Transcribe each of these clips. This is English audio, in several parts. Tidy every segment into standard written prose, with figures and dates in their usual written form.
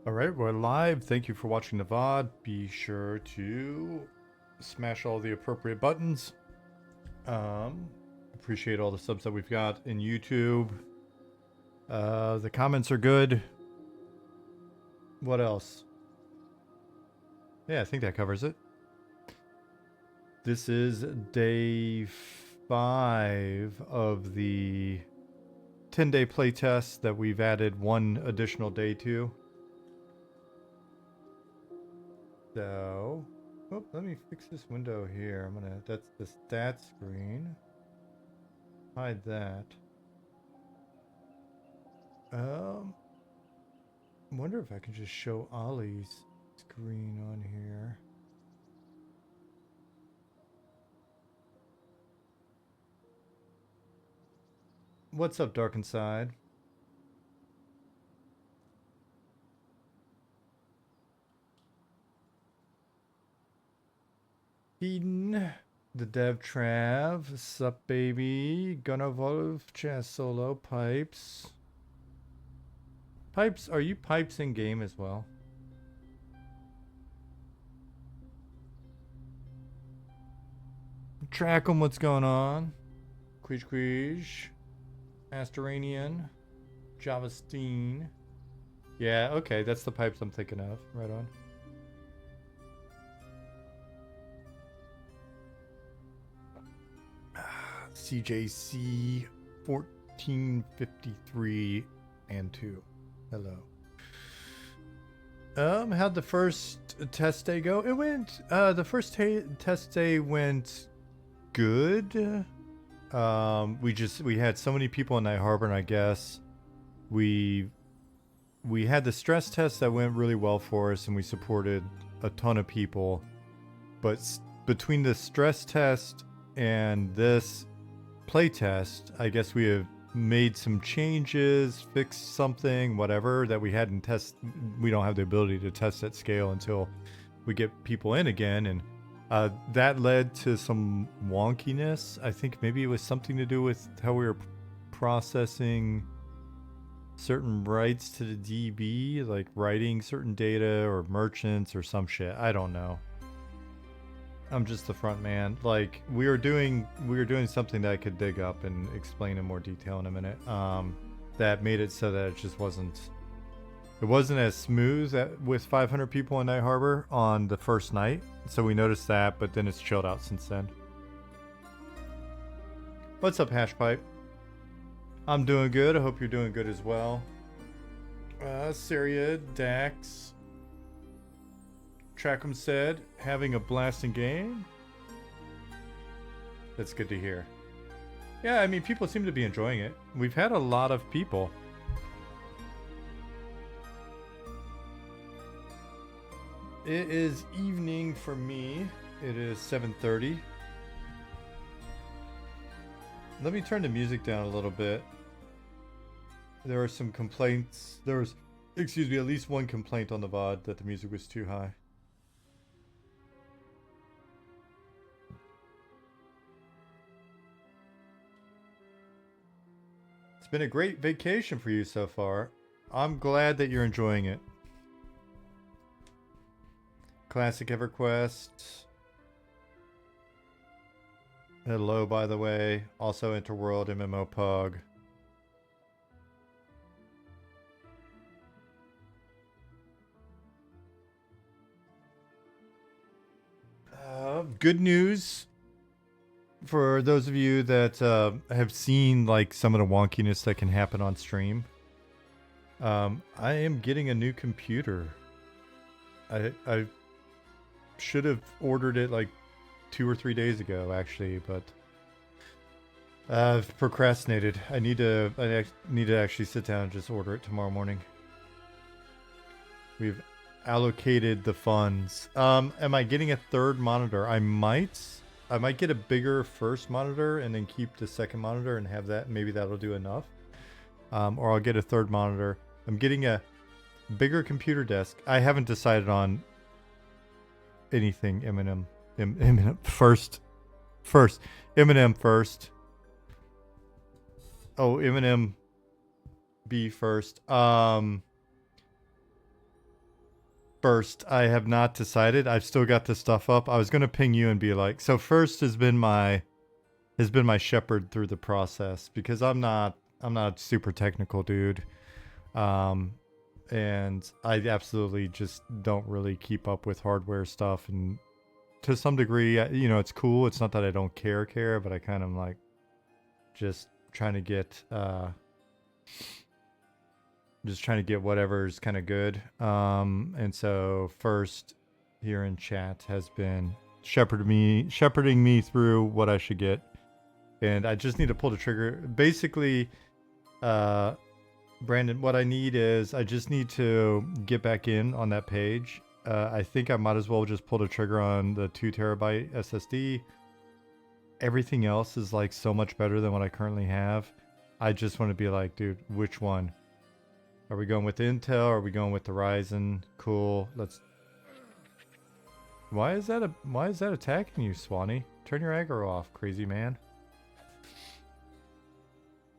Alright, we're live. Thank you for watching the VOD. Be sure to smash all the appropriate buttons. Appreciate all the subs that we've got in YouTube. The comments are good. What else? Yeah, I think that covers it. This is day 5 of the 10-day playtest that we've added one additional day to. So, let me fix this window here. That's the stats screen. Hide that. Wonder if I can just show Ollie's screen on here. What's up, Dark Inside? Eden, the Dev Trav, sup baby, Gunavolv, Chaz Solo, Pipes. Pipes, are you Pipes in game as well? Track 'em, what's going on? Queej, Asteranian, Javasteen. Yeah, okay, that's the Pipes I'm thinking of. Right on. CJC 1453 and 2. Hello. How'd the first test day go? It went the first test day went good. We had so many people in Night Harbor, and I guess we had the stress test that went really well for us, and we supported a ton of people. But between the stress test and this playtest, I guess we have made some changes, fixed something, whatever, that we hadn't tested. We don't have the ability to test at scale until we get people in again, and that led to some wonkiness. I think maybe it was something to do with how we were processing certain rights to the DB, like writing certain data or merchants or some shit. I don't know. I'm just the front man. Like, we were doing something that I could dig up and explain in more detail in a minute. That made it so that it just wasn't as smooth with 500 people in Night Harbor on the first night. So we noticed that, but then it's chilled out since then. What's up, Hashpipe? I'm doing good. I hope you're doing good as well. Syria, Dax. Trackham said, having a blasting game. That's good to hear. Yeah, I mean, people seem to be enjoying it. We've had a lot of people. It is evening for me. It is 7:30. Let me turn the music down a little bit. There are some complaints. There was, excuse me, at least one complaint on the VOD that the music was too high. It's been a great vacation for you so far. I'm glad that you're enjoying it. Classic EverQuest. Hello, by the way. Also Interworld MMORPG. Good news for those of you that have seen like some of the wonkiness that can happen on stream. I am getting a new computer. I should have ordered it like 2 or 3 days ago, actually, but I've procrastinated. I need to actually sit down and just order it tomorrow morning. We've allocated the funds. Am I getting a third monitor? I might get a bigger first monitor and then keep the second monitor and have that. Maybe that'll do enough. Or I'll get a third monitor. I'm getting a bigger computer desk. I haven't decided on anything. Eminem first. Eminem first. Oh, Eminem B first. first. I have not decided. I've still got the stuff up. I was gonna ping you and be like, so first has been my shepherd through the process, because I'm not super technical dude. And I absolutely just don't really keep up with hardware stuff, and to some degree, you know, it's cool. It's not that I don't care, but I kind of like just trying to get whatever's kind of good. And so first here in chat has been shepherding me through what I should get, and I just need to pull the trigger. Basically, Brandon, what I need is I just need to get back in on that page. I think I might as well just pull the trigger on the 2 terabyte SSD. Everything else is like so much better than what I currently have. I just want to be like, dude, which one? Are we going with Intel? Are we going with the Ryzen? Cool. Let's. Why is that attacking you, Swanee? Turn your aggro off, crazy man.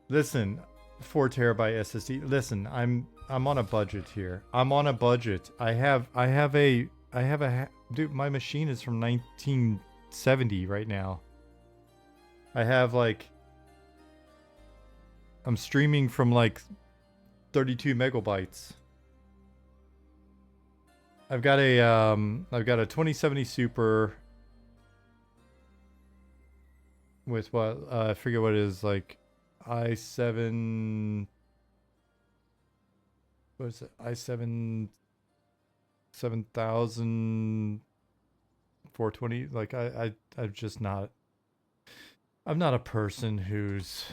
Listen, 4 terabyte SSD. Listen, I'm on a budget here. I'm on a budget. I have a dude, my machine is from 1970 right now. I have like, I'm streaming from like 32 megabytes. I've got a 2070 Super with what, I forget what it is, like i7, what is it? i7 7420. Like I'm just not, I'm not a person who's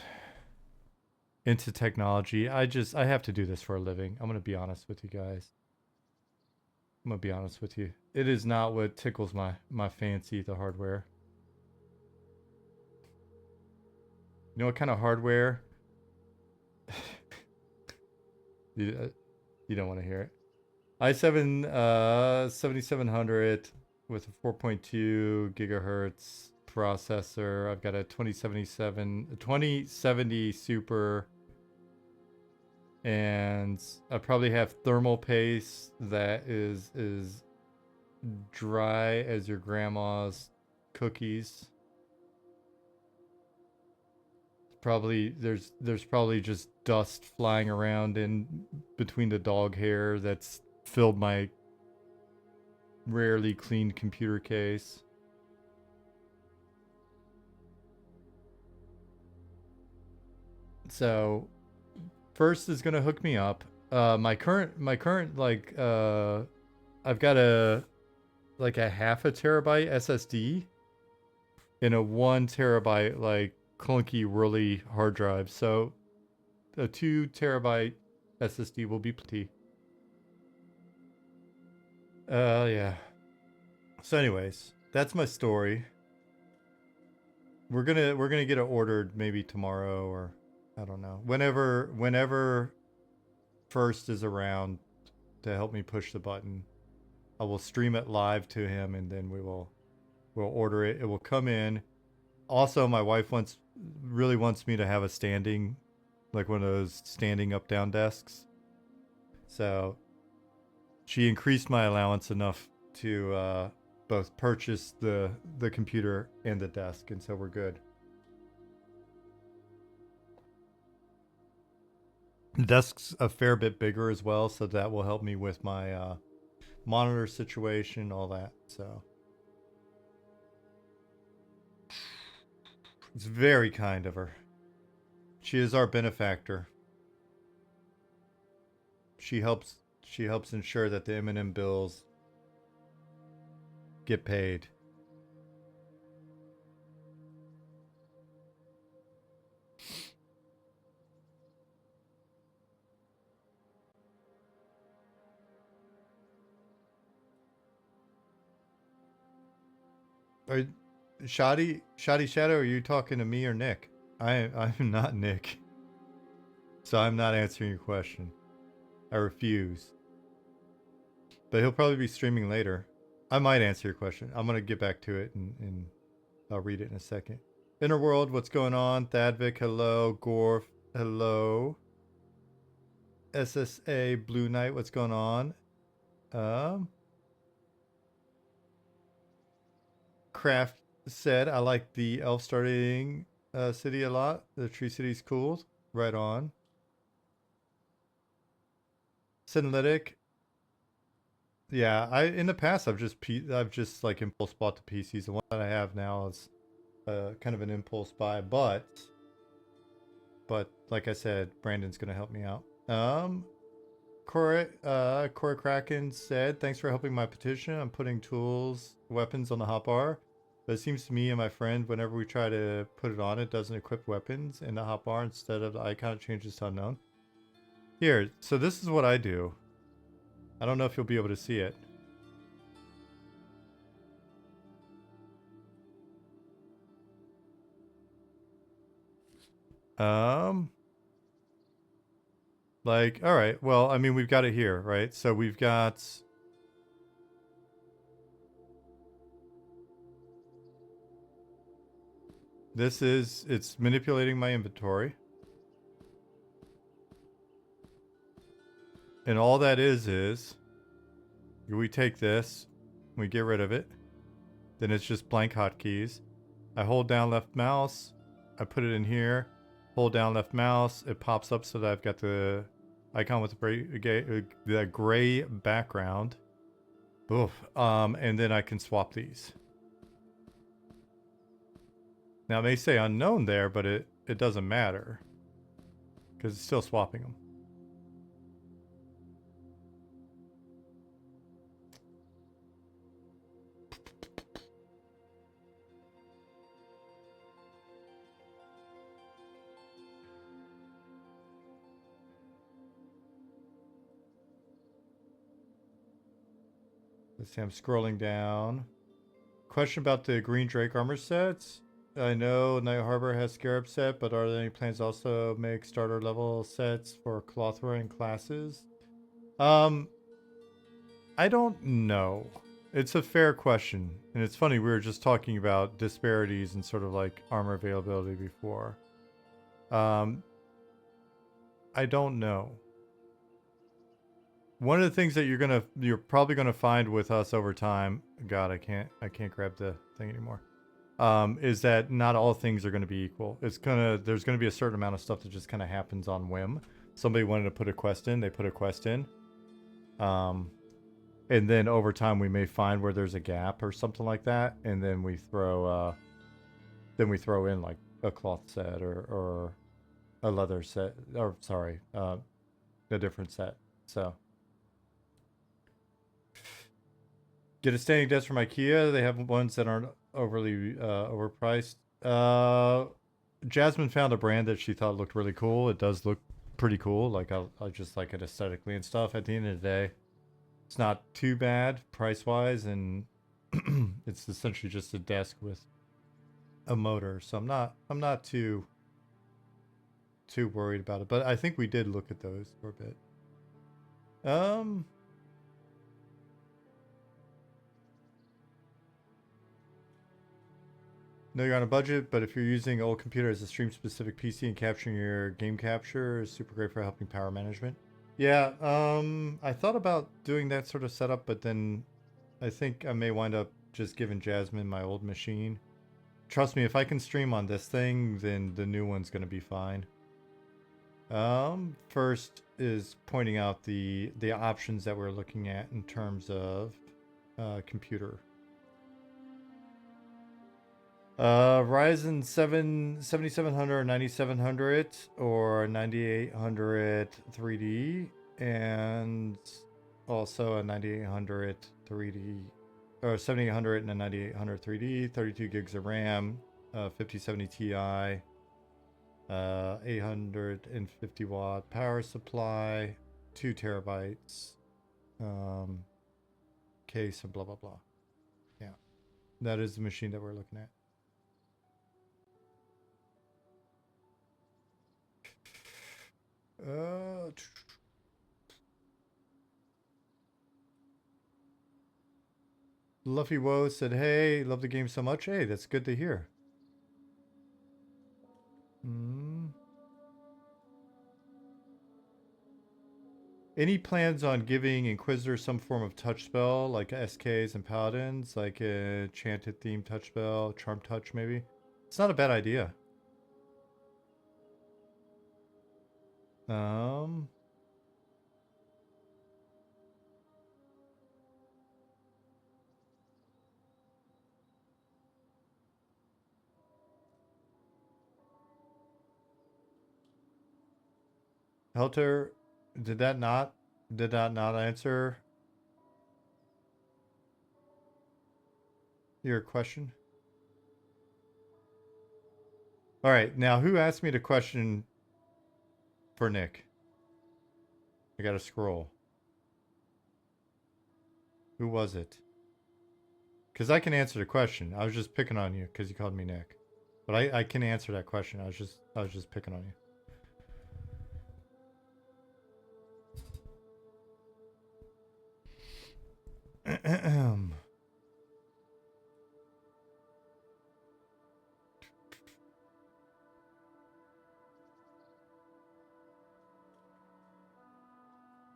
into technology. I have to do this for a living. I'm going to be honest with you guys. I'm going to be honest with you. It is not what tickles my fancy, the hardware. You know what kind of hardware? You don't want to hear it. i7 7700 with a 4.2 gigahertz processor. I've got a 2070 Super, and I probably have thermal paste that is dry as your grandma's cookies. Probably there's probably just dust flying around in between the dog hair that's filled my rarely cleaned computer case. So first is gonna hook me up. My current like I've got a half a terabyte SSD and a 1 terabyte like clunky whirly hard drive. So a 2 terabyte SSD will be plenty. Yeah. So anyways, that's my story. We're gonna get it ordered maybe tomorrow, or I don't know. Whenever First is around to help me push the button, I will stream it live to him, and then we'll order it. It will come in. Also, my wife really wants me to have a standing, like one of those standing up down desks. So she increased my allowance enough to both purchase the computer and the desk, and so we're good. The desk's a fair bit bigger as well, so that will help me with my monitor situation, all that. So it's very kind of her. She is our benefactor. She helps ensure that the M&M bills get paid. Shoddy Shadow, are you talking to me or Nick? I'm not Nick. So I'm not answering your question. I refuse. But he'll probably be streaming later. I might answer your question. I'm going to get back to it, and I'll read it in a second. Innerworld, what's going on? Thadvik, hello. Gorf, hello. SSA Blue Knight, what's going on? Craft said, I like the elf starting city a lot. The tree city's cool. Right on. Synalytic. Yeah, in the past I've just like impulse bought the PCs. The one that I have now is kind of an impulse buy, but like I said, Brandon's gonna help me out. Corey Kraken said, thanks for helping my petition. I'm putting weapons on the hotbar. But it seems to me and my friend, whenever we try to put it on, it doesn't equip weapons in the hotbar. Instead of the icon, it changes to unknown. Here, so this is what I do. I don't know if you'll be able to see it. Like, all right, well, I mean, we've got it here, right? So we've got... it's manipulating my inventory. And all that is we take this, we get rid of it. Then it's just blank hotkeys. I hold down left mouse, I put it in here, hold down left mouse, it pops up so that I've got the icon with the gray background. Oof. And then I can swap these. Now it may say unknown there, but it doesn't matter because it's still swapping them. Let's see, I'm scrolling down. Question about the Green Drake armor sets. I know Night Harbor has Scarab set, but are there any plans to also make starter level sets for cloth wearing classes? I don't know. It's a fair question. And it's funny, we were just talking about disparities and sort of like armor availability before. I don't know. One of the things that you're probably gonna find with us over time, God, I can't grab the thing anymore. Is that not all things are gonna be equal. There's gonna be a certain amount of stuff that just kind of happens on whim. Somebody wanted to put a quest in, they put a quest in. And then over time we may find where there's a gap or something like that, and then we throw in like a cloth set or a leather set, or sorry, a different set. So. Get a standing desk from IKEA. They have ones that aren't overly overpriced. Jasmine found a brand that she thought looked really cool. It does look pretty cool. Like I just like it aesthetically and stuff. At the end of the day, it's not too bad price wise, and it's essentially just a desk with a motor. So I'm not too worried about it. But I think we did look at those for a bit. No, you're on a budget, but if you're using an old computer as a stream-specific PC and capturing your game capture, is super great for helping power management. Yeah, I thought about doing that sort of setup, but then I think I may wind up just giving Jasmine my old machine. Trust me, if I can stream on this thing, then the new one's going to be fine. First is pointing out the options that we're looking at in terms of computer. Ryzen 7 7700, 9700, or 9800 3D, and also a 9800 3D, or 7800 and a 9800 3D, 32 gigs of RAM, 5070 Ti, 850 watt power supply, 2 terabytes, case, and blah blah blah. Yeah, that is the machine that we're looking at. Luffy Woe said, hey, love the game so much. Hey, that's good to hear. Any plans on giving Inquisitors some form of touch spell, like SKs and Paladins, like a Chanted theme touch spell, Charm Touch maybe? It's not a bad idea. Helter, did that not answer your question? All right, now who asked me to question for Nick? I gotta scroll. Who was it? Because I can answer the question. I was just picking on you because you called me Nick. But I can answer that question. I was just picking on you.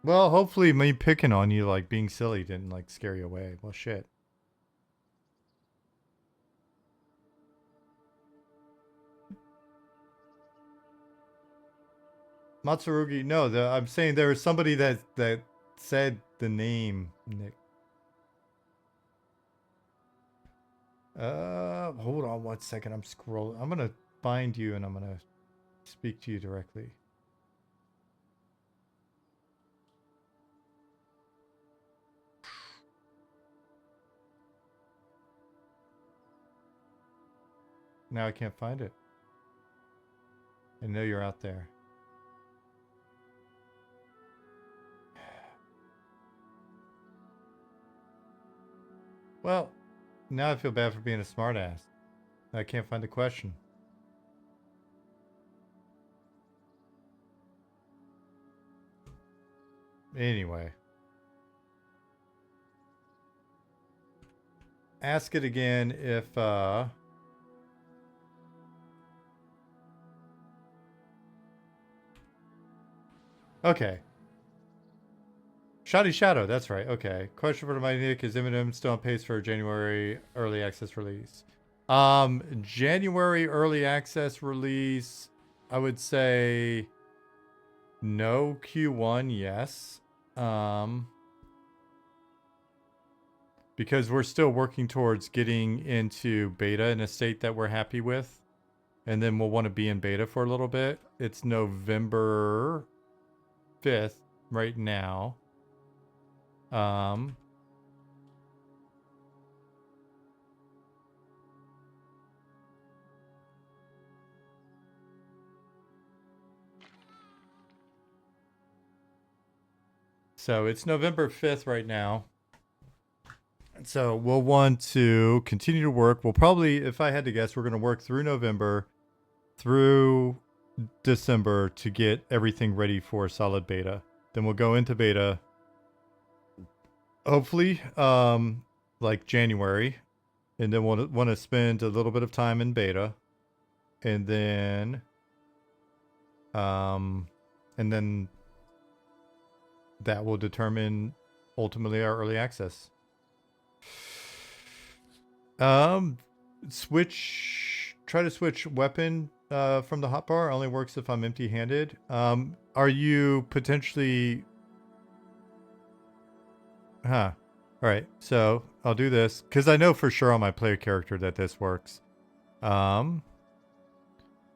Well, hopefully me picking on you, like being silly, didn't like scare you away. Well, shit. Matsurugi, no, I'm saying there was somebody that said the name Nick. Hold on 1 second. I'm scrolling. I'm gonna find you and I'm gonna speak to you directly. Now I can't find it. I know you're out there. Well, now I feel bad for being a smartass. I can't find the question. Anyway. Ask it again if, okay. Shoddy Shadow, that's right. Okay. Question for my Nick, is Eminem still on pace for January early access release? January early access release, I would say no. Q1, yes. Because we're still working towards getting into beta in a state that we're happy with. And then we'll want to be in beta for a little bit. It's November 5th right now. So it's November 5th right now. So we'll want to continue to work. We'll probably, if I had to guess, we're going to work through November, through December to get everything ready for solid beta. Then we'll go into beta, hopefully, like January. And then we'll want to spend a little bit of time in beta. And then that will determine ultimately our early access. Try to switch weapon from the hotbar. Only works if I'm empty-handed. Are you potentially... Huh. Alright, so I'll do this. Because I know for sure on my player character that this works. And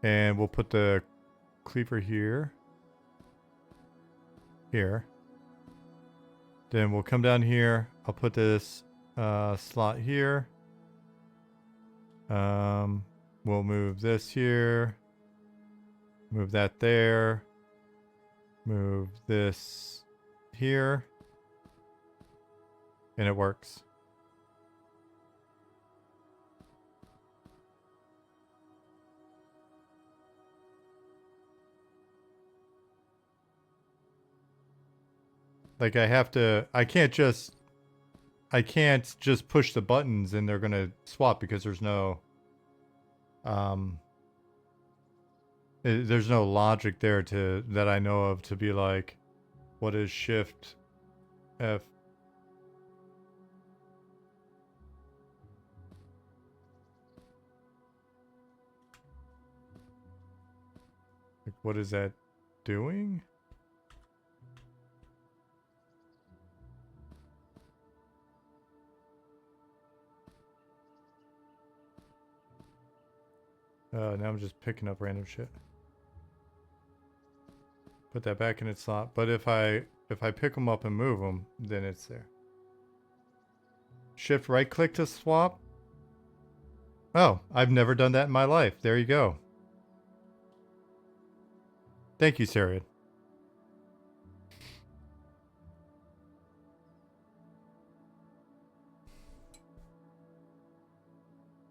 we'll put the cleaver here. Here. Then we'll come down here. I'll put this slot here. We'll move this here. Move that there. Move this here. And it works. Like I can't just push the buttons and they're gonna swap because there's no logic there that I know of to be like, What is Shift F? Like, what is that doing? Now I'm just picking up random shit. Put that back in its slot. But if I pick them up and move them, then it's there. Shift right click to swap. Oh, I've never done that in my life. There you go. Thank you, Sarah.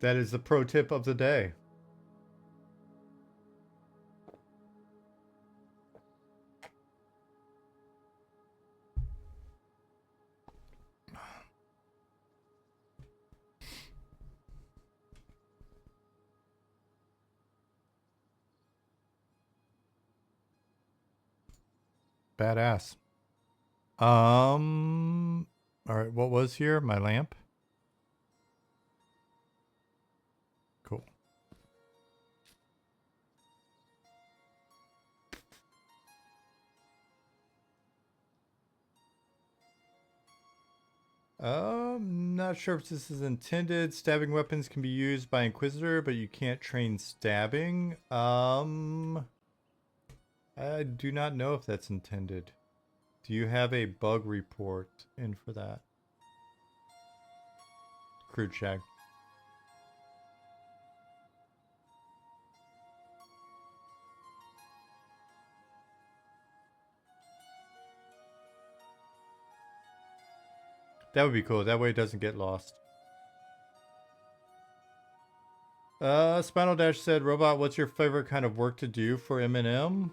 That is the pro tip of the day. Badass. All right, what was here? My lamp. Cool. Not sure if this is intended. Stabbing weapons can be used by Inquisitor, but you can't train stabbing. I do not know if that's intended. Do you have a bug report in for that? Crude check. That would be cool. That way it doesn't get lost. Spinal Dash said, Robot, what's your favorite kind of work to do for M&M?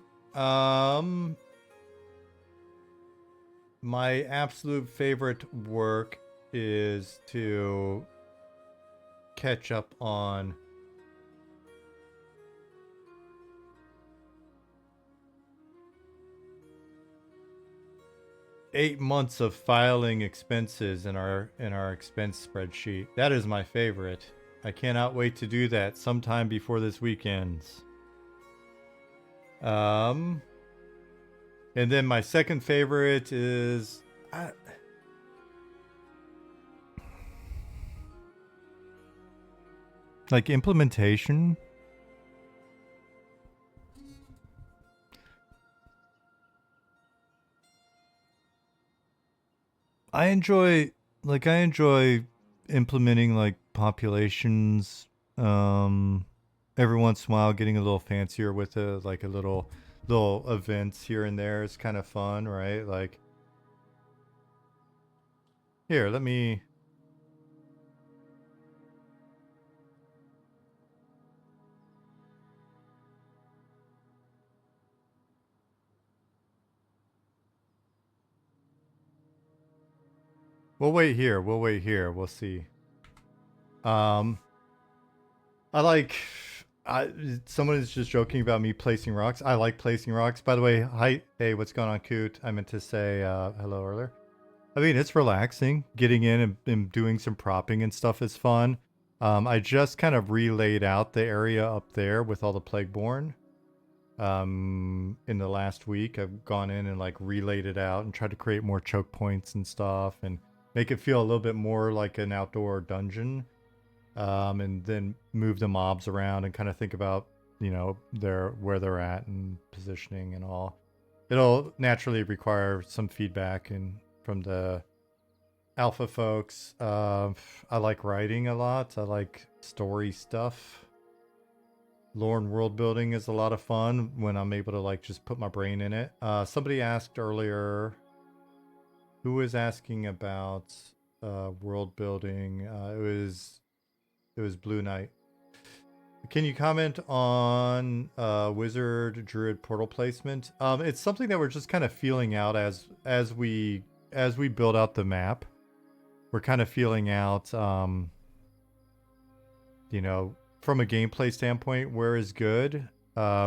My absolute favorite work is to catch up on eight months of filing expenses in our expense spreadsheet. That is my favorite. I cannot wait to do that sometime before this weekend's. And then my second favorite is like implementation. I enjoy implementing like populations. Every once in a while, getting a little fancier with it, like a little events here and there is kind of fun, right? Like, here, let me. We'll wait here. We'll wait here. We'll see. Someone is just joking about me placing rocks. I like placing rocks. By the way, hi, hey, what's going on, Coot? I meant to say hello earlier. I mean, it's relaxing. Getting in and doing some propping and stuff is fun. I just kind of relayed out the area up there with all the Plagueborn. In the last week, I've gone in and like relayed it out and tried to create more choke points and stuff and make it feel a little bit more like an outdoor dungeon. And then move the mobs around and kind of think about, you know, where they're at and positioning and all. It'll naturally require some feedback and from the alpha folks. I like writing a lot. I like story stuff. Lore and world building is a lot of fun when I'm able to like just put my brain in it. Somebody asked earlier, who was asking about world building? It was Blue Knight. Can you comment on wizard druid portal placement? It's something that we're just kind of feeling out as we build out the map. We're kind of feeling out, you know, from a gameplay standpoint, where is good.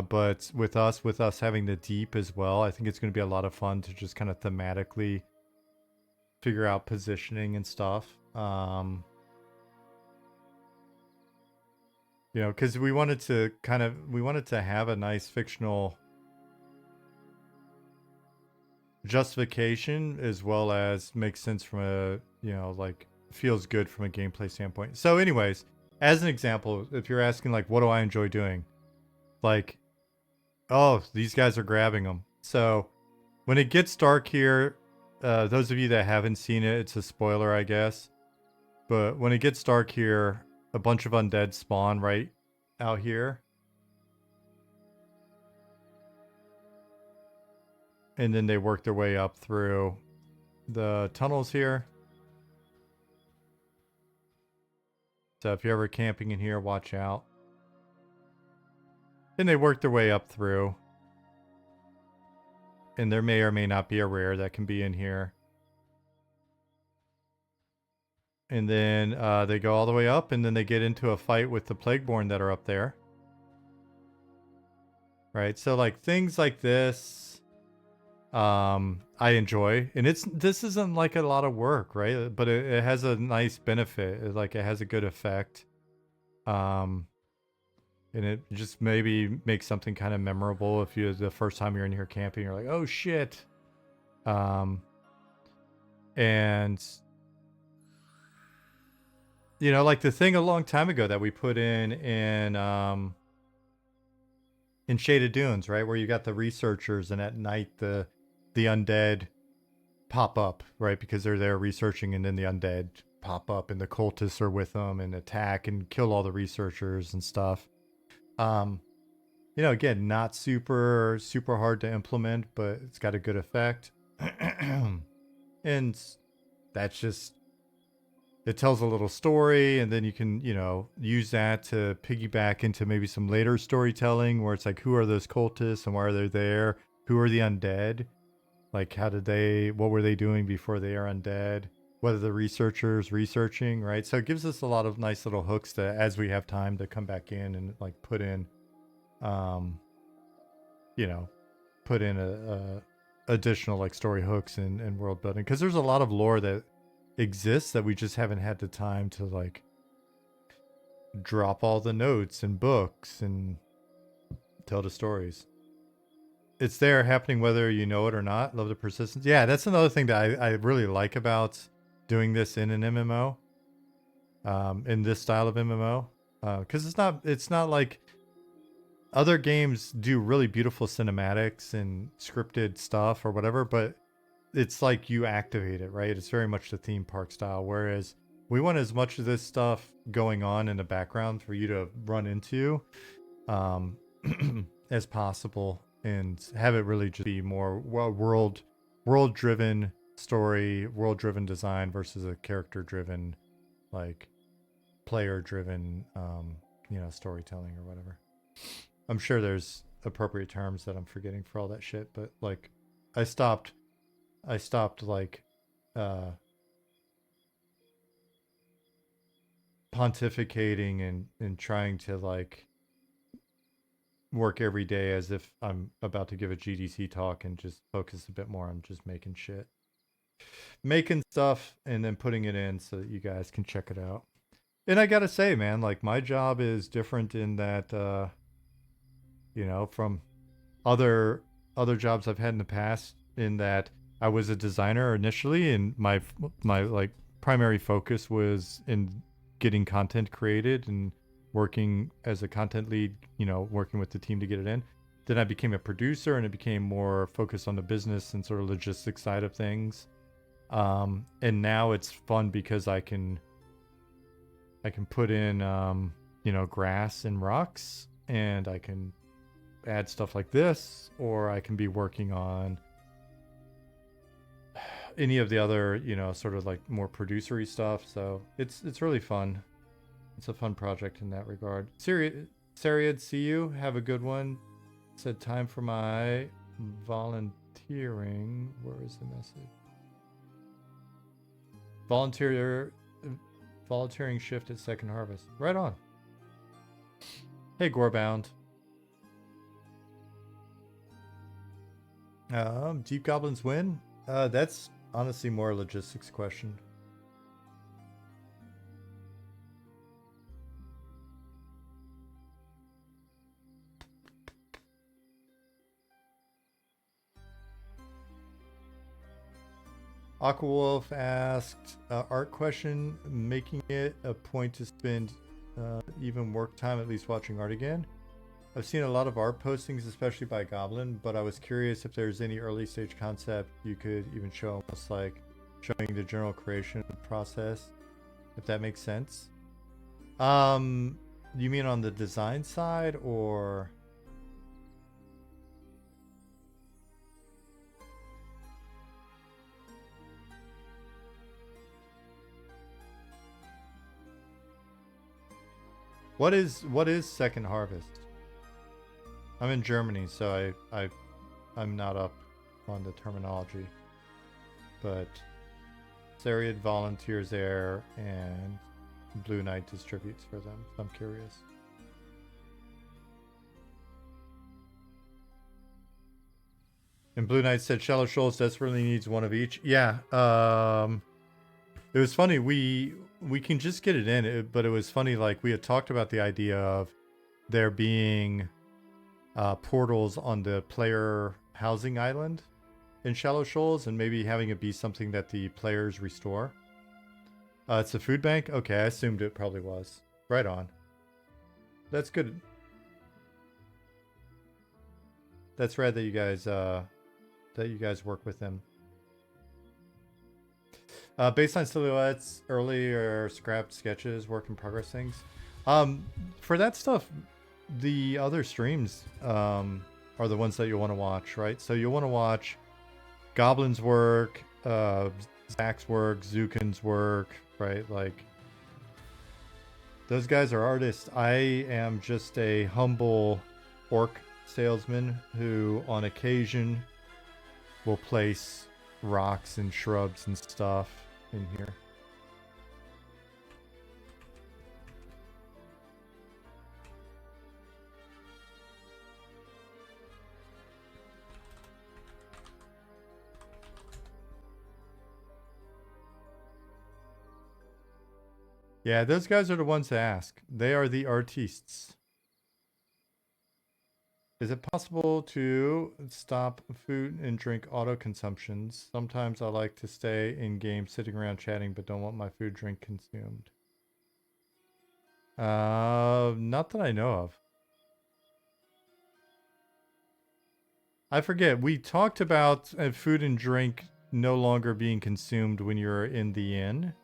but with us having the deep as well, I think it's going to be a lot of fun to just kind of thematically figure out positioning and stuff. You know, because we wanted to have a nice fictional justification as well as makes sense from a, you know, like feels good from a gameplay standpoint. So anyways, as an example, if you're asking like, what do I enjoy doing? Like, oh, these guys are grabbing them. So when it gets dark here, those of you that haven't seen it, it's a spoiler, I guess. But when it gets dark here, a bunch of undead spawn right out here. And then they work their way up through the tunnels here. So if you're ever camping in here, watch out. And they work their way up through. And there may or may not be a rare that can be in here. And then they go all the way up, and then they get into a fight with the Plagueborn that are up there. Right? So like things like this, I enjoy. And this isn't like a lot of work, right? But it has a nice benefit. It has a good effect. And it just maybe makes something kind of memorable if you the first time you're in here camping, you're like, oh shit. And you know, like the thing a long time ago that we put in Shaded Dunes, right? Where you got the researchers and at night the undead pop up, right? Because they're there researching and then the undead pop up and the cultists are with them and attack and kill all the researchers and stuff. You know, again, not super hard to implement, but it's got a good effect. And that's just, it tells a little story, and then you can, you know, use that to piggyback into maybe some later storytelling where it's like, who are those cultists and why are they there? Who are the undead? Like, what were they doing before they are undead? What are the researchers researching, right? So it gives us a lot of nice little hooks to, as we have time to come back in and like put in, you know, put in a additional like story hooks and world building. Because there's a lot of lore that exists that we just haven't had the time to like drop all the notes and books and tell the stories. It's there happening whether you know it or not. Love the persistence. Yeah, that's another thing that I really like about doing this in an MMO, in this style of MMO, because it's not like other games do really beautiful cinematics and scripted stuff or whatever, but it's like you activate it, right? It's very much the theme park style, whereas we want as much of this stuff going on in the background for you to run into as possible, and have it really just be more world driven story, world driven design versus a character driven, like player driven, you know, storytelling or whatever. I'm sure there's appropriate terms that I'm forgetting for all that shit, but like I stopped like pontificating and trying to like work every day as if I'm about to give a GDC talk and just focus a bit more on just making shit. Making stuff and then putting it in so that you guys can check it out. And I gotta say, man, like my job is different in that you know, from other jobs I've had in the past, in that I was a designer initially and my like primary focus was in getting content created and working as a content lead, you know, working with the team to get it in. Then I became a producer and it became more focused on the business and sort of logistics side of things. And now it's fun because I can put in, you know, grass and rocks, and I can add stuff like this, or I can be working on any of the other, you know, sort of like more producery stuff. So it's really fun. It's a fun project in that regard. Sariad, see you. Have a good one. Said time for my volunteering. Where is the message? Volunteering shift at Second Harvest. Right on. Hey, Gorebound. Deep Goblins win? That's honestly more a logistics question. Aquawolf asked, art question, making it a point to spend even work time at least watching art again. I've seen a lot of art postings, especially by Goblin, but I was curious if there's any early stage concept you could even show, almost like showing the general creation process, if that makes sense. You mean on the design side or? What is Second Harvest? I'm in Germany, so I'm not up on the terminology. But Sariad volunteers there and Blue Knight distributes for them. So I'm curious. And Blue Knight said Shallow Shoals desperately needs one of each. Yeah. It was funny. We can just get it in, but it was funny. Like we had talked about the idea of there being portals on the player housing island in Shallow Shoals, and maybe having it be something that the players restore. It's a food bank. Okay, I assumed it probably was. Right on. That's good. That's rad that you guys work with them. Baseline silhouettes, earlier scrapped sketches, work in progress things. For that stuff, the other streams are the ones that you'll want to watch, right? So you'll want to watch Goblin's work, Zach's work, Zukin's work, right? Like, those guys are artists. I am just a humble orc salesman who, on occasion, will place rocks and shrubs and stuff in here. Yeah, those guys are the ones to ask. They are the artistes. Is it possible to stop food and drink auto consumptions? Sometimes I like to stay in game sitting around chatting, but don't want my food drink consumed. Not that I know of. I forget. We talked about food and drink no longer being consumed when you're in the inn.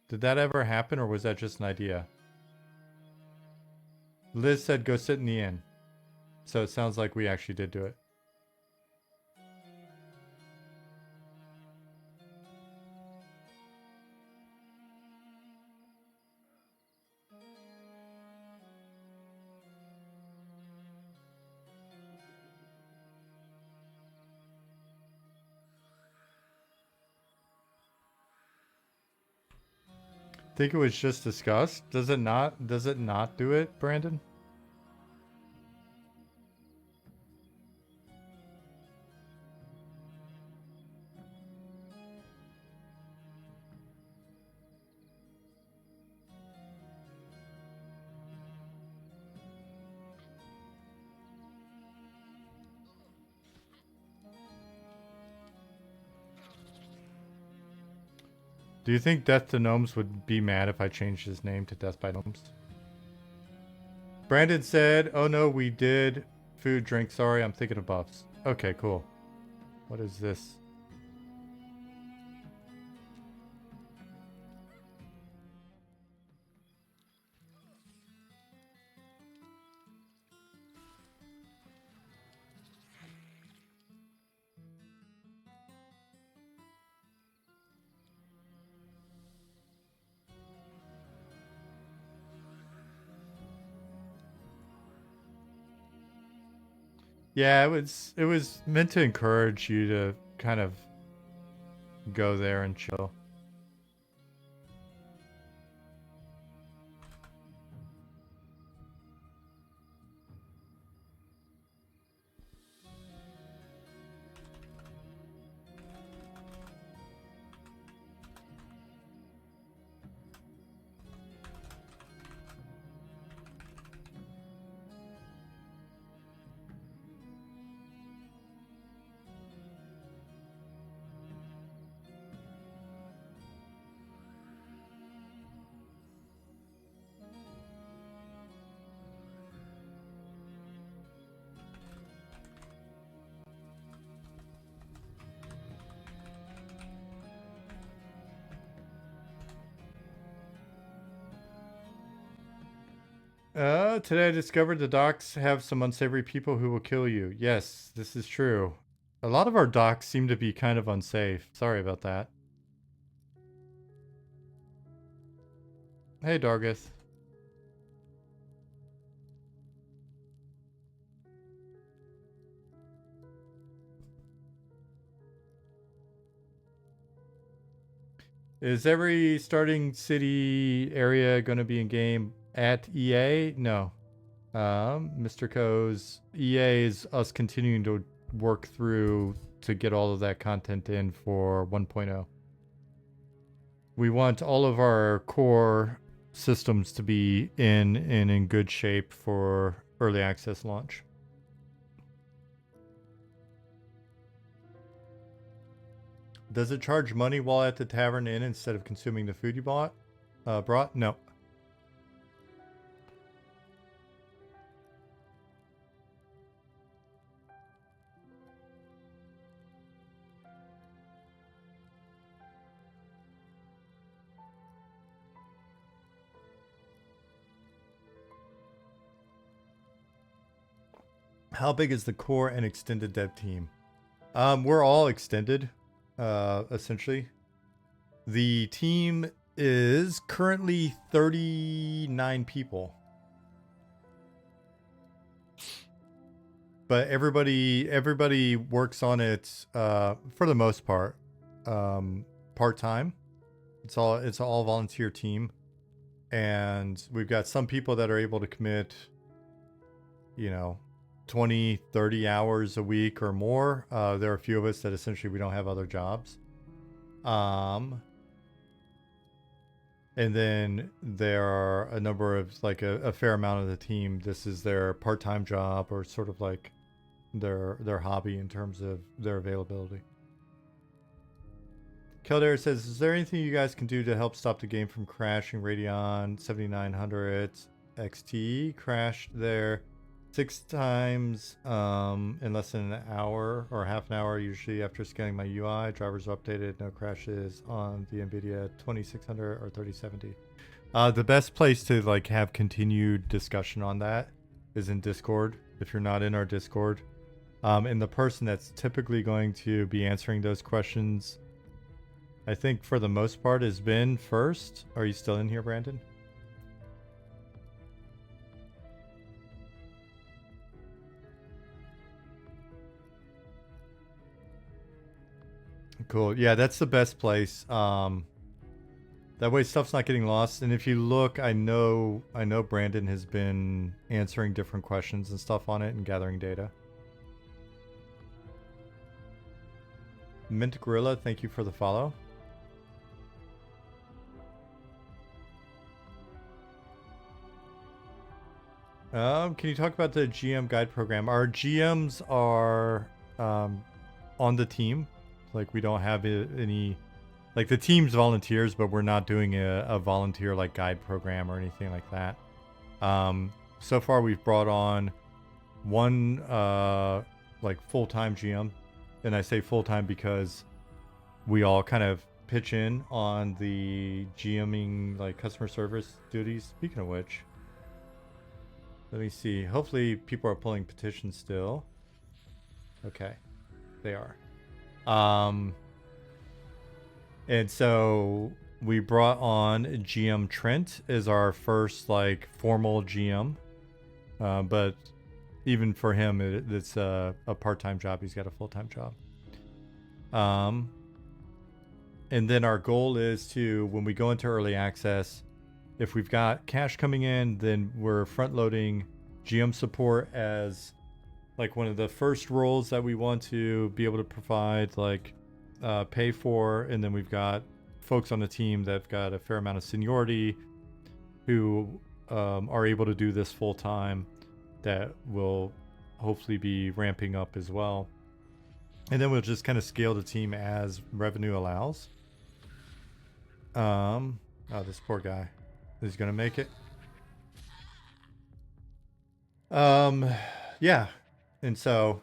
Did that ever happen, or was that just an idea? Liz said go sit in the inn. So it sounds like we actually did do it. Think it was just discussed. Does it not do it, Brandon? Do you think Death to Gnomes would be mad if I changed his name to Death by Gnomes? Brandon said, oh no, we did food, drink. Sorry, I'm thinking of buffs. Okay, cool. What is this? Yeah, it was meant to encourage you to kind of go there and chill. Today I discovered the docks have some unsavory people who will kill you. Yes, this is true. A lot of our docks seem to be kind of unsafe. Sorry about that. Hey, Dargith. Is every starting city area going to be in game at EA? No. Mr. Co's EA is us continuing to work through to get all of that content in for 1.0. We want all of our core systems to be in good shape for early access launch. Does it charge money while at the Tavern Inn instead of consuming the food you brought? No. How big is the core and extended dev team? We're all extended, essentially. The team is currently 39 people. But everybody works on it for the most part part-time. It's all volunteer team. And we've got some people that are able to commit, 20, 30 hours a week or more. There are a few of us that essentially we don't have other jobs. And then there are a number of, like a fair amount of the team, this is their part-time job or sort of like their hobby in terms of their availability. Keldare says, is there anything you guys can do to help stop the game from crashing? Radeon 7900 XT crashed there 6 times in less than an hour or half an hour, usually after scanning my UI. Drivers updated, no crashes on the NVIDIA 2600 or 3070. The best place to like have continued discussion on that is in Discord. If you're not in our Discord, and the person that's typically going to be answering those questions, I think for the most part, has been first. Are you still in here, Brandon? Cool. Yeah, that's the best place. That way stuff's not getting lost. And if you look, I know Brandon has been answering different questions and stuff on it and gathering data. Mint Gorilla, thank you for the follow. Can you talk about the GM guide program? Our GMs are on the team. Like, we don't have any, like, the team's volunteers, but we're not doing a volunteer like guide program or anything like that. So far we've brought on one like full-time GM, and I say full-time because we all kind of pitch in on the GMing, like customer service duties. Speaking of which, let me see. Hopefully people are pulling petitions still. Okay, they are. And so we brought on GM Trent as our first like formal GM. But even for him, it's a part-time job. He's got a full-time job. And then our goal is to, when we go into early access, if we've got cash coming in, then we're front-loading GM support as like one of the first roles that we want to be able to provide, like pay for. And then we've got folks on the team that've got a fair amount of seniority who are able to do this full-time, that will hopefully be ramping up as well. And then we'll just kind of scale the team as revenue allows. Oh, this poor guy. Is he gonna make it? Yeah. And so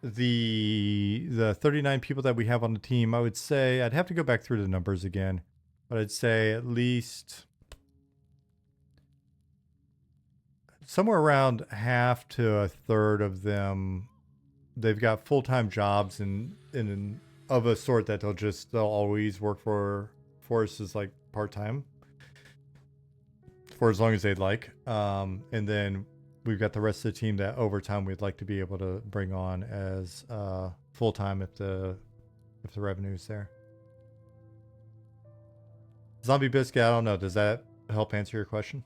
the 39 people that we have on the team, I would say, I'd have to go back through the numbers again, but I'd say at least somewhere around half to a third of them, they've got full-time jobs and of a sort that they'll always work for us as like part-time for as long as they'd like. And then we've got the rest of the team that over time we'd like to be able to bring on as full-time if the revenue's there. Zombie Biscuit, I don't know. Does that help answer your question?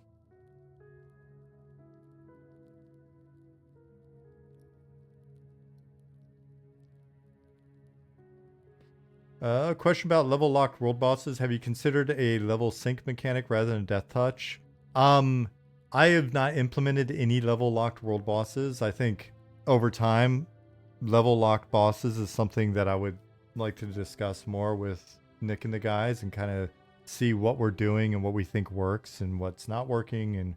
Question about level locked world bosses. Have you considered a level sync mechanic rather than death touch? I have not implemented any level locked world bosses. I think over time, level locked bosses is something that I would like to discuss more with Nick and the guys and kind of see what we're doing and what we think works and what's not working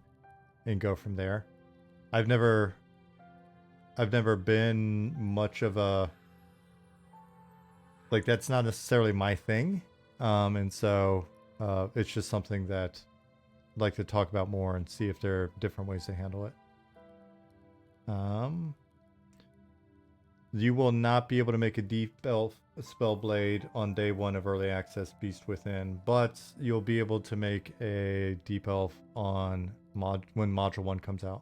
and go from there. I've never been much of a, like, that's not necessarily my thing. And so it's just something that I'd like to talk about more and see if there are different ways to handle it. You will not be able to make a deep elf spell blade on day 1 of early access Beast Within, but you'll be able to make a deep elf on when module 1 comes out.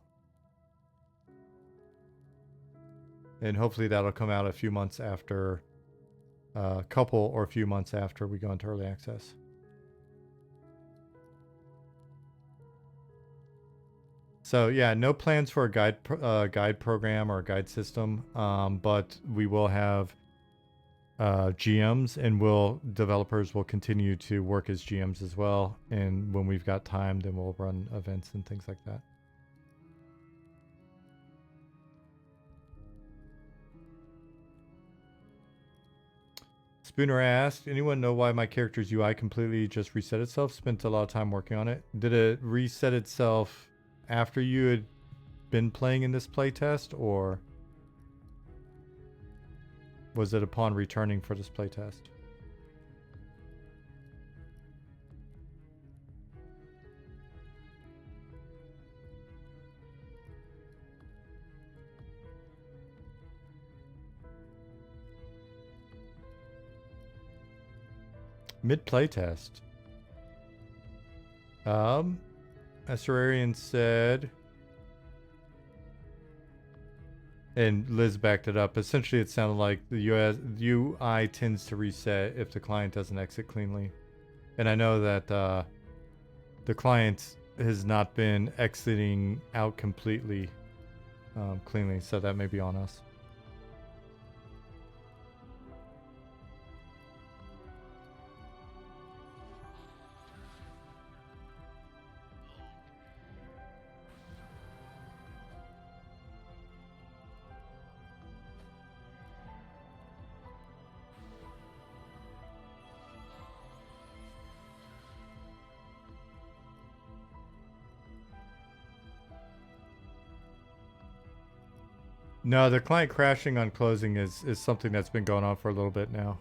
And hopefully that'll come out a few months after, a few months after we go into early access. So yeah, no plans for a guide program or a guide system, but we will have GMs, and developers will continue to work as GMs as well. And when we've got time, then we'll run events and things like that. Spooner asked, anyone know why my character's UI completely just reset itself? Spent a lot of time working on it. Did it reset itself after you had been playing in this playtest, or was it upon returning for this playtest? Mid playtest. Asurarian said, and Liz backed it up. Essentially, it sounded like the UI tends to reset if the client doesn't exit cleanly. And I know that the client has not been exiting out completely cleanly, so that may be on us. No, the client crashing on closing is something that's been going on for a little bit now.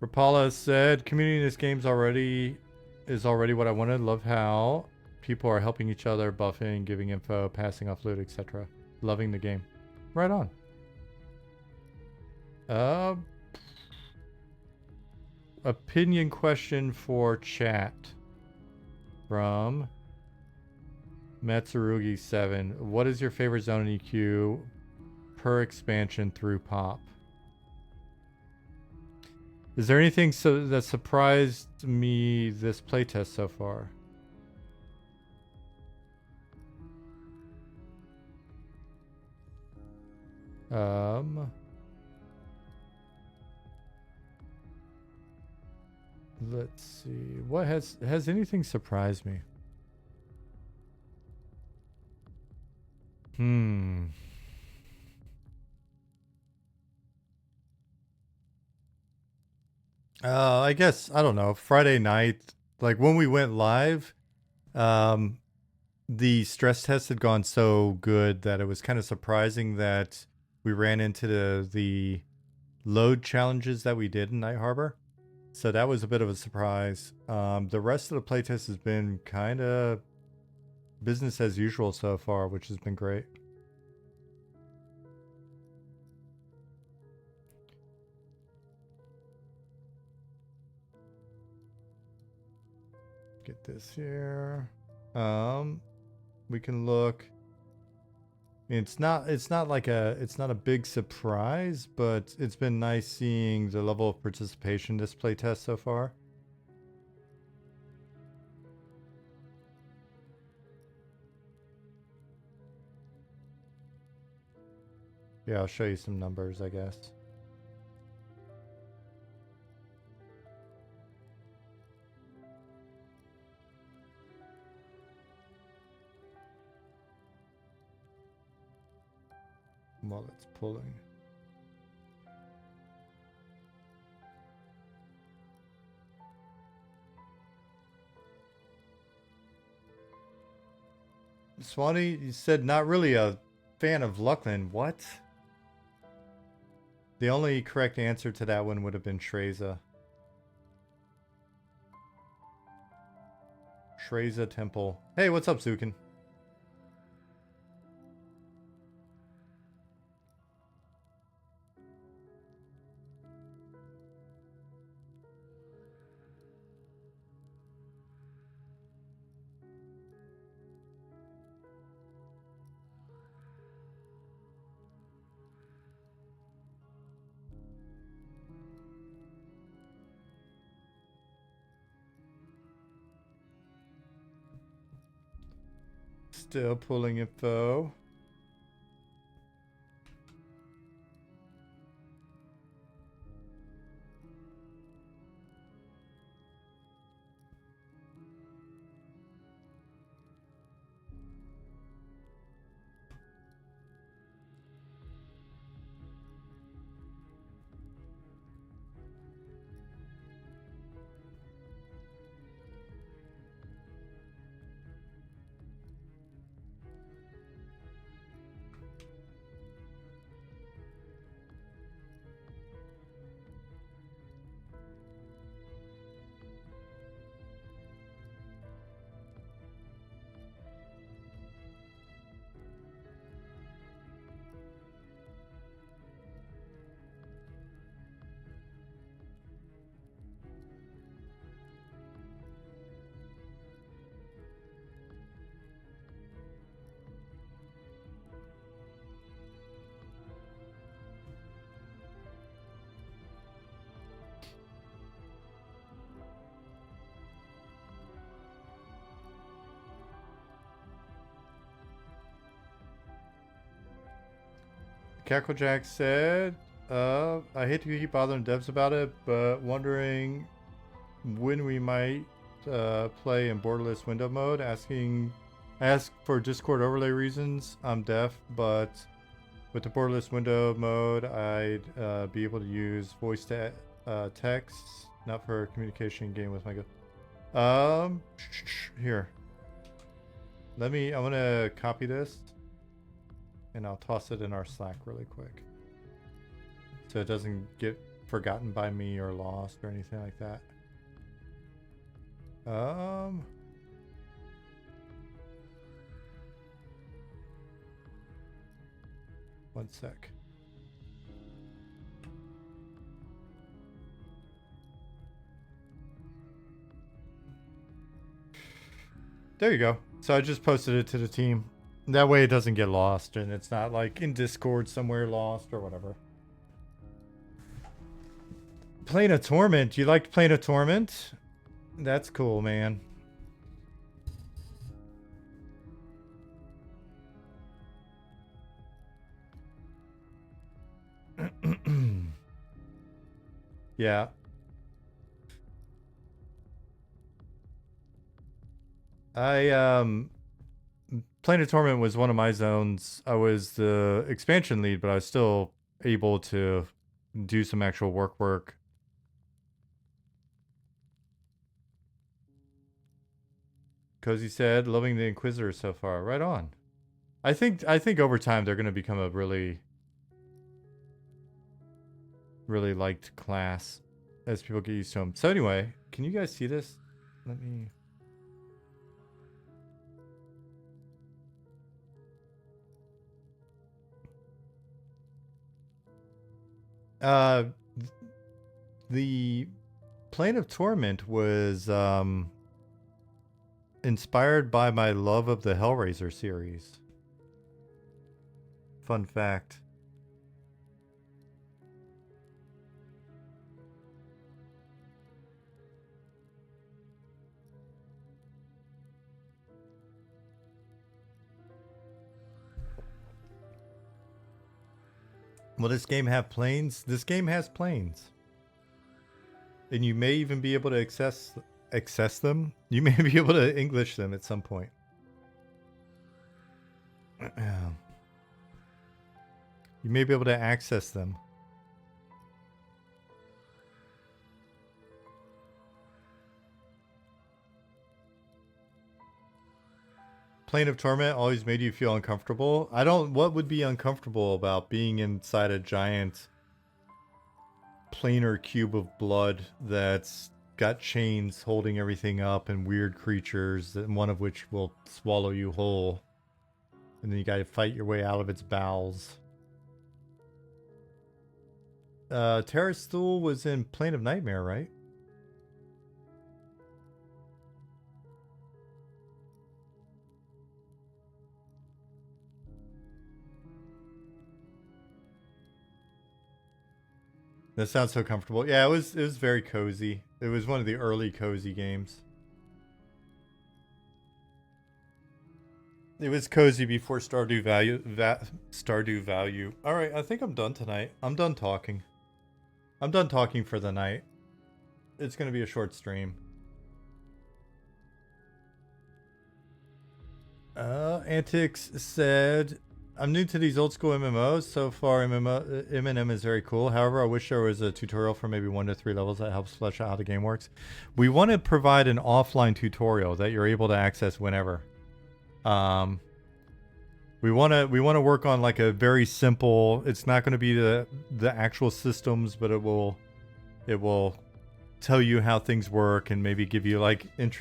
Rapala said, community in this game is already what I wanted. Love how people are helping each other, buffing, giving info, passing off loot, etc. Loving the game. Right on. Opinion question for chat from Matsurugi7. What is your favorite zone in EQ per expansion through pop? Is there anything that surprised me this playtest so far? Let's see. What has anything surprised me? I guess, I don't know, Friday night, like when we went live, the stress test had gone so good that it was kind of surprising that we ran into the load challenges that we did in Night Harbor. So that was a bit of a surprise. The rest of the playtest has been kind of business as usual so far, which has been great. Get this here. We can look. It's not like it's not a big surprise, but it's been nice seeing the level of participation this playtest so far. Yeah, I'll show you some numbers, I guess. While it's pulling. Swanee, you said not really a fan of Luckland. What? The only correct answer to that one would have been Shreza. Shreza Temple. Hey, what's up, Zukin? Still pulling info. Cacklejack said, I hate to keep bothering devs about it, but wondering when we might play in borderless window mode. Ask for Discord overlay reasons. I'm deaf, but with the borderless window mode, I'd be able to use voice to text, not for communication game with my go. Here. I'm gonna copy this. And I'll toss it in our Slack really quick. So it doesn't get forgotten by me or lost or anything like that. One sec. There you go. So I just posted it to the team. That way it doesn't get lost and it's not like in Discord somewhere lost or whatever. Playing a Torment. You liked playing a Torment? That's cool, man. Yeah. Playing a Torment was one of my zones. I was the expansion lead, but I was still able to do some actual work. Cozy said, loving the Inquisitor so far. Right on. I think over time they're going to become a really liked class. as people get used to them. So anyway, can you guys see this? Let me... The Plane of Torment was inspired by my love of the Hellraiser series. Fun fact. Will this game have planes? This game has planes. And you may even be able to access them. You may be able to English them at some point. You may be able to access them. Plane of Torment always made you feel uncomfortable. What would be uncomfortable about being inside a giant planar cube of blood that's got chains holding everything up and weird creatures, and one of which will swallow you whole, and then you gotta fight your way out of its bowels. Terrace Stool was in Plane of Nightmare, right? That sounds so comfortable. Yeah, it was very cozy. It was one of the early cozy games. It was cozy before Stardew Valley. All right, I think I'm done tonight. I'm done talking. I'm done talking for the night. It's going to be a short stream. Antics said, I'm new to these old school MMOs. So far, M&M is very cool. However, I wish there was a tutorial for maybe 1 to 3 levels that helps flesh out how the game works. We want to provide an offline tutorial that you're able to access whenever. We want to work on like a very simple. It's not going to be the actual systems, but it will tell you how things work and maybe give you like an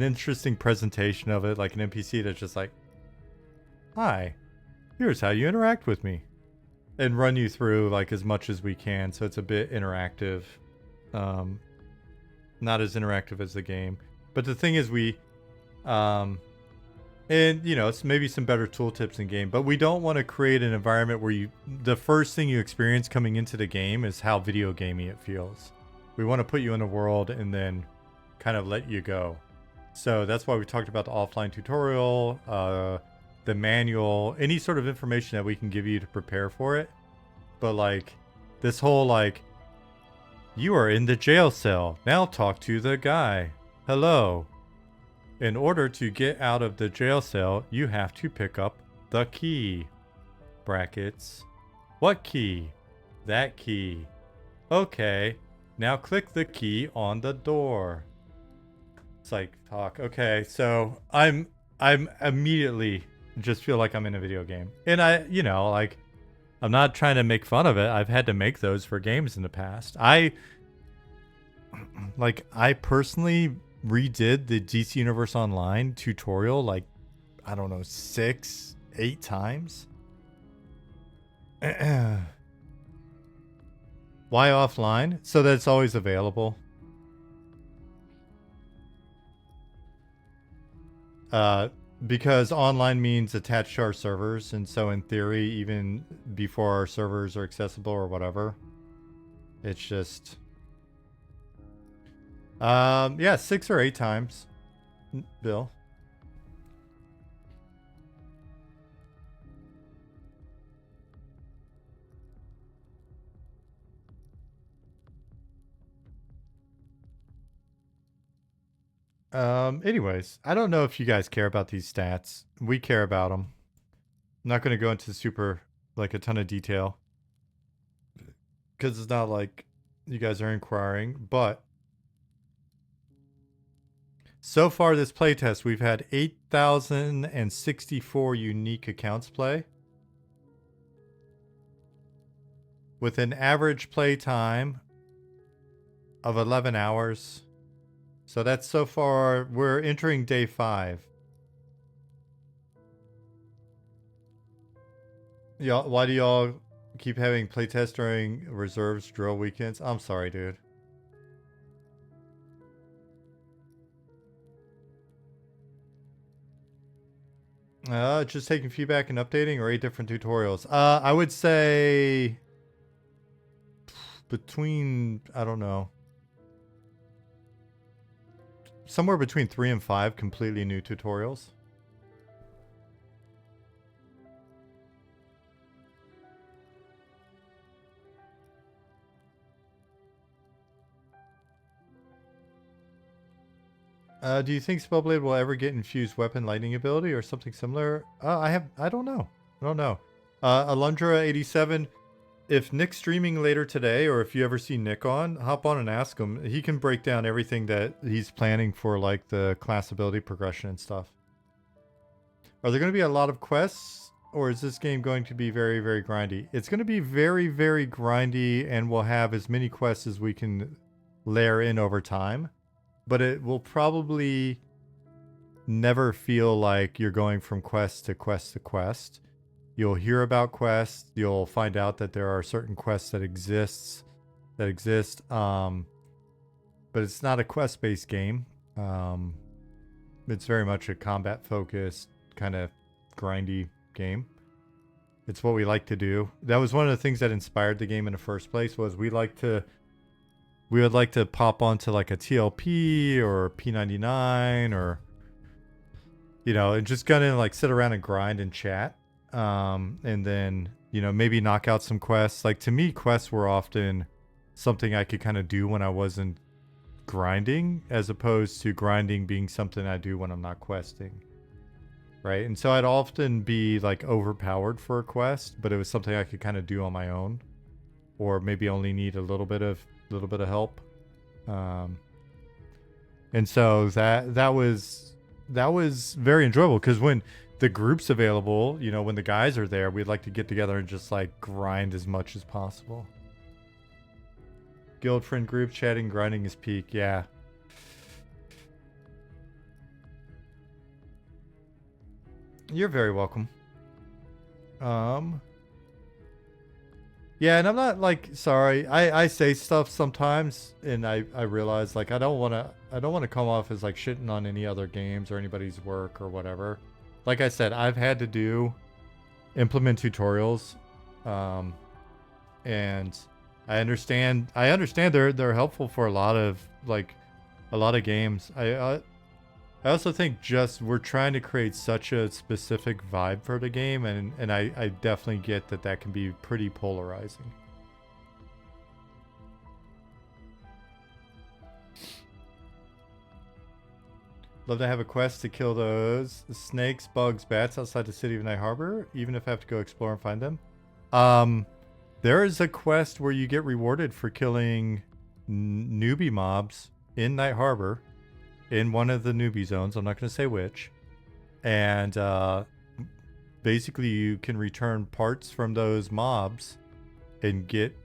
interesting presentation of it, like an NPC that's just like, hi, here's how you interact with me, and run you through like as much as we can. So it's a bit interactive, not as interactive as the game. But the thing is, and you know, it's maybe some better tooltips in game, but we don't want to create an environment where the first thing you experience coming into the game is how video gamey it feels. We want to put you in a world and then kind of let you go. So that's why we talked about the offline tutorial, the manual, any sort of information that we can give you to prepare for it. But like this whole like, you are in the jail cell, now talk to the guy. Hello. In order to get out of the jail cell, you have to pick up the key. Brackets. What key? That key. Okay. Now click the key on the door. Psych talk. Okay, so I'm immediately just feel like I'm in a video game. And I'm not trying to make fun of it. I've had to make those for games in the past. I personally redid the DC Universe Online tutorial like, I don't know, 6, 8 times. Why offline? So that it's always available. Because online means attached to our servers, and so in theory, even before our servers are accessible or whatever, it's just yeah, 6 or 8 times. Bill. Anyways, I don't know if you guys care about these stats. We care about them. I'm not going to go into super, like, a ton of detail, because it's not like you guys are inquiring, but so far this playtest, we've had 8,064 unique accounts play, with an average play time of 11 hours. So that's so far, we're entering day 5. Y'all, why do y'all keep having playtest during reserves drill weekends? I'm sorry, dude. Just taking feedback and updating, or 8 different tutorials. I would say between, I don't know, somewhere between 3 and 5 completely new tutorials. Do you think Spellblade will ever get infused weapon lightning ability or something similar? I don't know. Alundra87, if Nick's streaming later today, or if you ever see Nick on, hop on and ask him. He can break down everything that he's planning for, like the class ability progression and stuff. Are there going to be a lot of quests, or is this game going to be very, very grindy? It's going to be very, very grindy, and we'll have as many quests as we can layer in over time. But it will probably never feel like you're going from quest to quest to quest. You'll hear about quests. You'll find out that there are certain quests that exist. But it's not a quest-based game. It's very much a combat-focused, kind of grindy game. It's what we like to do. That was one of the things that inspired the game in the first place, was we would like to pop onto like a TLP or P99 or, you know, and just gonna like sit around and grind and chat. And then, you know, maybe knock out some quests. Like, to me, quests were often something I could kind of do when I wasn't grinding, as opposed to grinding being something I do when I'm not questing. Right? And so I'd often be like overpowered for a quest, but it was something I could kind of do on my own, or maybe only need a little bit of help. And so that was very enjoyable, because when the group's available, you know, when the guys are there, we'd like to get together and just like grind as much as possible. Guild friend group chatting, grinding is peak. Yeah. You're very welcome. Yeah, and I'm not like sorry. I say stuff sometimes, and I realize like I don't want to come off as like shitting on any other games or anybody's work or whatever. Like I said, I've had to implement tutorials, and I understand they're helpful for a lot of games. I also think just we're trying to create such a specific vibe for the game, and I definitely get that can be pretty polarizing. Love to have a quest to kill those snakes, bugs, bats outside the city of Night Harbor, even if I have to go explore and find them. There is a quest where you get rewarded for killing newbie mobs in Night Harbor, in one of the newbie zones. I'm not going to say which. And basically you can return parts from those mobs and get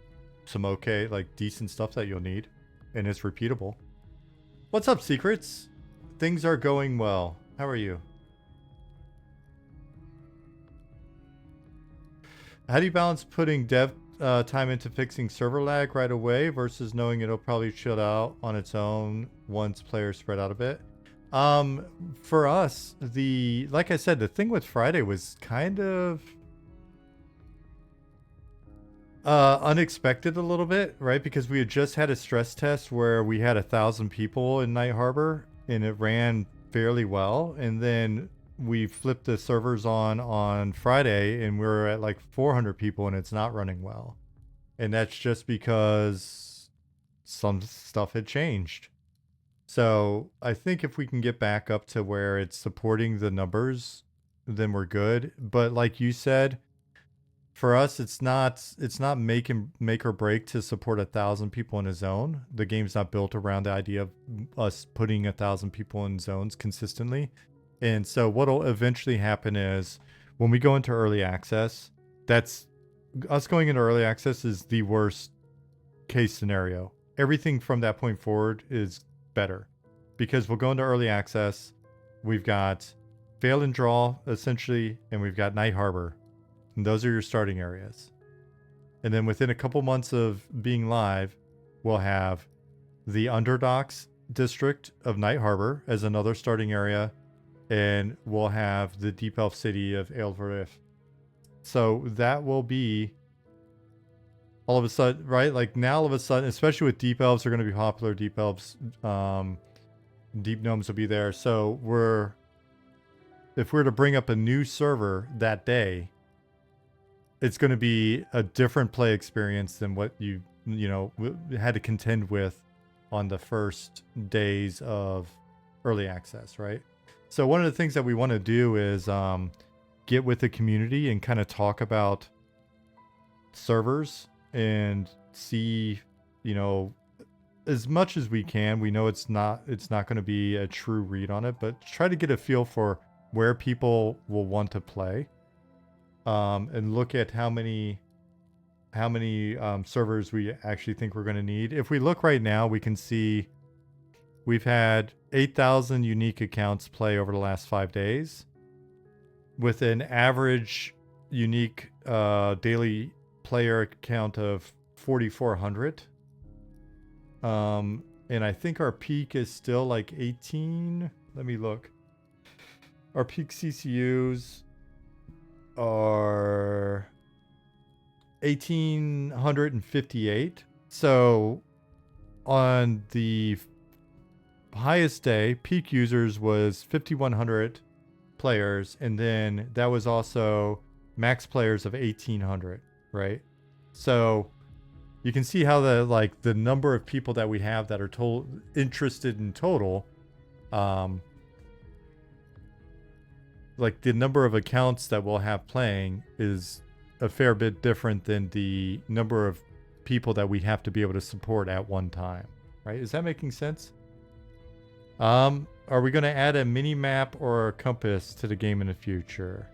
some decent stuff that you'll need. And it's repeatable. What's up, Secrets? Things are going well. How are you? How do you balance putting dev time into fixing server lag right away versus knowing it'll probably shut out on its own once players spread out a bit? For us, like I said, the thing with Friday was kind of unexpected a little bit, right? Because we had just had a stress test where we had 1,000 people in Night Harbor, and it ran fairly well, and then we flipped the servers on Friday, and we're at like 400 people, and it's not running well. And that's just because some stuff had changed. So I think if we can get back up to where it's supporting the numbers, then we're good. But like you said, for us, it's not make or break to support 1,000 people in a zone. The game's not built around the idea of us putting 1,000 people in zones consistently. And so what'll eventually happen is when we go into early access, us going into early access is the worst case scenario. everything from that point forward is better because we'll go into early access. We've got Fail and Draw, essentially, and we've got Night Harbor. And those are your starting areas. And then within a couple months of being live, we'll have the Underdocks district of Night Harbor as another starting area. And we'll have the Deep Elf city of Aelvarif. So that will be all of a sudden, right? Like now all of a sudden, especially with Deep Elves are going to be popular. Deep Elves, Deep Gnomes will be there. So if we're to bring up a new server that day, it's going to be a different play experience than what you had to contend with on the first days of early access, right? So one of the things that we want to do is get with the community and kind of talk about servers and see, as much as we can. We know it's not going to be a true read on it, but try to get a feel for where people will want to play, and look at how many servers we actually think we're going to need. If we look right now, we can see we've had 8,000 unique accounts play over the last 5 days, with an average unique daily player count of 4,400. And I think our peak is still like 18. Let me look. Our peak CCUs are 1,858. So on the highest day, peak users was 5,100 players, and then that was also max players of 1,800, right? So you can see how the number of people that we have that are interested in total, like the number of accounts that we'll have playing is a fair bit different than the number of people that we have to be able to support at one time, right? Is that making sense? Are we going to add a mini map or a compass to the game in the future?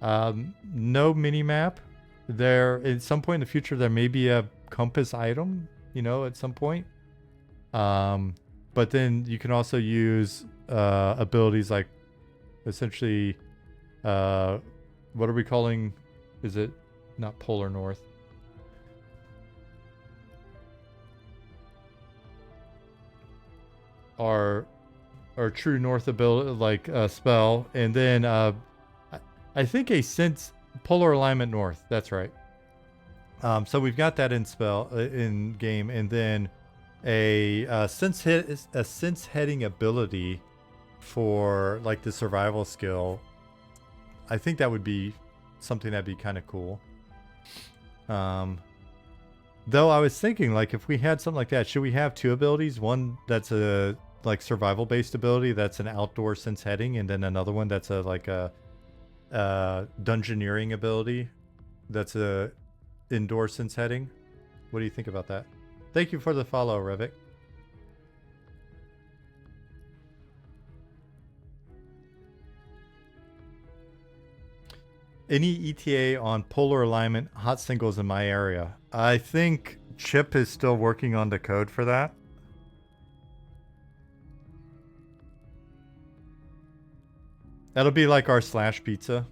No mini map. There, at some point in the future, there may be a compass item, at some point. But then you can also use abilities like, essentially, what are we calling? Is it not Polar North? Our True North ability, like spell, and then I think a sense Polar Alignment North. That's right. So we've got that in spell in game, and then a sense heading ability for like the survival skill. I think that would be something that'd be kind of cool. Though I was thinking, like, if we had something like that, should we have two abilities? One that's a like survival based ability that's an outdoor sense heading, and then another one that's a dungeoneering ability that's a indoor sense heading. What do you think about that? Thank you for the follow, Revik. Any ETA on Polar Alignment hot singles in my area? I think Chip is still working on the code for that. That'll be like our slash pizza.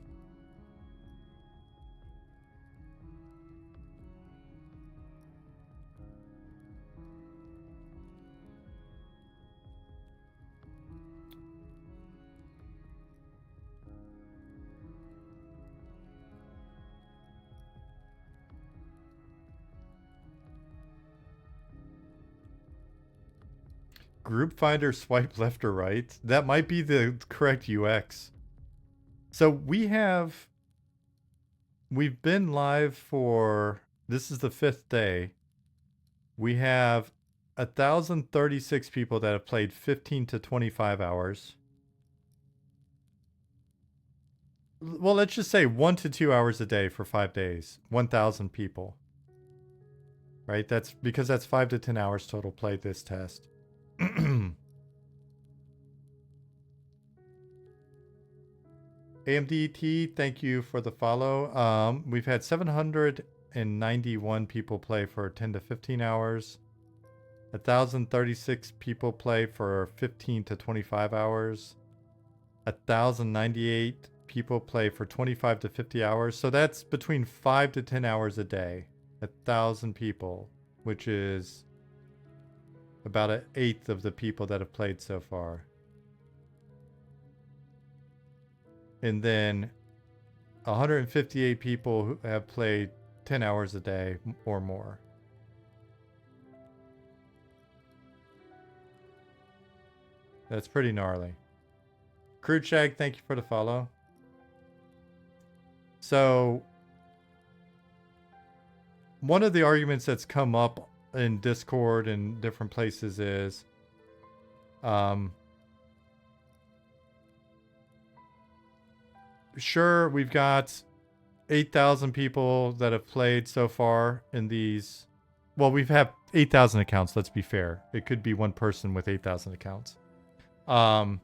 Group Finder swipe left or right. That might be the correct UX. So we've been live for, this is the 5th day. We have 1,036 people that have played 15 to 25 hours. Well, let's just say 1 to 2 hours a day for 5 days. 1,000 people. Right? That's because that's 5 to 10 hours total played this test. AMDT, thank you for the follow. We've had 791 people play for 10 to 15 hours. 1,036 people play for 15 to 25 hours. 1,098 people play for 25 to 50 hours. So that's between 5 to 10 hours a day. 1,000 people, which is about an eighth of the people that have played so far. And then 158 people who have played 10 hours a day or more. That's pretty gnarly. Crude Shag, thank you for the follow. So, one of the arguments that's come up in Discord and different places is, sure, we've got 8,000 people that have played so far in these. Well, we've had 8,000 accounts, let's be fair. It could be one person with 8,000 accounts. So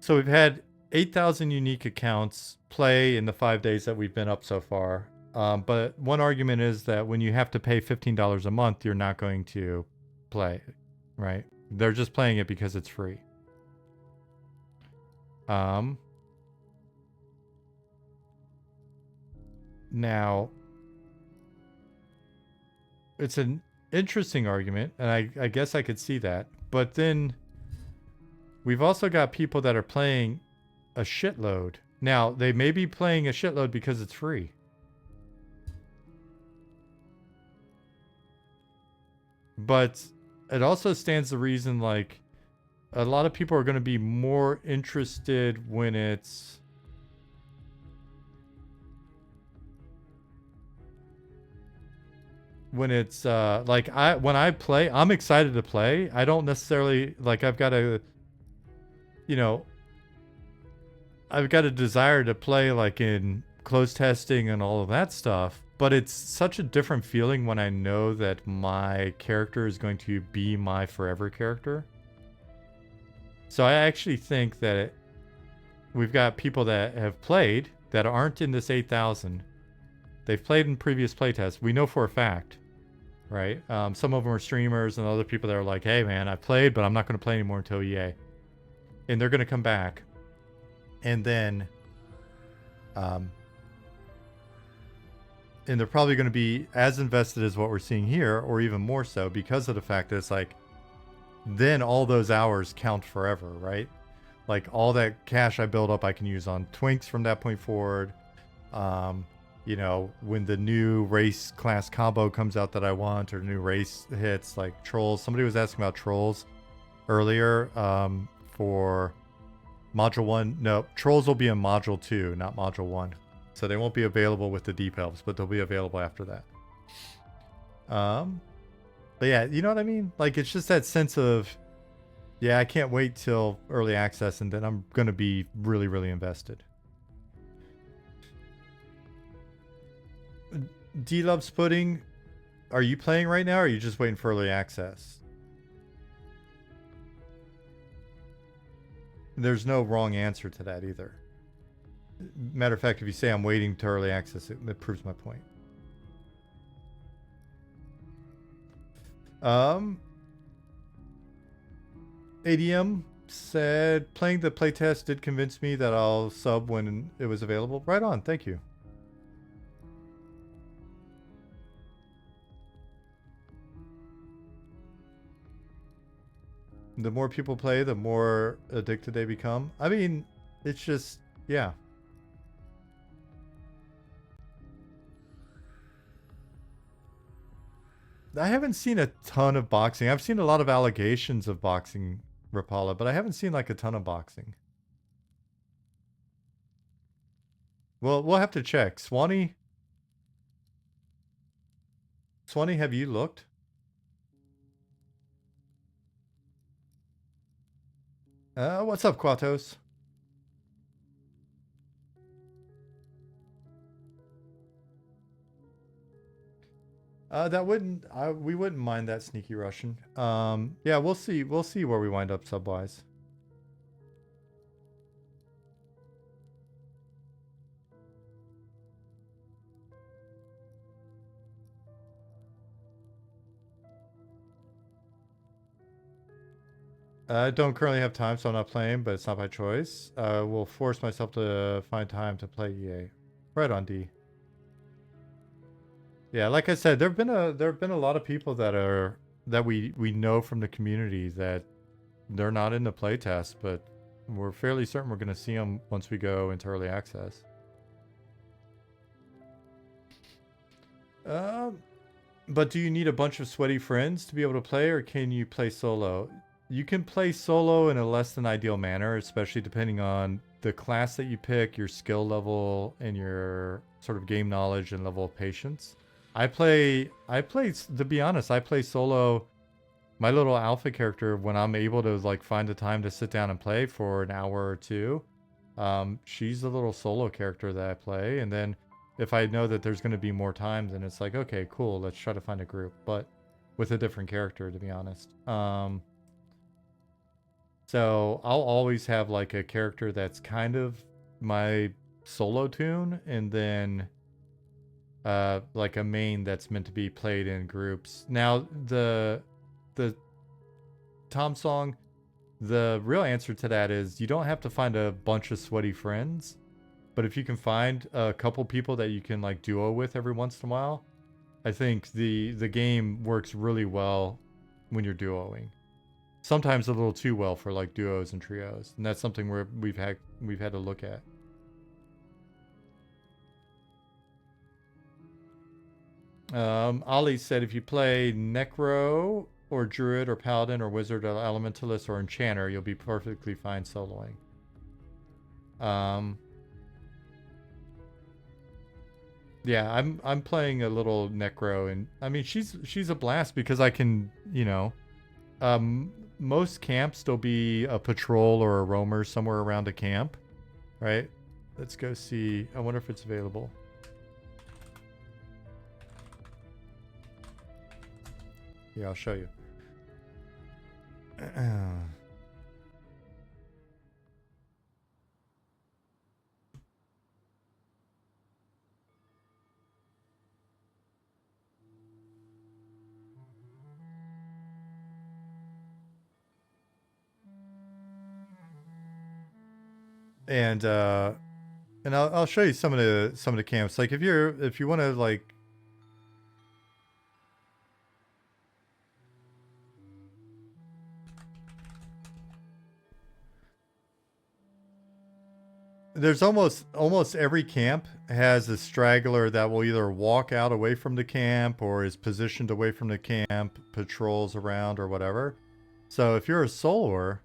we've had 8,000 unique accounts play in the 5 days that we've been up so far. But one argument is that when you have to pay $15 a month, you're not going to play, right? They're just playing it because it's free. Now, it's an interesting argument, and I guess I could see that. But then we've also got people that are playing a shitload. Now, they may be playing a shitload because it's free. But it also stands to reason, like, a lot of people are going to be more interested when it's... when I play, I'm excited to play. I don't necessarily, like, I've got a desire to play, like, in closed testing and all of that stuff, but it's such a different feeling when I know that my character is going to be my forever character. So I actually think that we've got people that have played that aren't in this 8,000. They've played in previous playtests. We know for a fact, right? Some of them are streamers, and other people that are like, hey man, I played, but I'm not going to play anymore until EA. And they're going to come back. And then, and they're probably going to be as invested as what we're seeing here, or even more so, because of the fact that it's like, then all those hours count forever, right? Like, all that cash I build up, I can use on Twinks from that point forward. You know, when the new race class combo comes out that I want, or new race hits, like trolls. Somebody was asking about trolls earlier, for Module 1. No, trolls will be in Module 2, not Module 1. So they won't be available with the deep elves, but they'll be available after that. But yeah, you know what I mean? Like, it's just that sense of, yeah, I can't wait till early access, and then I'm going to be really, really invested. D-Loves Pudding, are you playing right now, or are you just waiting for early access? There's no wrong answer to that either. Matter of fact, if you say I'm waiting to early access, it proves my point. ADM said, playing the playtest did convince me that I'll sub when it was available. Right on, thank you. The more people play, the more addicted they become. I mean, it's just, yeah. I haven't seen a ton of boxing. I've seen a lot of allegations of boxing, Rapala, but I haven't seen, like, a ton of boxing. Well, we'll have to check. Swanee, have you looked? What's up, Quatos? We wouldn't mind that sneaky Russian. Yeah, we'll see where we wind up sub-wise. I don't currently have time, so I'm not playing, but it's not by choice. I will force myself to find time to play EA. Right on, D. Yeah, like I said, there have been a lot of people that we know from the community that they're not in the playtest, but we're fairly certain we're going to see them once we go into early access. But do you need a bunch of sweaty friends to be able to play, or can you play solo? You can play solo in a less than ideal manner, especially depending on the class that you pick, your skill level, and your sort of game knowledge and level of patience. To be honest, I play solo my little alpha character when I'm able to like find the time to sit down and play for an hour or two. She's the little solo character that I play, and then if I know that there's going to be more time, then it's like, okay, cool, let's try to find a group, but with a different character, to be honest. So I'll always have like a character that's kind of my solo tune, and then like a main that's meant to be played in groups. Now the Tom song, the real answer to that is you don't have to find a bunch of sweaty friends, but if you can find a couple people that you can like duo with every once in a while, I think the game works really well when you're duoing. Sometimes a little too well for like duos and trios, and that's something we've had to look at. Ali said if you play Necro or Druid or Paladin or Wizard or Elementalist or Enchanter, you'll be perfectly fine soloing. Yeah, I'm playing a little Necro, and I mean she's a blast because I can, most camps there'll be a patrol or a roamer somewhere around a camp, right? Let's go see. I wonder if it's available. Yeah, I'll show you. And I'll show you some of the camps. Like if you want to like. There's almost every camp has a straggler that will either walk out away from the camp or is positioned away from the camp, patrols around or whatever. So if you're a soloer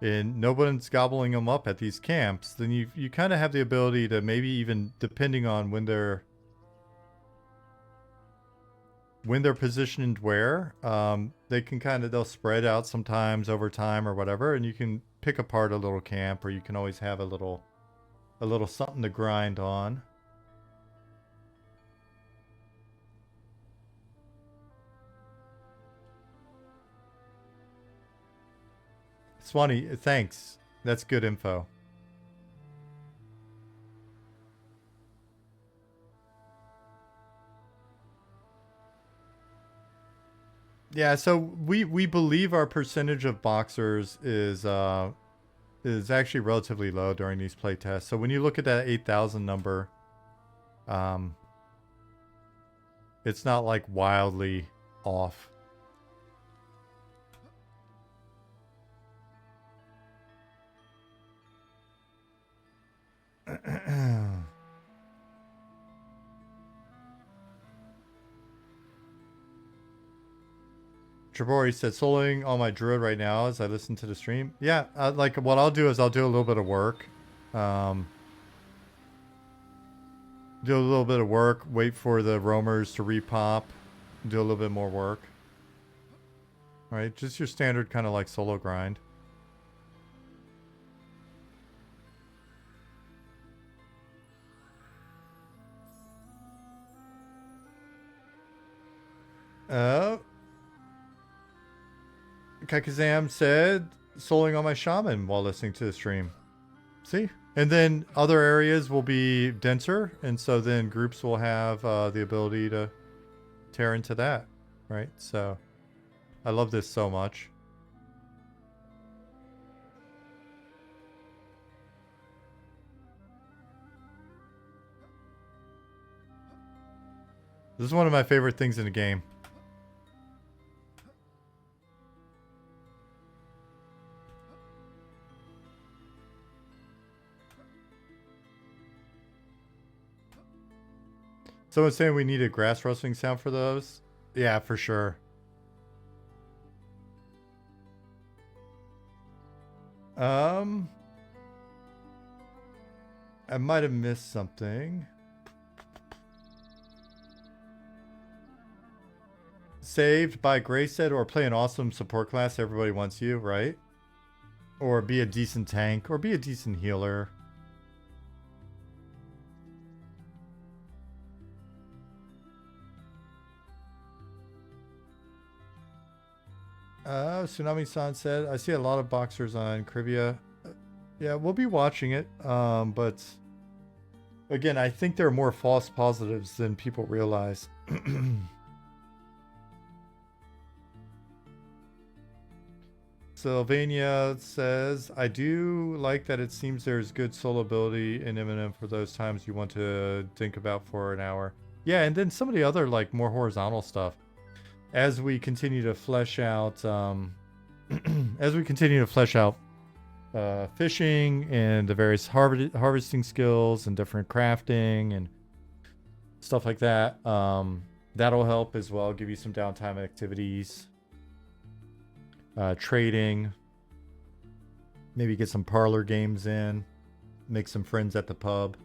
and nobody's gobbling them up at these camps, then you kind of have the ability to maybe even, depending on when they're positioned where, they can they'll spread out sometimes over time or whatever, and you can pick apart a little camp, or you can always have a little something to grind on. Swanee, thanks. That's good info. Yeah, so we believe our percentage of boxers is actually relatively low during these play tests. So when you look at that 8,000 number, it's not like wildly off. Tribori said, soloing on my druid right now as I listen to the stream. Yeah, like what I'll do is I'll do a little bit of work. Do a little bit of work, wait for the roamers to repop, do a little bit more work. All right, just your standard kind of like solo grind. Kakazam said, soloing on my shaman while listening to the stream. See? And then other areas will be denser, and so then groups will have the ability to tear into that, right? So I love this so much. This is one of my favorite things in the game. Someone's saying we need a grass rustling sound for those. Yeah, for sure. I might have missed something. Saved by Grace said, or play an awesome support class. Everybody wants you, right? Or be a decent tank, or be a decent healer. Tsunami-san said, I see a lot of boxers on Crivia. Yeah, we'll be watching it. But again, I think there are more false positives than people realize. Sylvania says, I do like that it seems there's good solo ability in M&M for those times you want to think about for an hour. Yeah, and then some of the other like more horizontal stuff. As we continue to flesh out fishing and the various harvesting skills and different crafting and stuff like that, that'll help as well, give you some downtime activities, trading, maybe get some parlor games in, make some friends at the pub.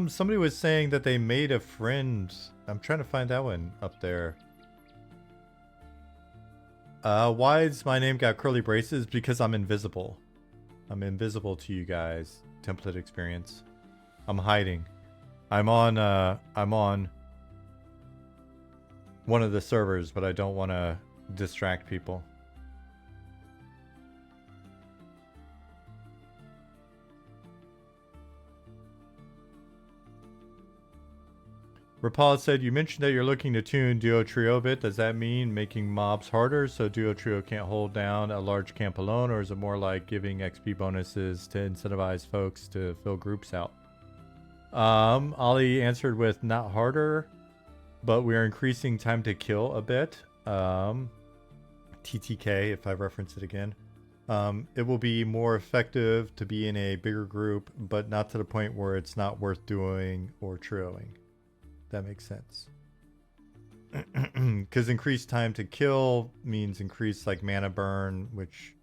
Somebody was saying that they made a friend. I'm trying to find that one up there. Why's my name got curly braces? Because I'm invisible. I'm invisible to you guys. Template experience. I'm hiding. I'm on one of the servers, but I don't want to distract people. Rapal said, you mentioned that you're looking to tune Duo Trio a bit. Does that mean making mobs harder so Duo Trio can't hold down a large camp alone? Or is it more like giving XP bonuses to incentivize folks to fill groups out? Ollie answered with not harder, but we are increasing time to kill a bit. TTK, if I reference it again. It will be more effective to be in a bigger group, but not to the point where it's not worth doing or trioing. That makes sense. Because increased time to kill means increased like mana burn, which,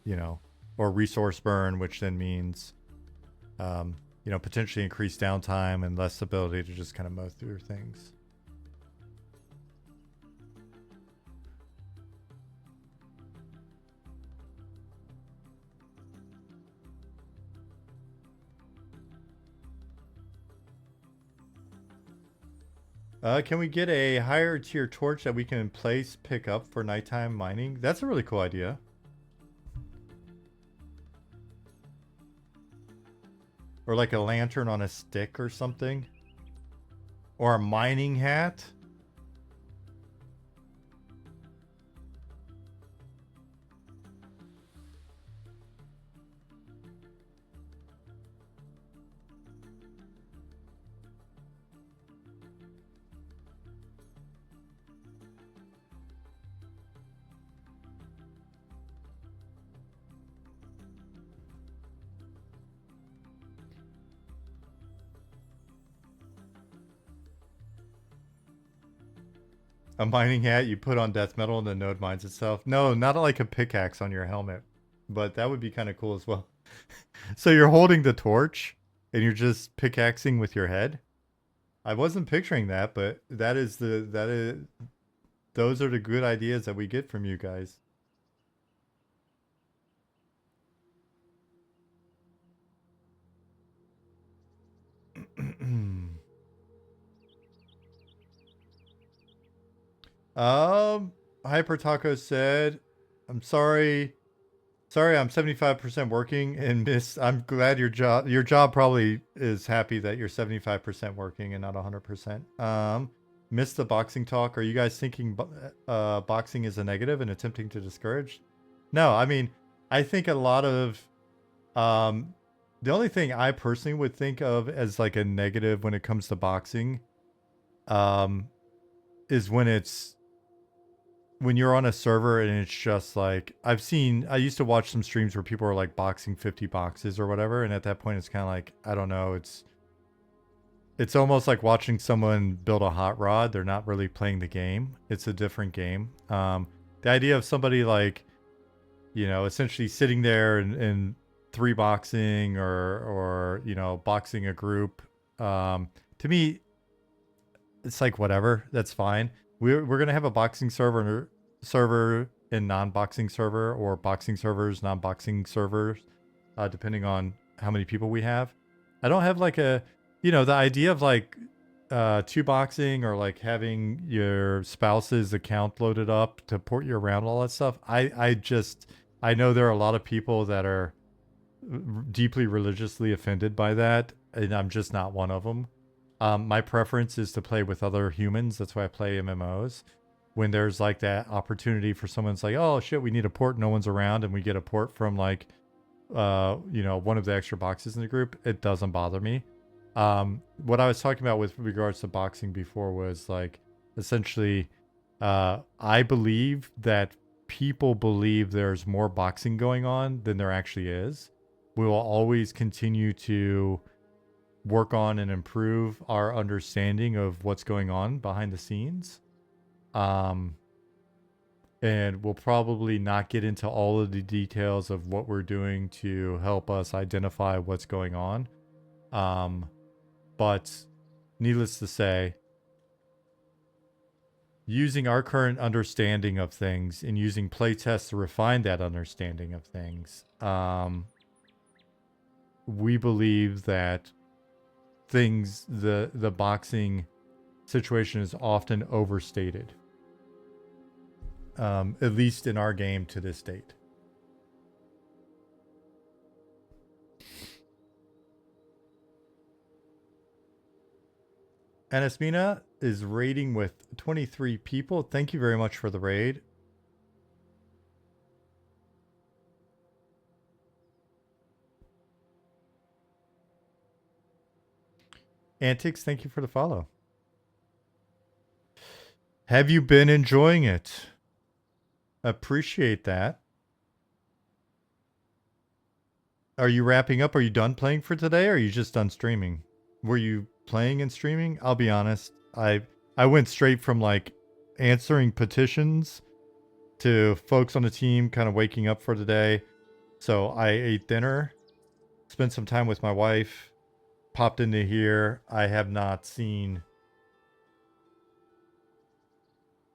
you know, or resource burn, which then means, you know, potentially increased downtime and less ability to just kind of mow through things. Can we get a higher tier torch that we can pick up for nighttime mining? That's a really cool idea. Or like a lantern on a stick or something. Or a mining hat. A mining hat you put on death metal and the node mines itself. No, not like a pickaxe on your helmet. But that would be kind of cool as well. So you're holding the torch and you're just pickaxing with your head? I wasn't picturing that, but those are the good ideas that we get from you guys. Hyper Taco said, I'm sorry, I'm 75% working and miss. I'm glad your job probably is happy that you're 75% working and not 100%. missed the boxing talk. Are you guys thinking boxing is a negative and attempting to discourage? No, I mean, I think a lot of the only thing I personally would think of as like a negative when it comes to boxing is when you're on a server and it's just like I used to watch some streams where people are like boxing 50 boxes or whatever, and at that point it's kind of like, I don't know, it's almost like watching someone build a hot rod. They're not really playing the game. It's a different game. The idea of somebody like, essentially sitting there and three boxing or boxing a group, to me it's like whatever, that's fine. We're gonna have a boxing server and non-boxing server, or boxing servers, non-boxing servers, depending on how many people we have. I don't have like the idea of like two boxing or like having your spouse's account loaded up to port you around, all that stuff. I know there are a lot of people that are deeply religiously offended by that, and I'm just not one of them. My preference is to play with other humans. That's why I play MMOs. When there's like that opportunity for someone's like, oh shit, we need a port, no one's around, and we get a port from like, one of the extra boxes in the group, it doesn't bother me. What I was talking about with regards to boxing before was like, essentially, I believe that people believe there's more boxing going on than there actually is. We will always continue to work on and improve our understanding of what's going on behind the scenes. And we'll probably not get into all of the details of what we're doing to help us identify what's going on. But needless to say, using our current understanding of things and using playtests to refine that understanding of things, we believe that the boxing situation is often overstated, at least in our game to this date. Anasmina is raiding with 23 people. Thank you very much for the raid. Antics, thank you for the follow. Have you been enjoying it? Appreciate that. Are you wrapping up? Are you done playing for today, or are you just done streaming? Were you playing and streaming? I'll be honest. I went straight from like answering petitions to folks on the team kind of waking up for the day. So I ate dinner, spent some time with my wife, popped into here. I have not seen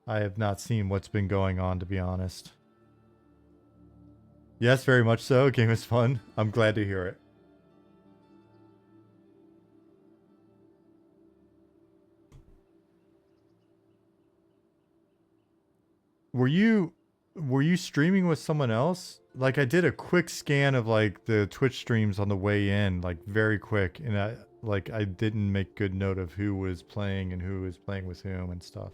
what's been going on, to be honest. Yes, very much so. Game is fun. I'm glad to hear it. Were you streaming with someone else? Like, I did a quick scan of like the Twitch streams on the way in, like very quick, and I didn't make good note of who was playing and who was playing with whom and stuff.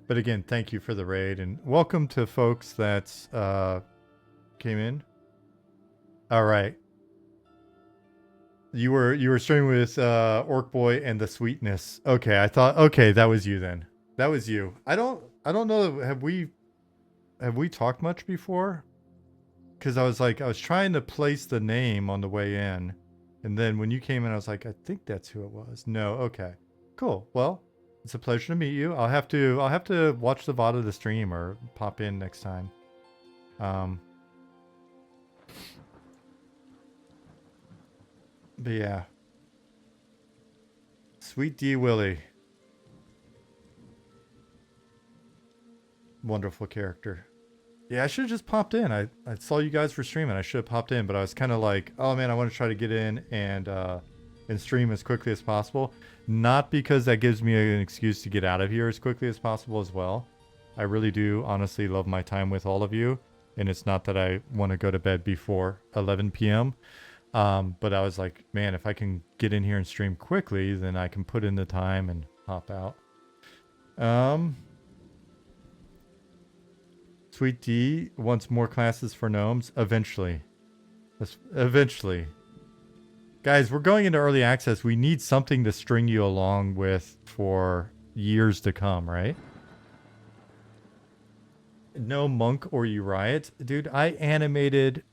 But again, thank you for the raid, and welcome to folks that came in. All right. You were streaming with Orc Boy and the Sweetness. Okay, I thought, okay, that was you then. That was you. I don't know. Have we talked much before? Because I was trying to place the name on the way in, and then when you came in, I was like, I think that's who it was. No, okay, cool. Well, it's a pleasure to meet you. I'll have to watch the VOD of the stream or pop in next time. But yeah. Sweet D Willie. Wonderful character. Yeah, I should have just popped in. I saw you guys were streaming. I should have popped in, but I was kind of like, oh man, I want to try to get in and stream as quickly as possible. Not because that gives me an excuse to get out of here as quickly as possible as well, I really do honestly love my time with all of you. And it's not that I want to go to bed before 11 p.m. But I was like, man, if I can get in here and stream quickly, then I can put in the time and hop out. Sweet D wants more classes for gnomes. Eventually. Eventually. Guys, we're going into early access. We need something to string you along with for years to come, right? No monk or you riot. Dude, I animated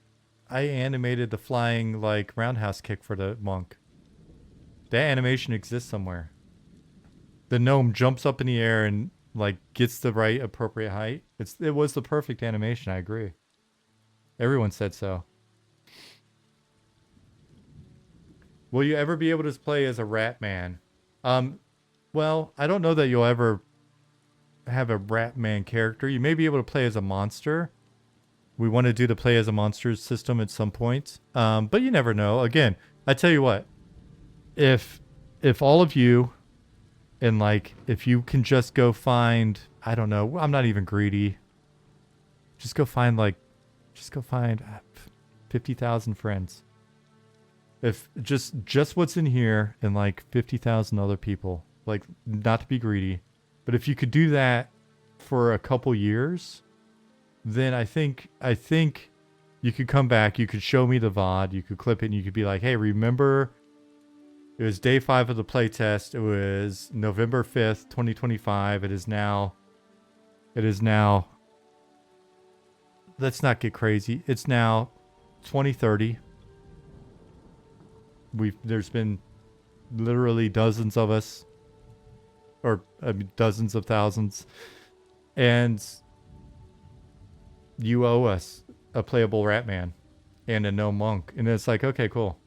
the flying like roundhouse kick for the monk. That animation exists somewhere. The gnome jumps up in the air and like gets the right appropriate height. It was the perfect animation, I agree. Everyone said so. Will you ever be able to play as a rat man? Well, I don't know that you'll ever have a rat man character. You may be able to play as a monster. We want to do the play as a monsters system at some point. But you never know. Again, I tell you what, if all of you, and like, if you can just go find, I don't know, I'm not even greedy. Just go find 50,000 friends. If just what's in here and like 50,000 other people, like, not to be greedy, but if you could do that for a couple years, then I think you could come back, you could show me the VOD, you could clip it, and you could be like, hey, remember, it was day 5 of the playtest. It was November 5th, 2025. It is now, let's not get crazy. It's now 2030. There's been literally dozens of us, or dozens of thousands, and you owe us a playable rat man and a no monk. And it's like, okay, cool.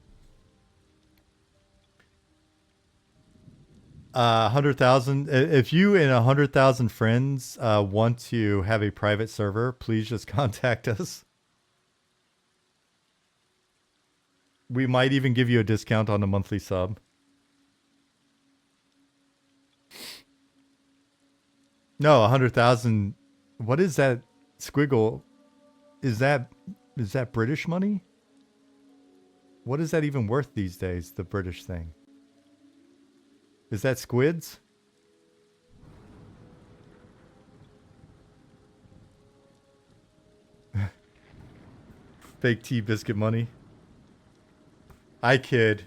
100,000. If you and 100,000 friends want to have a private server, please just contact us. We might even give you a discount on a monthly sub. No, 100,000. What is that squiggle? Is that British money? What is that even worth these days, the British thing? Is that squids? Fake tea biscuit money. I kid.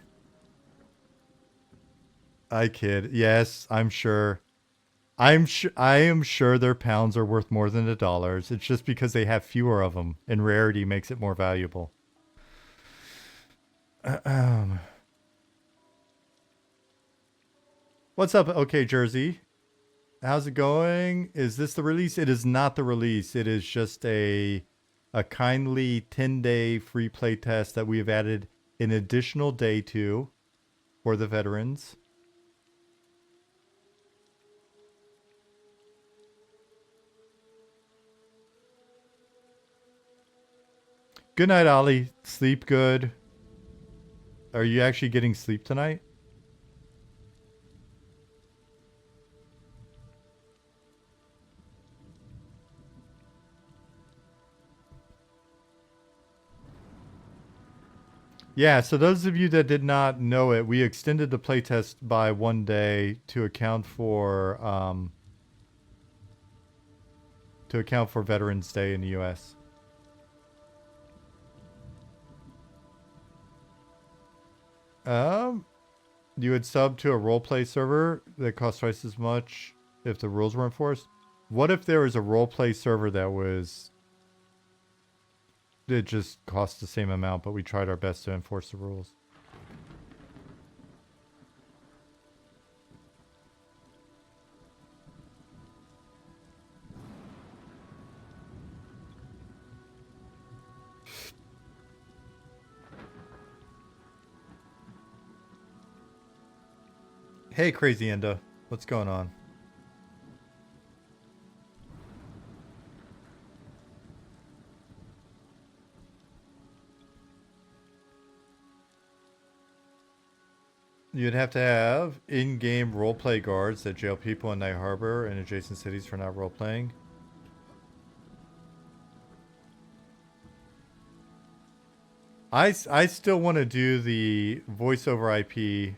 Yes, I'm sure. I am sure their pounds are worth more than $1. It's just because they have fewer of them, and rarity makes it more valuable. What's up, OK Jersey? How's it going? Is this the release? It is not the release. It is just a kindly 10-day free play test that we have added an additional day to for the veterans. Good night, Ollie. Sleep good. Are you actually getting sleep tonight? Yeah, so those of you that did not know it, we extended the playtest by 1 day to account for Veterans Day in the US. You would sub to a roleplay server that costs twice as much if the rules were enforced. What if there was a roleplay server that it just cost the same amount, but we tried our best to enforce the rules? Hey, Crazy Enda. What's going on? You'd have to have in-game roleplay guards that jail people in Night Harbor and adjacent cities for not roleplaying. I still want to do the voice over IP,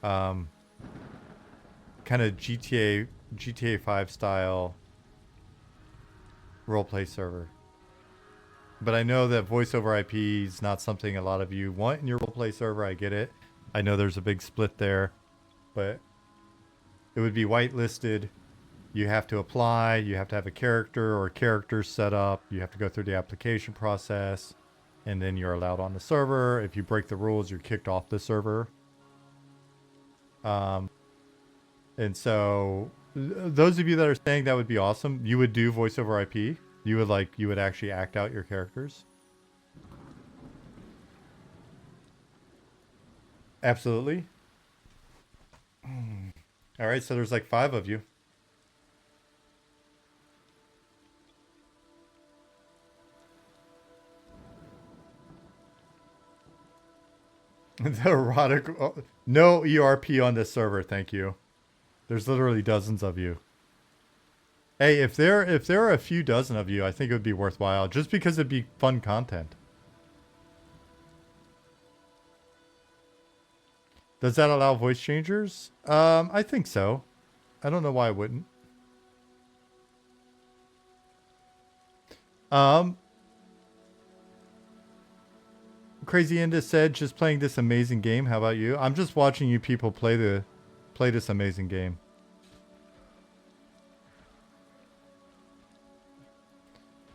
um, kind of GTA 5 style roleplay server. But I know that voice over IP is not something a lot of you want in your roleplay server. I get it. I know there's a big split there, but it would be whitelisted. You have to apply. You have to have a character or characters set up. You have to go through the application process, and then you're allowed on the server. If you break the rules, you're kicked off the server. And so those of you that are saying that would be awesome, you would do voice over IP. You would actually act out your characters. Absolutely. All right, so there's like 5 of you. The erotic. Oh, no ERP on this server, thank you. There's literally dozens of you. Hey, if there are a few dozen of you, I think it would be worthwhile, just because it'd be fun content. Does that allow voice changers? I think so. I don't know why I wouldn't. Crazy Inda said, just playing this amazing game. How about you? I'm just watching you people play this amazing game.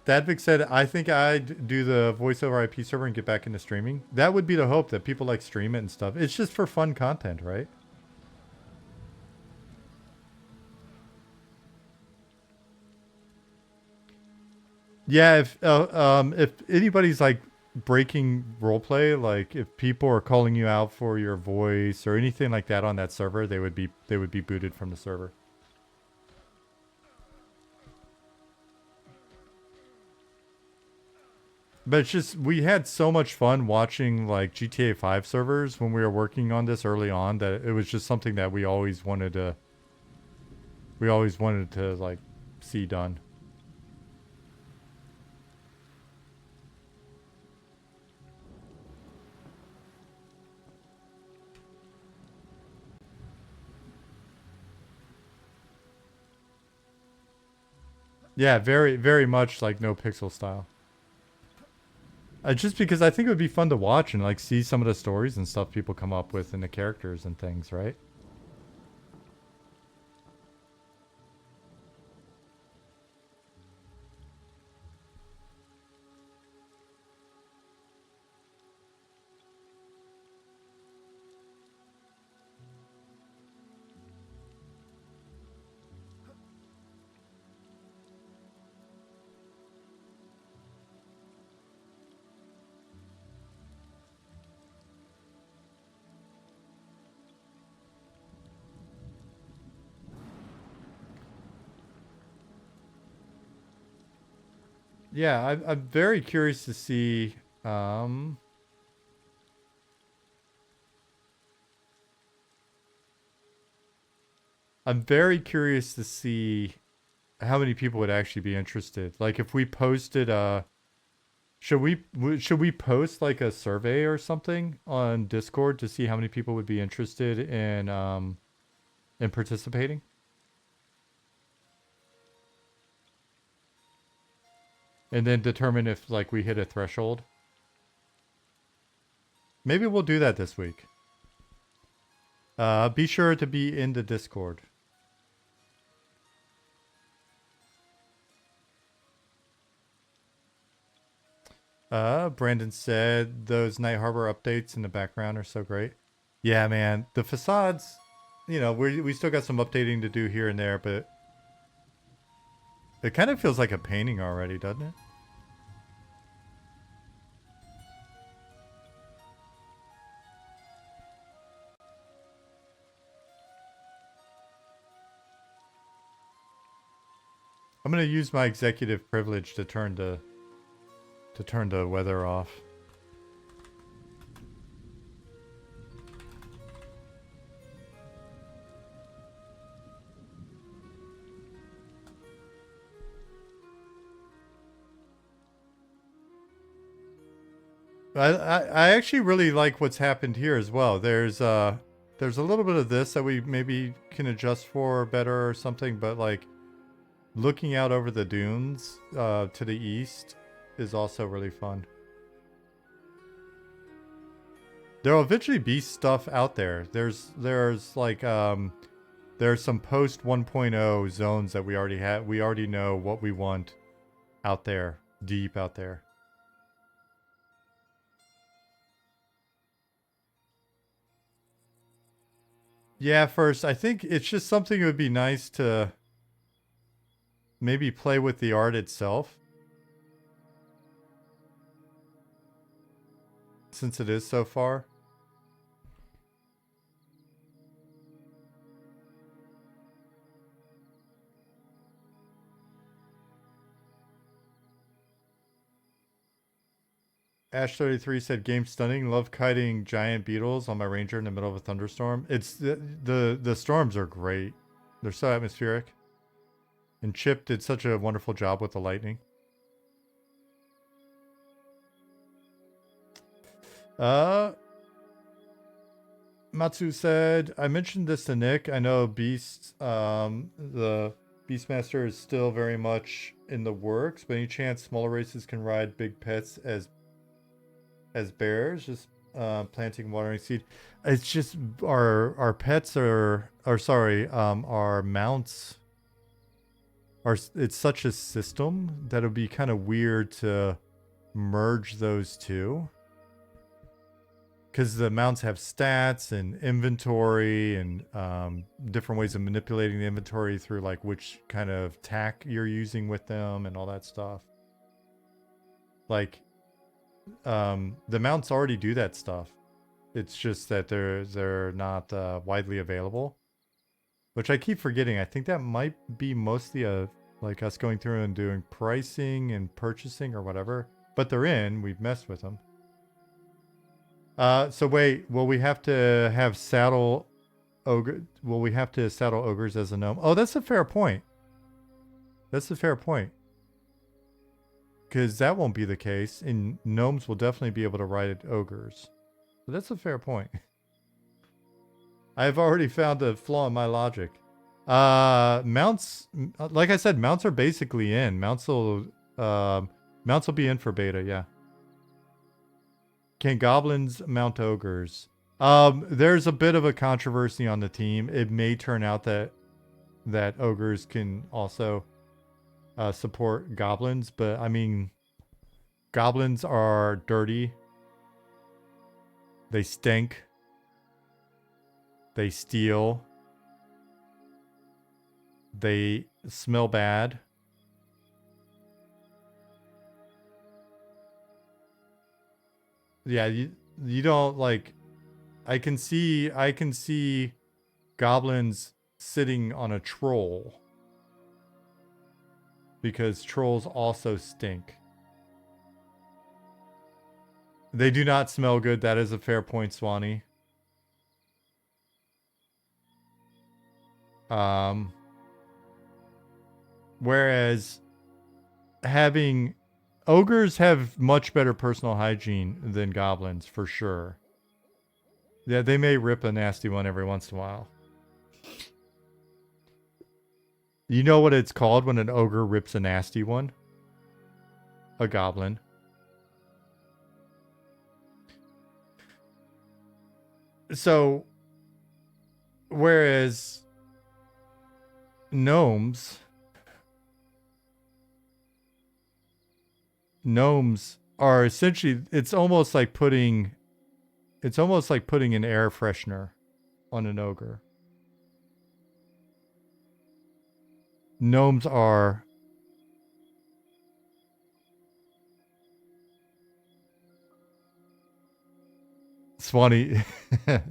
Dadvik said, I think I'd do the voice over IP server and get back into streaming. That would be the hope, that people like stream it and stuff. It's just for fun content, right? Yeah, if anybody's like breaking roleplay, like if people are calling you out for your voice or anything like that on that server, they would be booted from the server. But it's just, we had so much fun watching like GTA 5 servers when we were working on this early on, that it was just something that we always wanted to like see done. Yeah, very, very much like no pixel style. Just because I think it would be fun to watch and like see some of the stories and stuff people come up with and the characters and things, right? Yeah, I'm very curious to see. I'm very curious to see how many people would actually be interested. Like if we posted should we post like a survey or something on Discord to see how many people would be interested in participating? And then determine if like we hit a threshold. Maybe we'll do that this week. Be sure to be in the Discord. Brandon said those Night Harbor updates in the background are so great. Yeah, man. The facades, you know, we still got some updating to do here and there, but it kind of feels like a painting already, doesn't it? I'm gonna use my executive privilege to turn the weather off. I actually really like what's happened here as well. There's a little bit of this that we maybe can adjust for better or something, but like looking out over the dunes to the east is also really fun. There'll eventually be stuff out there. There's like there's some post 1.0 zones that we already have. We already know what we want out there, deep out there. Yeah, first, I think it's just something that would be nice to maybe play with the art itself. Since it is so far. Ash33 said, game stunning. Love kiting giant beetles on my ranger in the middle of a thunderstorm. It's the storms are great. They're so atmospheric. And Chip did such a wonderful job with the lightning. Matsu said, I mentioned this to Nick. I know the Beastmaster is still very much in the works, but any chance smaller races can ride big pets as bears, just planting watering seed. It's just our pets are, or sorry, our mounts are, it's such a system that it'd be kind of weird to merge those two. Because the mounts have stats and inventory and different ways of manipulating the inventory through like which kind of tack you're using with them and all that stuff. Like, the mounts already do that stuff. It's just that they're not widely available, which I keep forgetting. I think that might be mostly like us going through and doing pricing and purchasing or whatever. But they're in. We've messed with them. So wait, will we have to have saddle ogre? Will we have to saddle ogres as a gnome? Oh, that's a fair point. That's a fair point. Because that won't be the case, and gnomes will definitely be able to ride ogres. But that's a fair point. I've already found a flaw in my logic. Mounts, like I said, mounts are basically in. Mounts will be in for beta, yeah. Can goblins mount ogres? There's a bit of a controversy on the team. It may turn out that ogres can also support goblins, but I mean, goblins are dirty. They stink. They steal. They smell bad. Yeah, you don't like. I can see goblins sitting on a troll because trolls also stink. They do not smell good. That is a fair point, Swanee. Whereas having ogres have much better personal hygiene than goblins, for sure. Yeah, they may rip a nasty one every once in a while. You know what it's called when an ogre rips a nasty one? A goblin. So, whereas gnomes are essentially, it's almost like putting an air freshener on an ogre. Gnomes are Swanee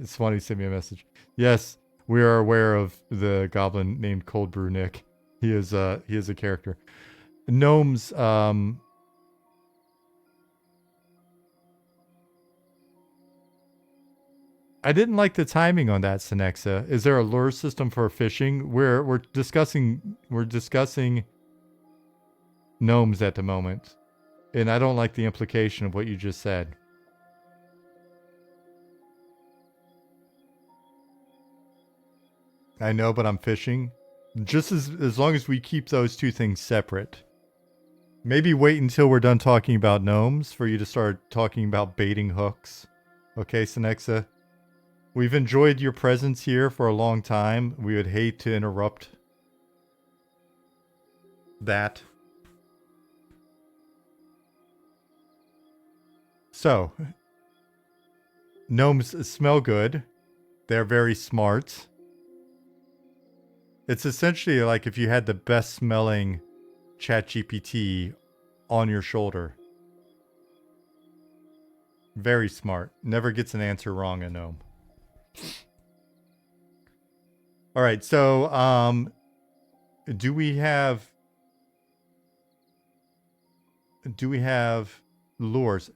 sent me a message. Yes, we are aware of the goblin named Cold Brew Nick. He is a character. Gnomes I didn't like the timing on that, Senexa. Is there a lure system for fishing? We're discussing gnomes at the moment. And I don't like the implication of what you just said. I know, but I'm fishing. Just as long as we keep those two things separate. Maybe wait until we're done talking about gnomes for you to start talking about baiting hooks. Okay, Synexa? We've enjoyed your presence here for a long time. We would hate to interrupt that. So, gnomes smell good. They're very smart. It's essentially like if you had the best smelling ChatGPT on your shoulder. Very smart. Never gets an answer wrong, a gnome. All right, so do we have lures?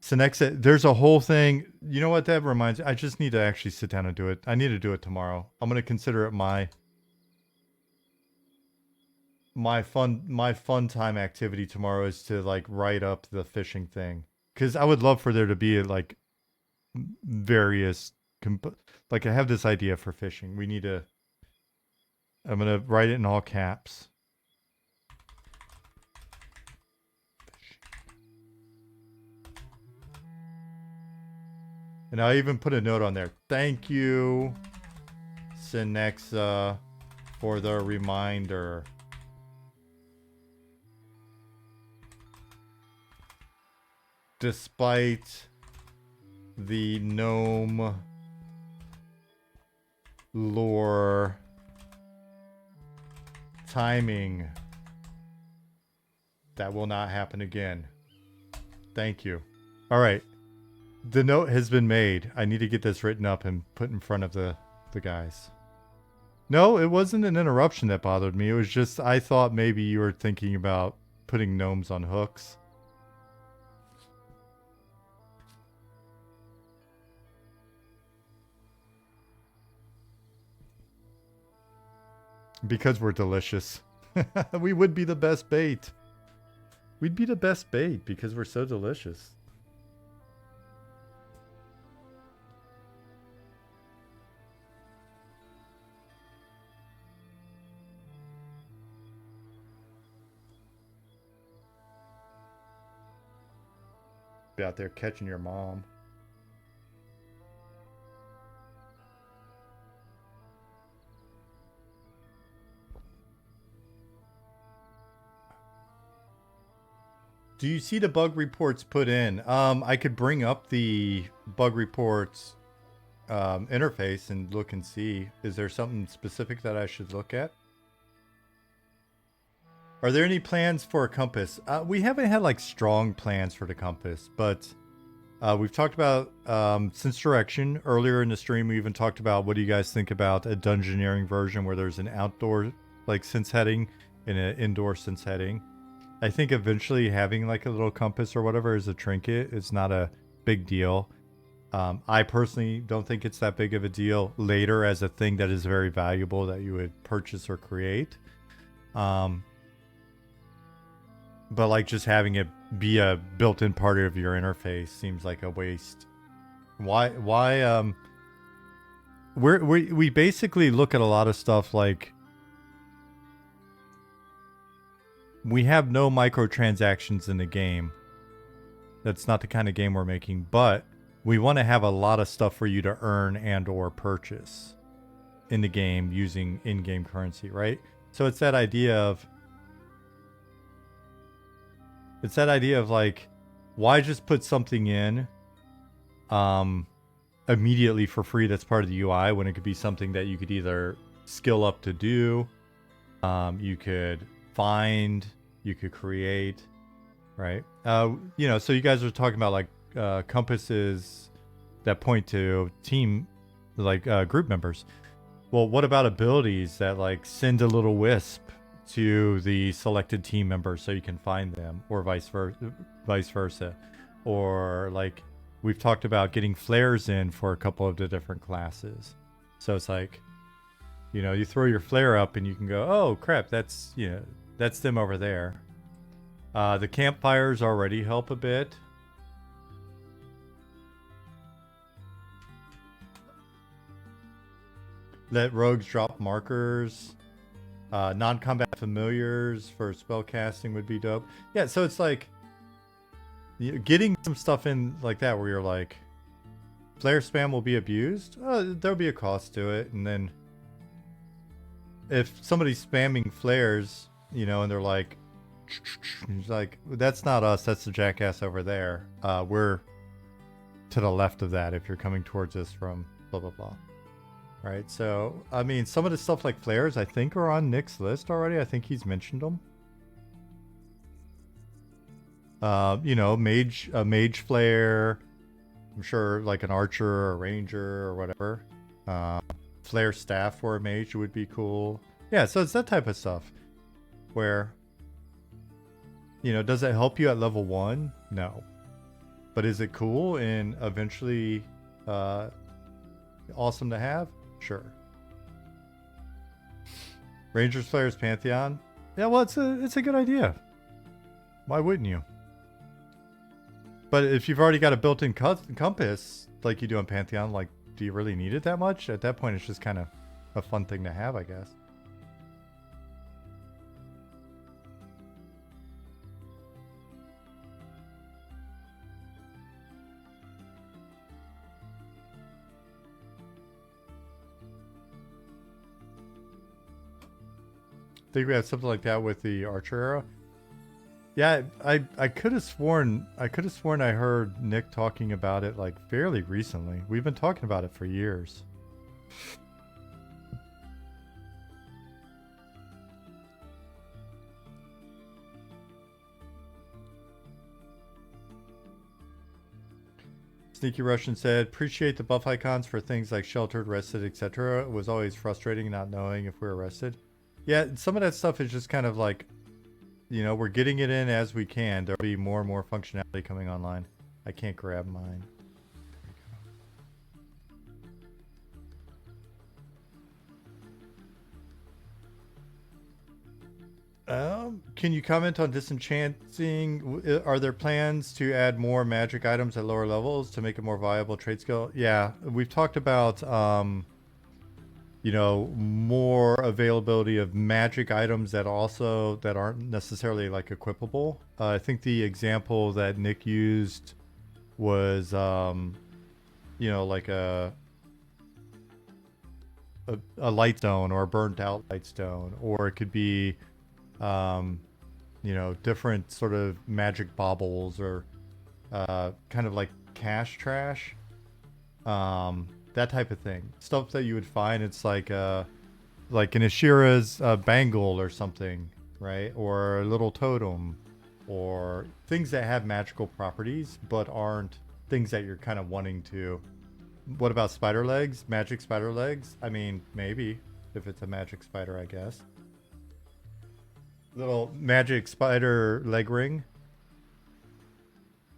Synexa, there's a whole thing. You know what that reminds me? I just need to actually sit down and do it. I need to do it tomorrow. I'm going to consider it my fun time activity tomorrow is to like write up the fishing thing. Cuz I would love for there to be like various like I have this idea for fishing. I'm going to write it in all caps. And I even put a note on there. Thank you, Synexa, for the reminder. Despite the gnome lore timing, that will not happen again. Thank you. All right. The note has been made. I need to get this written up and put in front of the guys. No, it wasn't an interruption that bothered me. It was just I thought maybe you were thinking about putting gnomes on hooks. Because we're delicious. We would be the best bait. We'd be the best bait because we're so delicious. Be out there catching your mom. Do you see the bug reports put in? I could bring up the bug reports interface and look and see. Is there something specific that I should look at? Are there any plans for a compass? We haven't had like strong plans for the compass, but we've talked about Sense Direction earlier in the stream. We even talked about what do you guys think about a dungeoneering version where there's an outdoor like sense heading and an indoor sense heading. I think eventually having like a little compass or whatever is a trinket. It's not a big deal. I personally don't think it's that big of a deal later as a thing that is very valuable that you would purchase or create. But like just having it be a built-in part of your interface seems like a waste. Why we basically look at a lot of stuff like we have no microtransactions in the game. That's not the kind of game we're making, but we want to have a lot of stuff for you to earn and or purchase in the game using in-game currency, right? So it's that idea of like, why just put something in immediately for free that's part of the UI when it could be something that you could either skill up to do, you could find, you could create, right? You know, so you guys are talking about like compasses that point to team, like group members. Well, what about abilities that like send a little wisp to the selected team members so you can find them, or vice versa? Or like we've talked about getting flares in for a couple of the different classes. So it's like, you know, you throw your flare up and you can go, oh crap, that's, you know, that's them over there. The campfires already help a bit. Let rogues drop markers. Non-combat familiars for spell casting would be dope. Yeah, so it's like getting some stuff in like that where you're like, flare spam will be abused. There'll be a cost to it, and then if somebody's spamming flares, you know, and they're like, it's like, that's not us. That's the jackass over there. We're to the left of that if you're coming towards us from blah blah blah. Right, so I mean, some of the stuff like flares I think are on Nick's list already. I think he's mentioned them. You know, a mage flare. I'm sure like an archer or a ranger or whatever. Flare staff for a mage would be cool. Yeah, so it's that type of stuff where, you know, does it help you at level 1? No. But is it cool and eventually awesome to have? Sure. Rangers, Flares, Pantheon. Yeah, well, it's a good idea. Why wouldn't you? But if you've already got a built-in compass like you do on Pantheon, like, do you really need it that much? At that point, it's just kind of a fun thing to have, I guess. I think we have something like that with the Archer arrow. Yeah, I could have sworn I heard Nick talking about it like fairly recently. We've been talking about it for years. Sneaky Russian said, appreciate the buff icons for things like sheltered, rested, etc. It was always frustrating not knowing if we were rested. Yeah, some of that stuff is just kind of like, you know, we're getting it in as we can. There'll be more and more functionality coming online. I can't grab mine. Can you comment on disenchanting? Are there plans to add more magic items at lower levels to make a more viable trade skill? Yeah, we've talked about, you know, more availability of magic items that aren't necessarily like equipable. I think the example that Nick used was, you know, like a light stone or a burnt out light stone, or it could be, you know, different sort of magic baubles or kind of like cash trash, that type of thing. Stuff that you would find. It's like an Ashira's bangle or something, right? Or a little totem, or things that have magical properties but aren't things that you're kind of wanting to. What about spider legs? Magic spider legs? I mean, maybe if it's a magic spider, I guess. Little magic spider leg ring.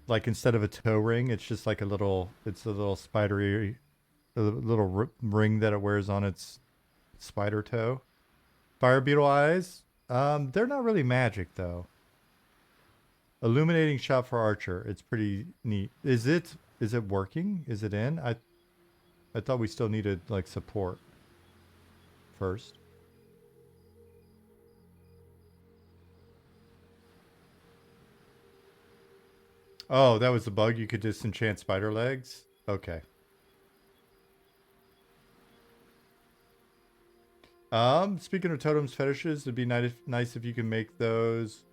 Like instead of a toe ring, it's just like it's a little spidery, a little ring that it wears on its spider toe. Fire beetle eyes. They're not really magic though. Illuminating shot for archer. It's pretty neat. Is it working? Is it in? I thought we still needed like support first. Oh, that was the bug. You could disenchant spider legs? Okay. Speaking of totems fetishes, it'd be nice if you can make those.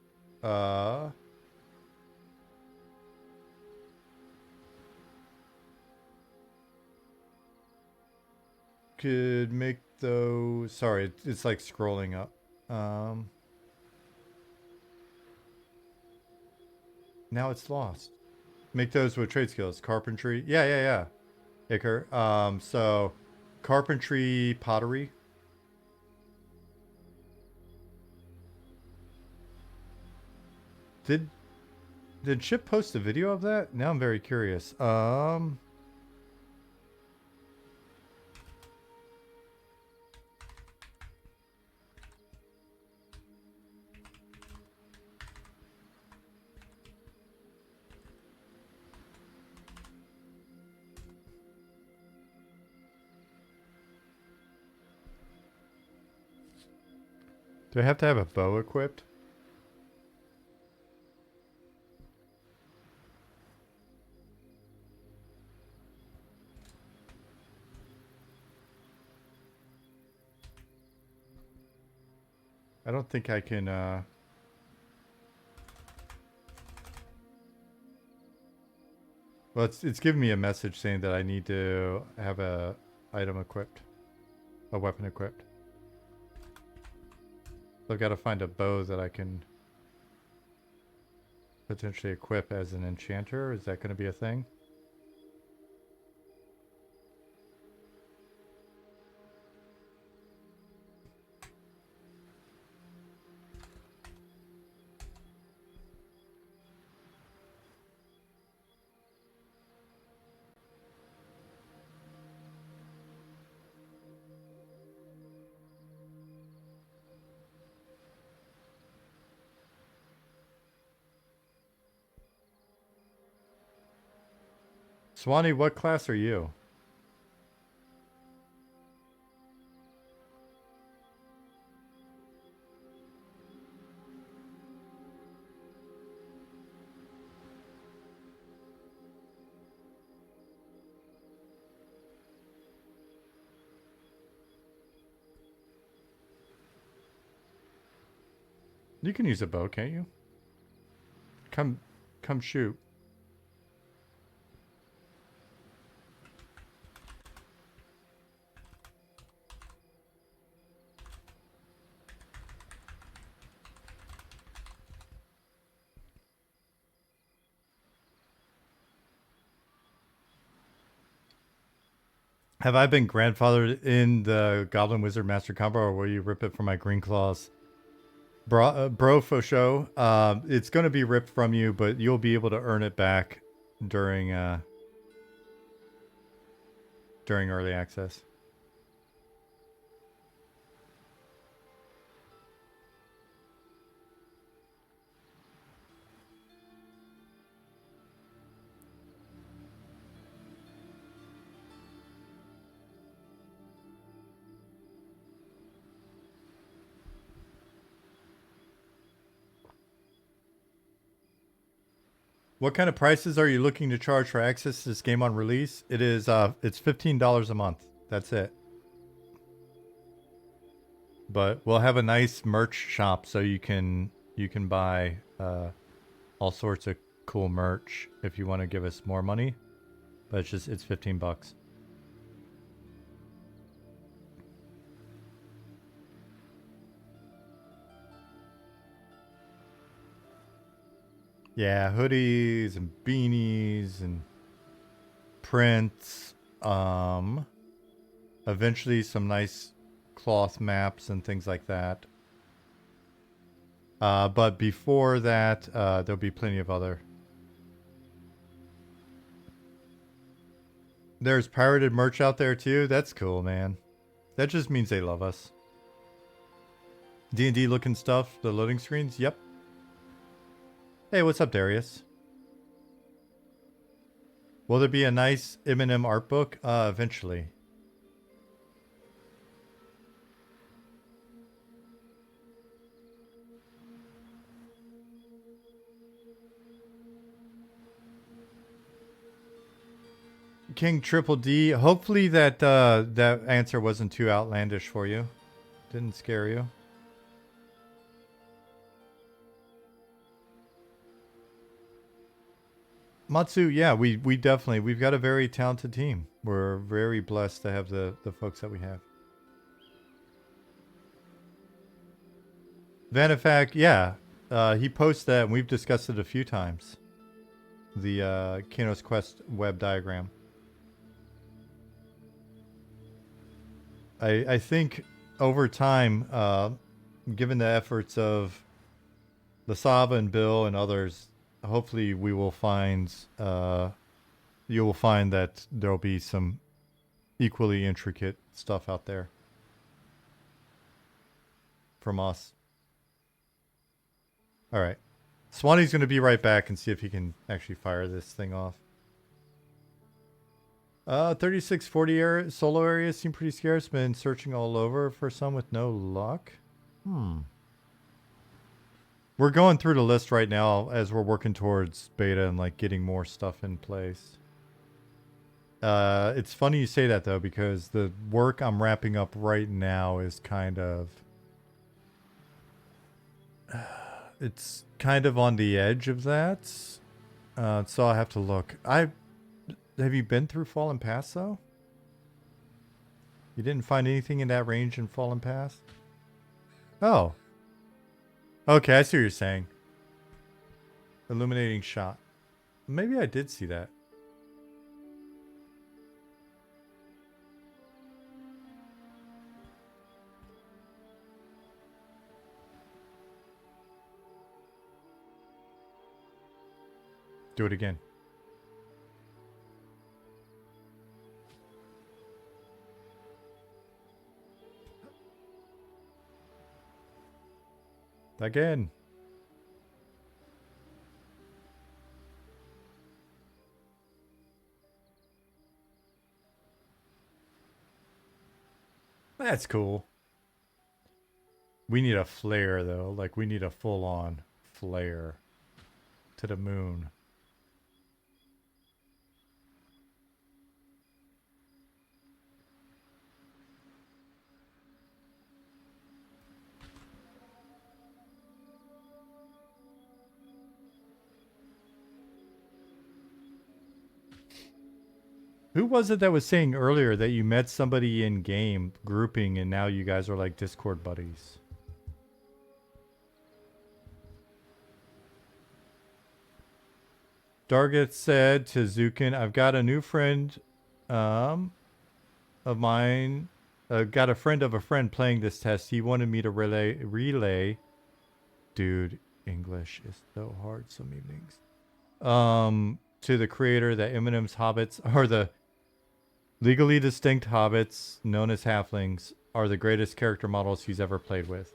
Could make those. Sorry, it's like scrolling up. Now it's lost. Make those with trade skills. Carpentry. Yeah. Iker. So carpentry, pottery. Did Chip post a video of that? Now I'm very curious. Do I have to have a bow equipped? I don't think I can, well, it's giving me a message saying that I need to have a item equipped. A weapon equipped. So I've got to find a bow that I can potentially equip as an enchanter. Is that going to be a thing? Swanee, what class are you? You can use a bow, can't you? Come shoot. Have I been grandfathered in the Goblin Wizard Master Combo, or will you rip it from my green claws? Bro for show. It's going to be ripped from you, but you'll be able to earn it back during early access. What kind of prices are you looking to charge for access to this game on release? It is it's $15 a month. That's it. But we'll have a nice merch shop so you can buy all sorts of cool merch if you want to give us more money. But it's 15 bucks. Yeah, hoodies and beanies and prints. Eventually some nice cloth maps and things like that. But before that, there'll be plenty of other. There's pirated merch out there too. That's cool, man. That just means they love us. D&D looking stuff, the loading screens. Yep. Hey, what's up, Darius? Will there be a nice M&M art book? Eventually. King Triple D. Hopefully that that answer wasn't too outlandish for you. Didn't scare you. Matsu, yeah, we definitely, we've got a very talented team. We're very blessed to have the folks that we have. Vanifac, yeah, he posts that, and we've discussed it a few times. The Kano's Quest web diagram. I think over time, given the efforts of Lasava and Bill and others, hopefully we will find you will find that there'll be some equally intricate stuff out there from us. All right. Swanee's going to be right back and see if he can actually fire this thing off. 3640 solo areas seem pretty scarce. Been searching all over for some with no luck. We're going through the list right now as we're working towards beta and like getting more stuff in place. It's funny you say that though, because the work I'm wrapping up right now is kind of it's kind of on the edge of that. So I have to look. Have you been through Fallen Pass though? You didn't find anything in that range in Fallen Pass? Oh. Okay, I see what you're saying. Illuminating shot. Maybe I did see that. Do it again. Again. That's cool. We need a flare though. Like we need a full-on flare to the moon. Who was it that was saying earlier that you met somebody in game grouping and now you guys are like Discord buddies? Dargeth said to Zukin, I've got a new friend of mine. Got a friend of a friend playing this test. He wanted me to relay. Dude, English is so hard some evenings. To the creator that Eminem's hobbits are the legally distinct hobbits, known as halflings, are the greatest character models he's ever played with.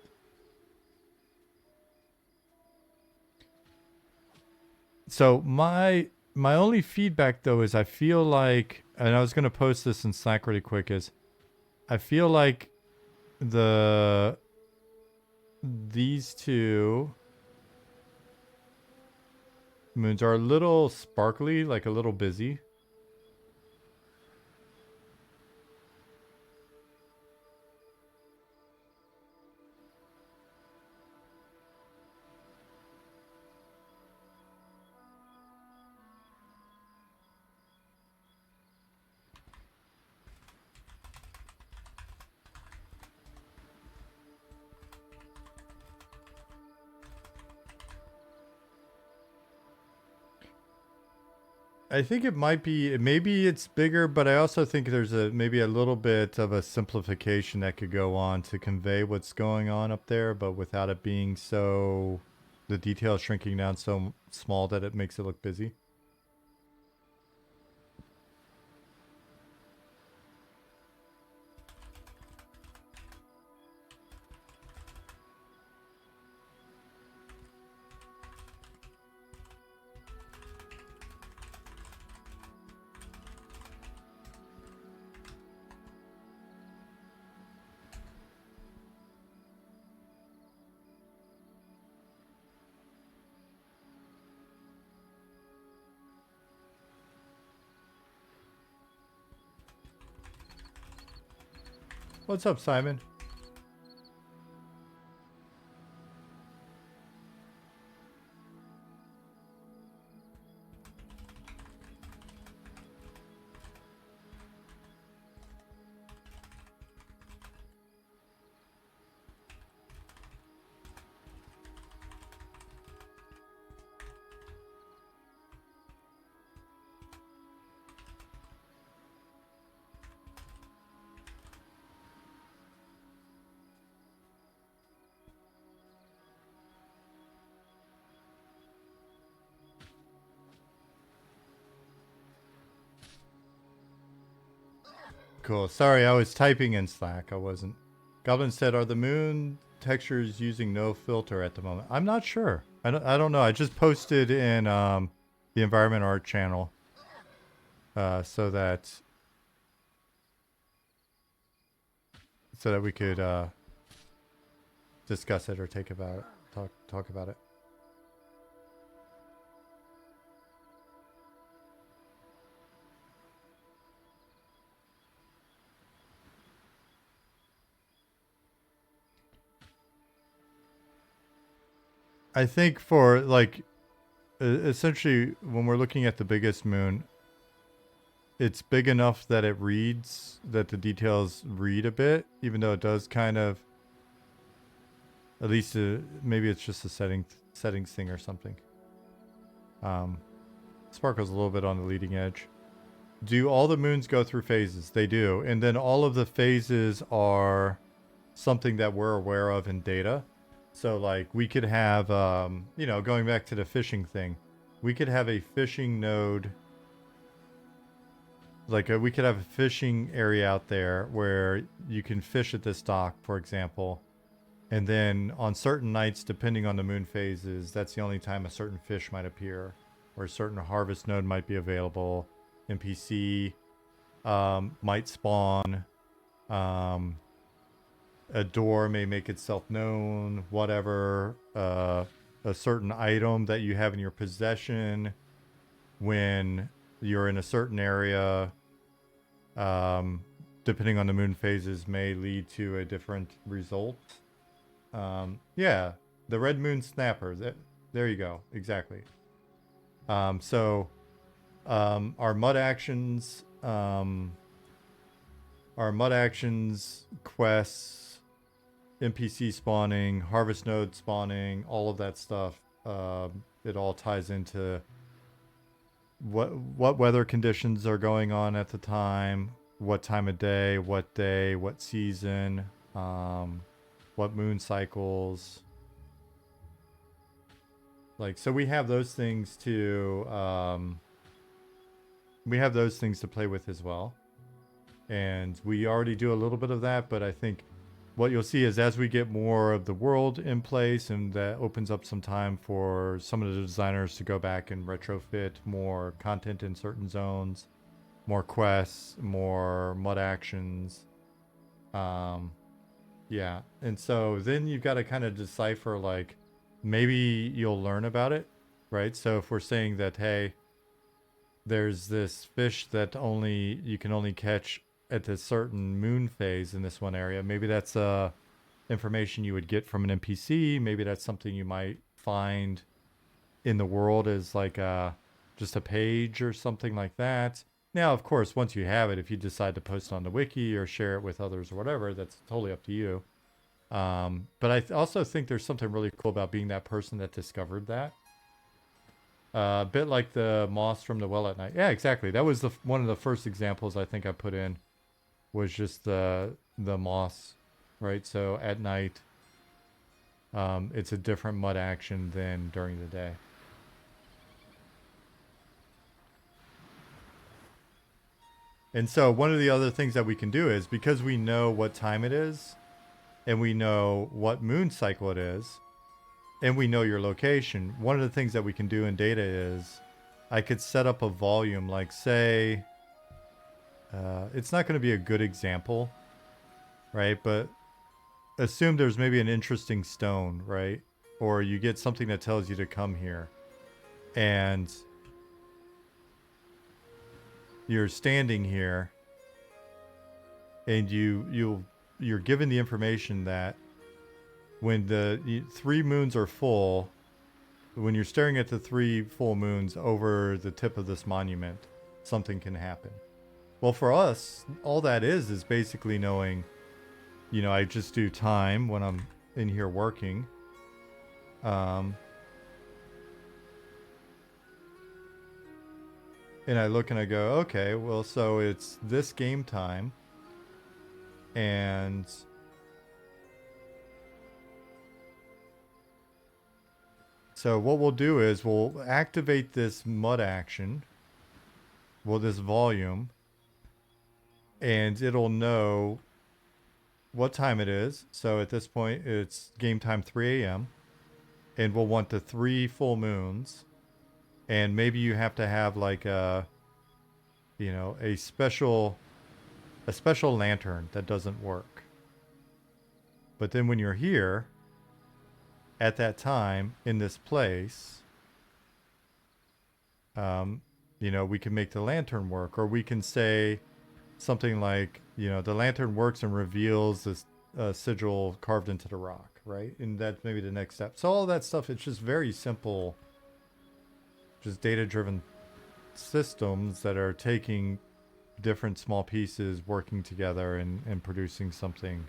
So my only feedback though is I feel like, and I was gonna post this in Slack really quick, is I feel like these two moons are a little sparkly, like a little busy. I think it might be, maybe it's bigger, but I also think there's maybe a little bit of a simplification that could go on to convey what's going on up there, but without it being so, the detail shrinking down so small that it makes it look busy. What's up, Simon? Cool. Sorry, I was typing in Slack. I wasn't. Goblin said, "Are the moon textures using no filter at the moment?" I'm not sure. I don't know. I just posted in the environment art channel, so that we could discuss it or talk about it. I think for like essentially when we're looking at the biggest moon, it's big enough that it reads, that the details read a bit, even though it does kind of, at least maybe it's just a settings thing or something. Sparkle's a little bit on the leading edge. Do all the moons go through phases? They do. And then all of the phases are something that we're aware of in data. So like we could have, you know, going back to the fishing thing, we could have a fishing node. Like we could have a fishing area out there where you can fish at this dock, for example. And then on certain nights, depending on the moon phases, that's the only time a certain fish might appear, or a certain harvest node might be available. NPC might spawn. A door may make itself known. Whatever. A certain item that you have in your possession when you're in a certain area, depending on the moon phases, may lead to a different result. Yeah, the red moon snapper. There you go. Exactly. So our mud actions, quests, NPC spawning, harvest node spawning, all of that stuff. It all ties into what weather conditions are going on at the time, what time of day, what season, what moon cycles. Like, so we have those things to play with as well. And we already do a little bit of that, but I think what you'll see is as we get more of the world in place, and that opens up some time for some of the designers to go back and retrofit more content in certain zones, more quests, more mud actions. Yeah. And so then you've got to kind of decipher, like, maybe you'll learn about it, right? So if we're saying that, hey, there's this fish that you can only catch at this certain moon phase in this one area, maybe that's information you would get from an NPC. Maybe that's something you might find in the world as like just a page or something like that. Now, of course, once you have it, if you decide to post it on the wiki or share it with others or whatever, that's totally up to you. But I also think there's something really cool about being that person that discovered that. A bit like the moss from the well at night. Yeah, exactly. That was one of the first examples I think I put in, was just the moss, right? So at night, it's a different mud action than during the day. And so one of the other things that we can do is, because we know what time it is, and we know what moon cycle it is, and we know your location, one of the things that we can do in data is I could set up a volume, like say, it's not going to be a good example, right? But assume there's maybe an interesting stone, right? Or you get something that tells you to come here, and you're standing here, and you're given the information that when the 3 moons are full, when you're staring at the 3 full moons over the tip of this monument, something can happen. Well, for us, all that is basically knowing, you know, I just do time when I'm in here working. And I look and I go, okay, well, so it's this game time, and so what we'll do is we'll activate this mud action, this volume, and it'll know what time it is. So at this point, it's game time 3 a.m. And we'll want the 3 full moons. And maybe you have to have like a special lantern that doesn't work. But then when you're here, at that time, in this place, we can make the lantern work. Or we can say something like, the lantern works and reveals this sigil carved into the rock. right? And that's maybe the next step. So all that stuff, it's just very simple, just data-driven systems that are taking different small pieces, working together, and producing something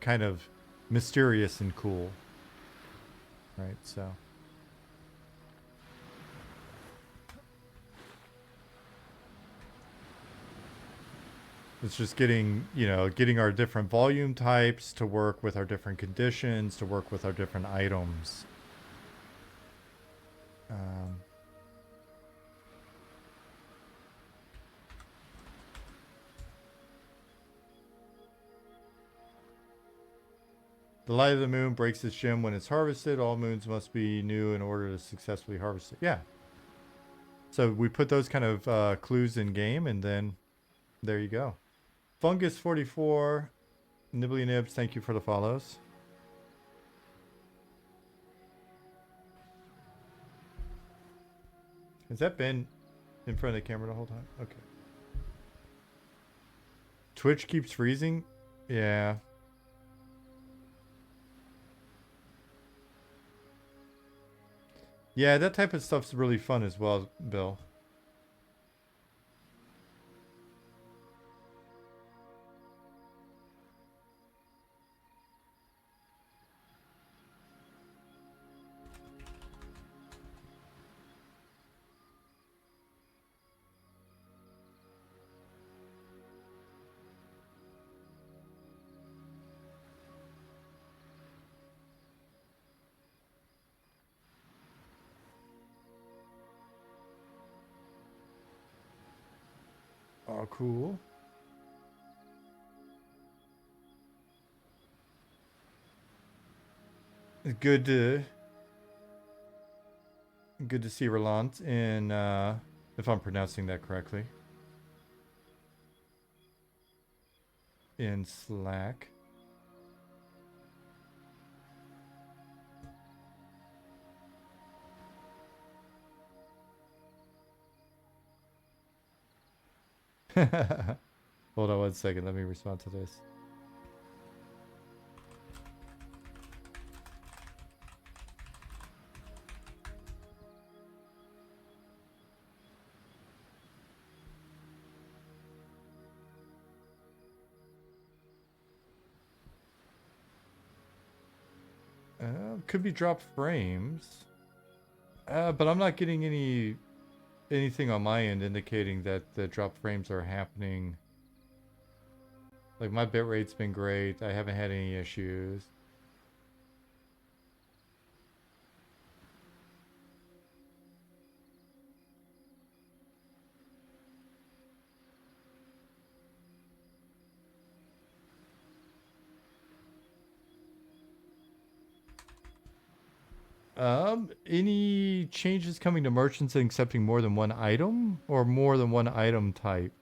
kind of mysterious and cool, right? So it's just getting, you know, getting our different volume types to work with our different conditions, to work with our different items. The light of the moon breaks its gem when it's harvested. All moons must be new in order to successfully harvest it. Yeah. So we put those kind of clues in game, and then there you go. Fungus44, Nibbly Nibs, thank you for the follows. Has that been in front of the camera the whole time? Okay. Twitch keeps freezing? Yeah. Yeah, that type of stuff's really fun as well, Bill. Oh, cool. Good to see Roland in if I'm pronouncing that correctly. In Slack. Hold on one second, let me respond to this. Could be drop frames. But I'm not getting anything on my end indicating that the drop frames are happening. Like, my bitrate's been great. I haven't had any issues. Any changes coming to merchants accepting more than one item or more than one item type?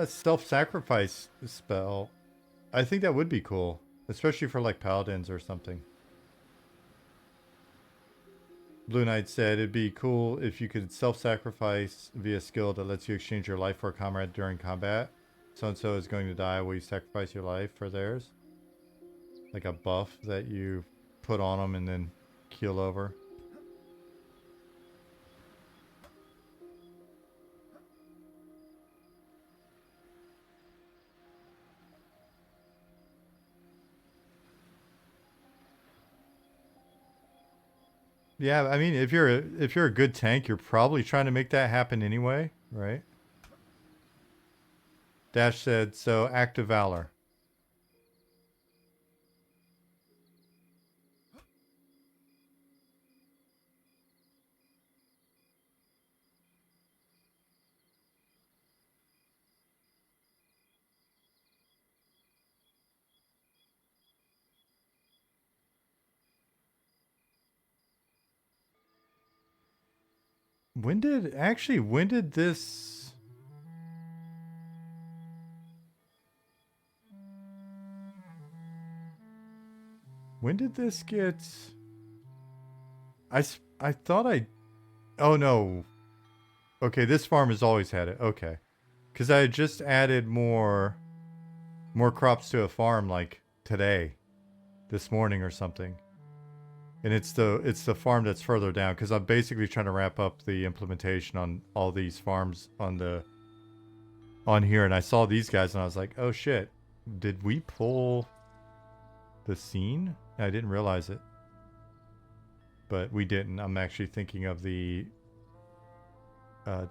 Self-sacrifice spell. I think that would be cool, especially for like paladins or something. Blue Knight said it'd be cool if you could self-sacrifice via skill that lets you exchange your life for a comrade during combat. So-and-so is going to die. Will you sacrifice your life for theirs? Like a buff that you put on them and then keel over. Yeah, I mean, if you're a good tank, you're probably trying to make that happen anyway, right? Dash said, so active valor. When did this... When did this get... I thought I... Oh no. Okay, this farm has always had it. Okay. Because I had just added more crops to a farm like today. This morning or something. And it's the farm that's further down because I'm basically trying to wrap up the implementation on all these farms on here, and I saw these guys and I was like, oh shit, did we pull the scene? I didn't realize it, but we didn't. I'm actually thinking of the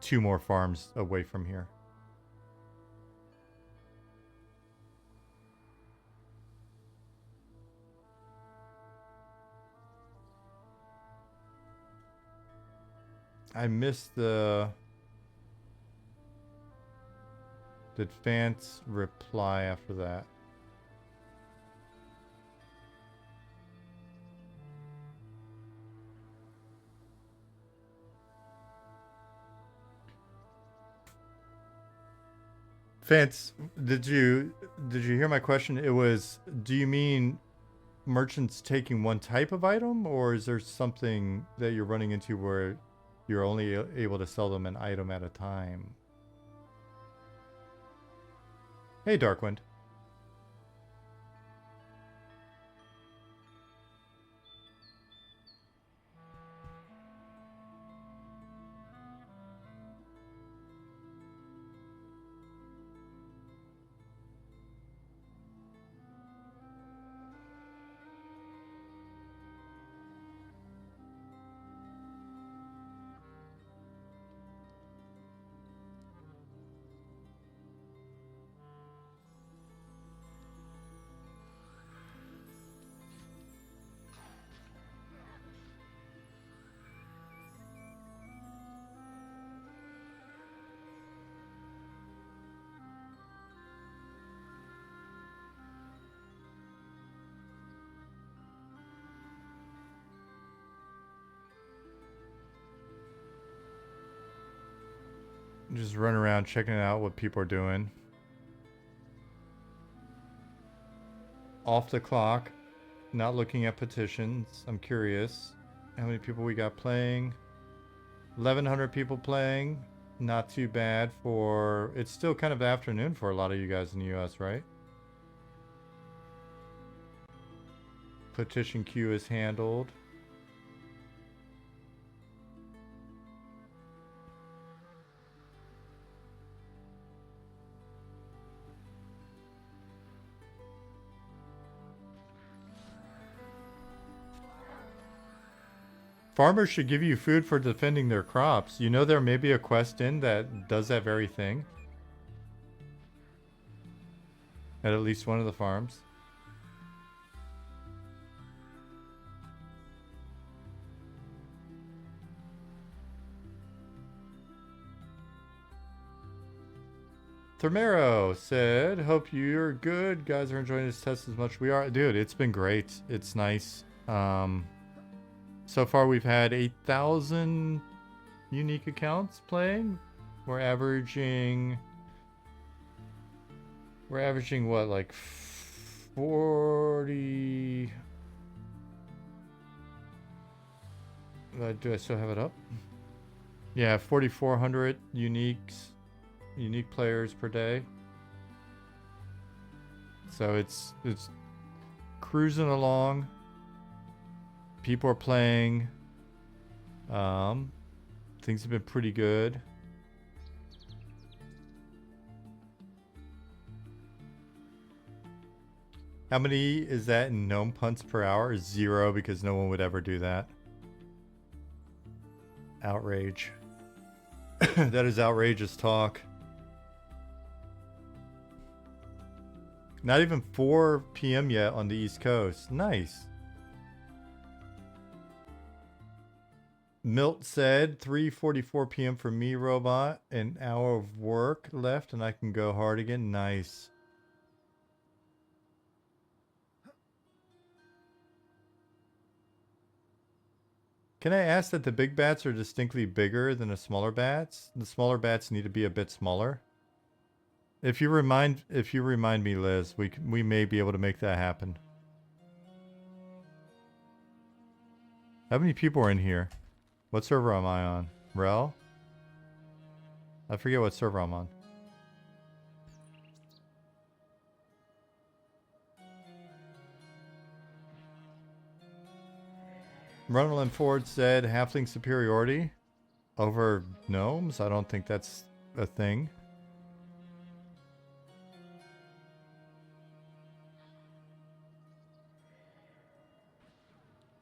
2 more farms away from here. I missed the... Did Fance reply after that? Fance, did you hear my question? It was, do you mean merchants taking one type of item, or is there something that you're running into where you're only able to sell them an item at a time? Hey, Darkwind. Just run around checking out what people are doing. Off the clock. Not looking at petitions. I'm curious. How many people we got playing? 1,100 people playing. Not too bad for... It's still kind of the afternoon for a lot of you guys in the US, right? Petition queue is handled. Farmers should give you food for defending their crops. You know there may be a quest in that does that very thing. At least one of the farms. Thermero said, hope you're good. Guys are enjoying this test as much as we are. Dude, it's been great. It's nice. So far we've had 8,000 unique accounts playing. We're averaging what, like 40... do I still have it up? Yeah, 4,400 unique players per day. So it's cruising along. People are playing. Things have been pretty good. How many is that in gnome punts per hour? 0, because no one would ever do that. Outrage. That is outrageous talk. Not even 4 p.m. yet on the East Coast. Nice. Milt said 3:44 p.m. for me, robot. An hour of work left and I can go hard again. Nice. Can I ask that the big bats are distinctly bigger than the smaller bats? The smaller bats need to be a bit smaller. If you remind me, Liz, we may be able to make that happen. How many people are in here? What server am I on? Rel? I forget what server I'm on. Ronald M. Ford said halfling superiority over gnomes? I don't think that's a thing.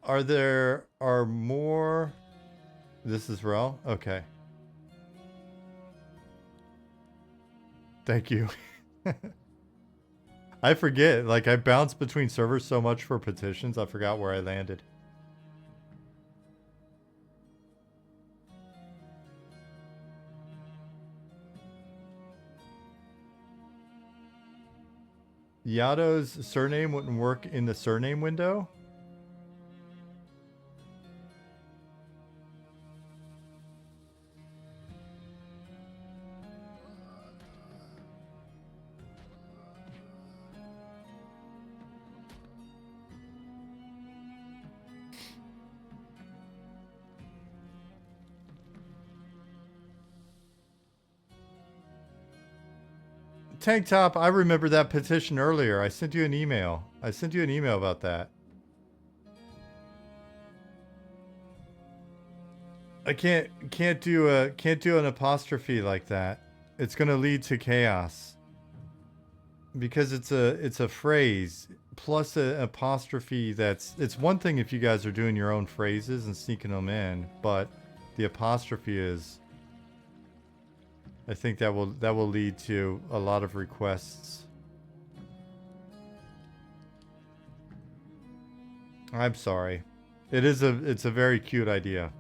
Are more... This is Rel? Okay. Thank you. I forget. Like, I bounce between servers so much for petitions, I forgot where I landed. Yado's surname wouldn't work in the surname window? Tank Top, I remember that petition earlier. I sent you an email. About that. I can't do an apostrophe like that. It's gonna lead to chaos. Because it's a phrase plus an apostrophe. It's one thing if you guys are doing your own phrases and sneaking them in, but the apostrophe is... I think that will lead to a lot of requests. I'm sorry. It's a very cute idea.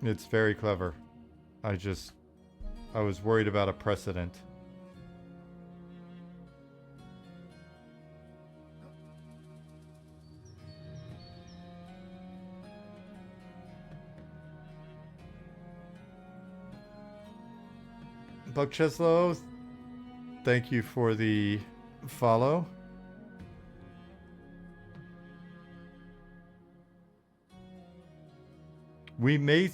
It's very clever. I was worried about a precedent. Buck Cheslow, thank you for the follow. We may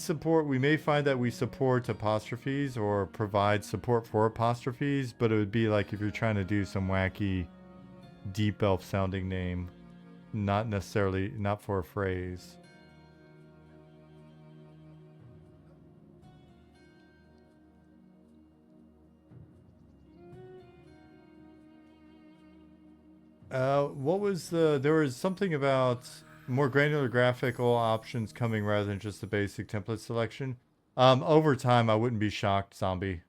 find that we support apostrophes or provide support for apostrophes, but it would be like if you're trying to do some wacky deep elf sounding name, not for a phrase. What was there was something about more granular graphical options coming rather than just the basic template selection. Over time, I wouldn't be shocked, Zombie.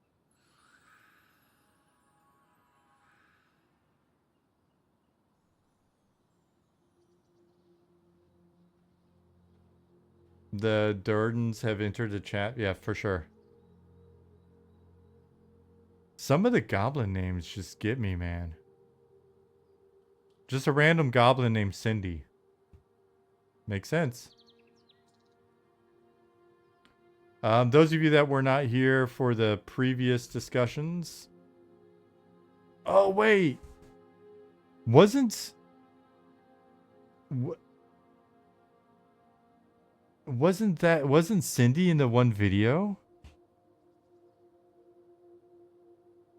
The Durdens have entered the chat. Yeah, for sure. Some of the goblin names just get me, man. Just a random goblin named Cindy. Makes sense. Those of you that were not here for the previous discussions. Oh, wait. Wasn't Cindy in the one video?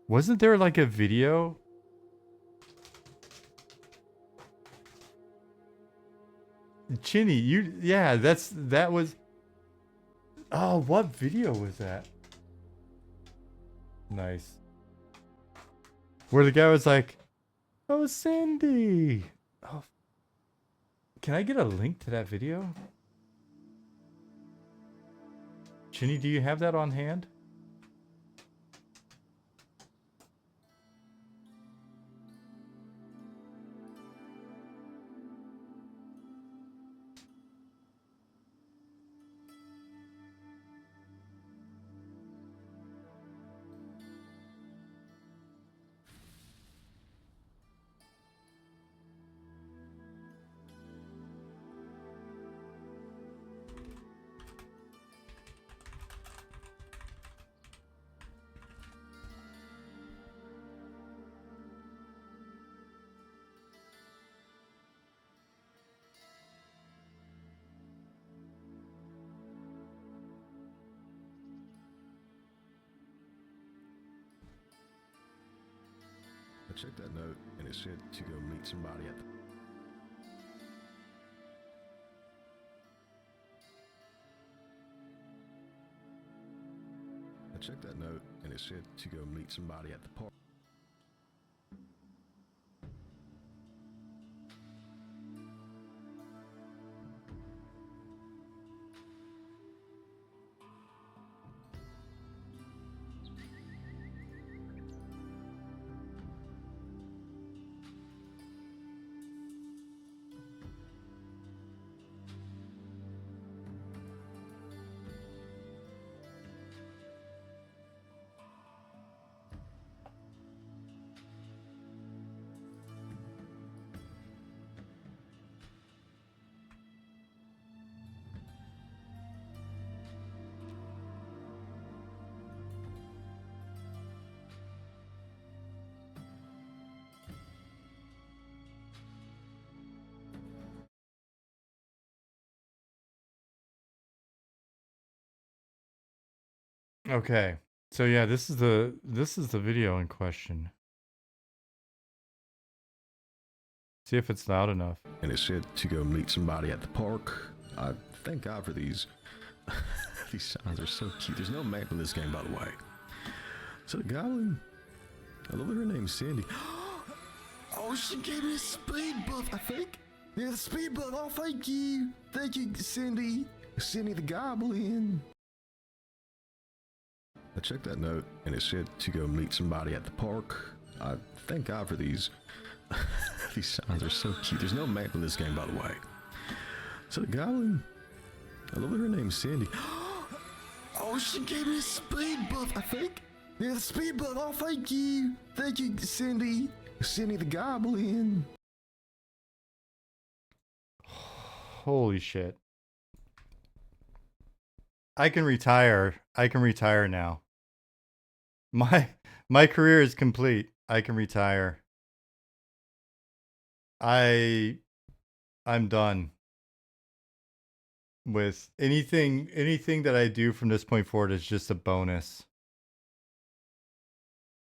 Wasn't there like a video? Chinny, that was... Oh, what video was that? Nice. Where the guy was like, oh, Cindy. Oh. Can I get a link to that video? Chinny, do you have that on hand? I checked that note, and it said to go meet somebody at the... I checked that note, and it said to go meet somebody at the park. Okay. So yeah, this is the video in question. See if it's loud enough. And it said to go meet somebody at the park. I thank God for these. These signs are so cute. There's no map in this game, by the way. So the goblin, I love her name's Cindy. Oh, she gave me a speed buff, I think. Yeah, the speed buff. Oh, thank you. Thank you, Cindy. Cindy the goblin. I checked that note, and it said to go meet somebody at the park. I thank God for these. These signs are so cute. There's no map in this game, by the way. So the goblin, I love her name's Cindy. Oh, she gave me a speed buff, I think. Yeah, the speed buff. Oh, thank you. Thank you, Cindy. Cindy the goblin. Holy shit. I can retire. I can retire now. My career is complete. I can retire. I'm done with anything that I do from this point forward is just a bonus.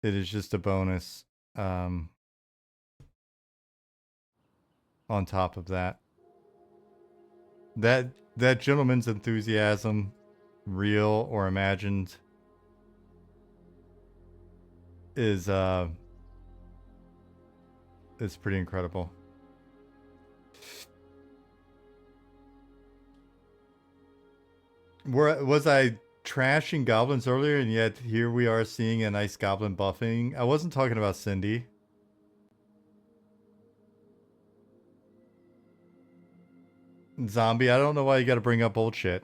It is just a bonus on top of that. That gentleman's enthusiasm, real or imagined, is pretty incredible. Was I trashing goblins earlier, and yet here we are seeing a nice goblin buffing? I wasn't talking about Cindy. Zombie, I don't know why you gotta bring up old shit.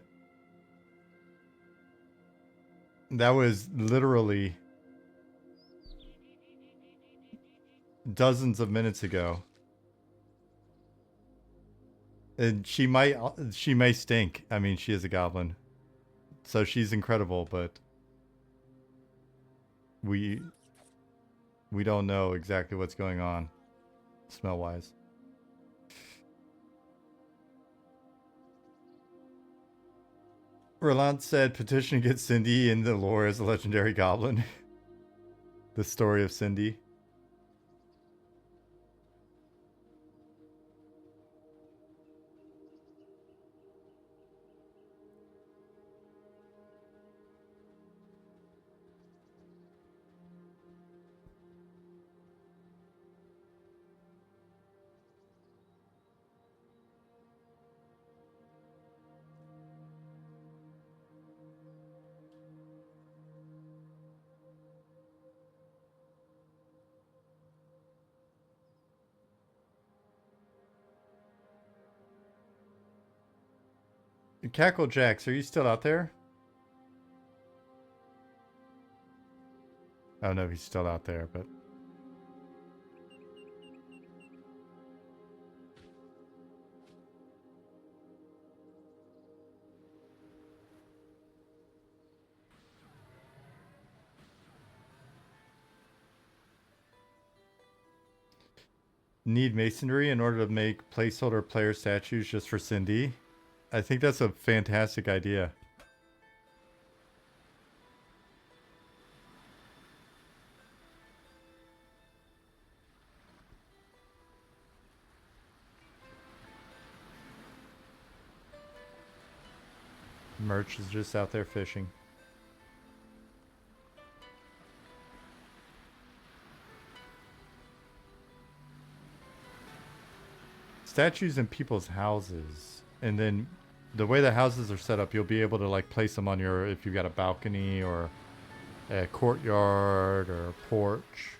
That was literally dozens of minutes ago. And she may stink. I mean, she is a goblin. So she's incredible, but we don't know exactly what's going on smell-wise. Roland said, petition to get Cindy in the lore as a legendary goblin. The story of Cindy. Cackle Jax, are you still out there? I don't know if he's still out there, but... Need masonry in order to make placeholder player statues just for Cindy? I think that's a fantastic idea. Merch is just out there fishing. Statues in people's houses, and then the way the houses are set up, you'll be able to like place them on your, if you've got a balcony or a courtyard or a porch.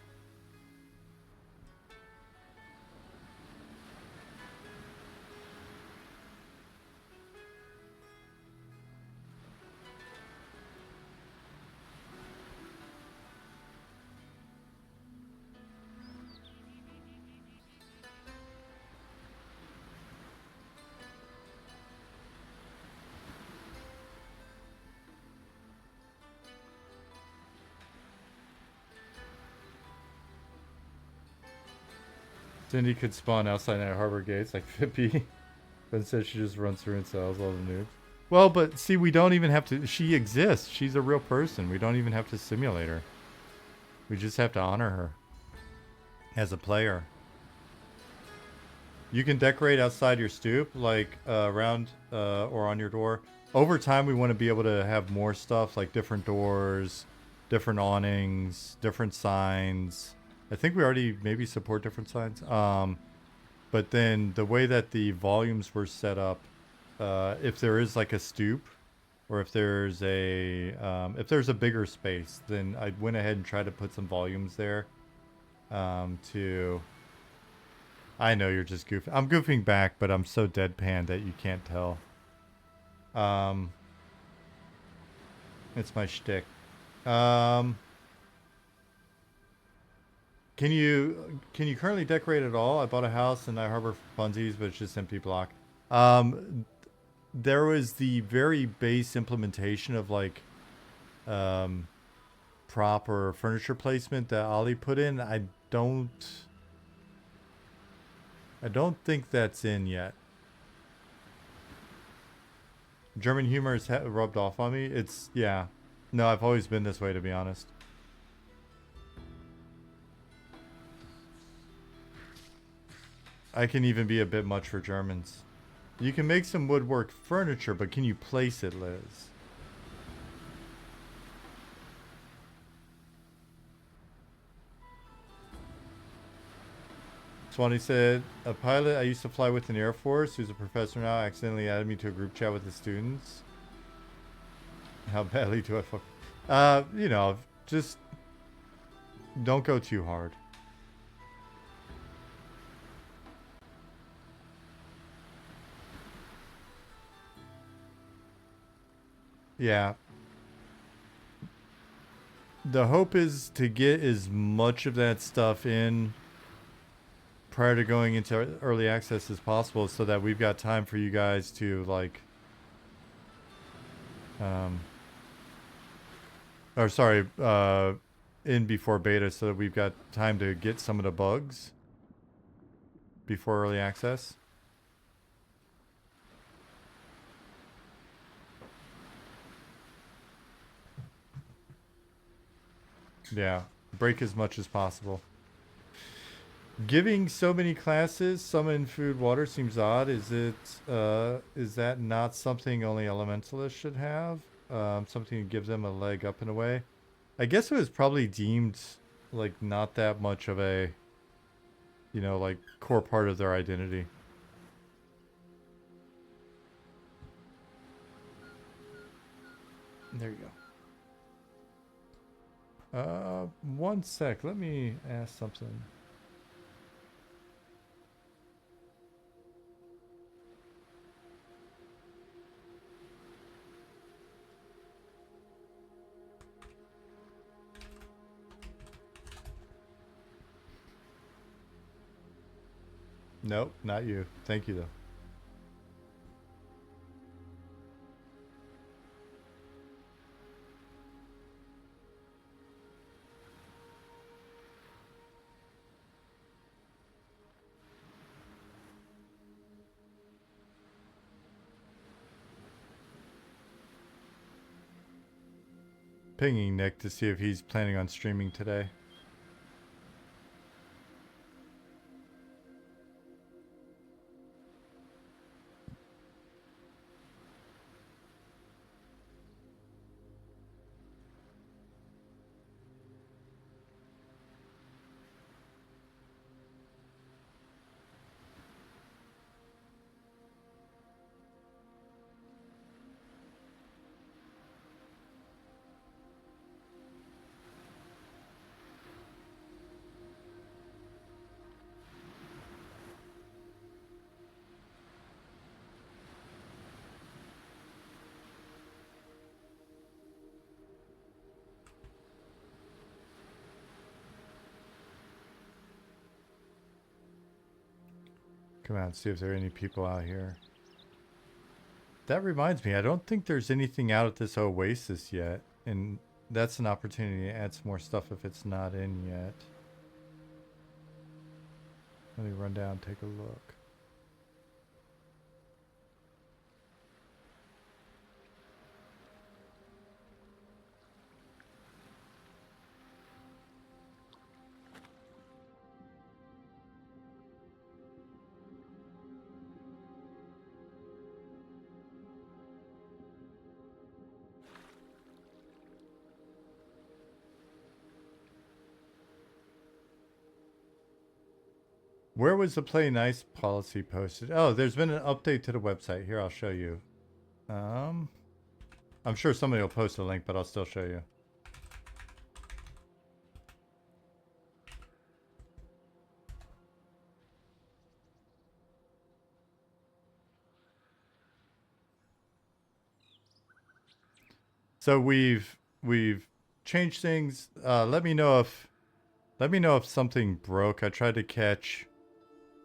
Cindy could spawn outside Night Harbor gates like Fippy. But instead she just runs through and sells all the noobs. Well, but see, we don't even have to... She exists. She's a real person. We don't even have to simulate her. We just have to honor her as a player. You can decorate outside your stoop, like around or on your door. Over time, we want to be able to have more stuff, like different doors, different awnings, different signs. I think we already maybe support different signs. But then the way that the volumes were set up, if there is like a stoop, or if there's a bigger space, then I went ahead and tried to put some volumes there. I know you're just goofing. I'm goofing back, but I'm so deadpan that you can't tell. It's my shtick. Can you currently decorate at all? I bought a house in Night Harbor funsies, but it's just empty block. There was the very base implementation of like proper furniture placement that Ollie put in. I don't think that's in yet. German humor has rubbed off on me. Yeah. No, I've always been this way, to be honest. I can even be a bit much for Germans. You can make some woodwork furniture, but can you place it, Liz? Swanee said, a pilot I used to fly with in the Air Force, who's a professor now, accidentally added me to a group chat with the students. How badly do I fuck? You know, just don't go too hard. Yeah. The hope is to get as much of that stuff in prior to going into early access as possible, so that we've got time for you guys to like in before beta, so that we've got time to get some of the bugs before early access. Yeah, break as much as possible. Giving so many classes, summon, food, water seems odd. Is that not something only elementalists should have? Something to give them a leg up in a way? I guess it was probably deemed like not that much of a, you know, like core part of their identity. There you go. One sec. Let me ask something. Nope, not you. Thank you, though. Pinging Nick to see if he's planning on streaming today. Come out and see if there are any people out here. That reminds me, I don't think there's anything out at this oasis yet. And that's an opportunity to add some more stuff if it's not in yet. Let me run down and take a look. Where was the play nice policy posted? Oh, there's been an update to the website. Here, I'll show you. I'm sure somebody will post a link, but I'll still show you. So we've changed things. Let me know if something broke. I tried to catch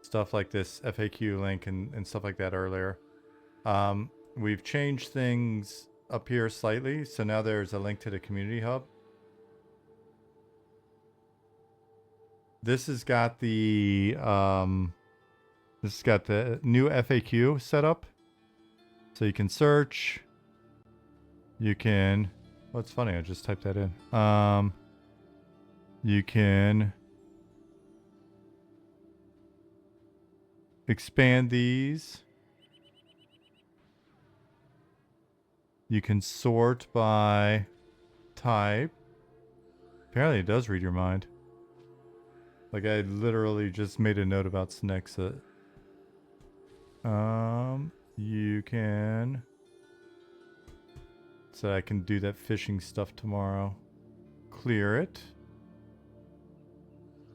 stuff like this FAQ link and stuff like that earlier. We've changed things up here slightly, so now there's a link to the community hub. This has got the new FAQ set up, so you can search. You can. Oh, it's funny. I just typed that in. You can expand these. You can sort by type. Apparently it does read your mind. Like I literally just made a note about Snexit. You can... So I can do that fishing stuff tomorrow. Clear it.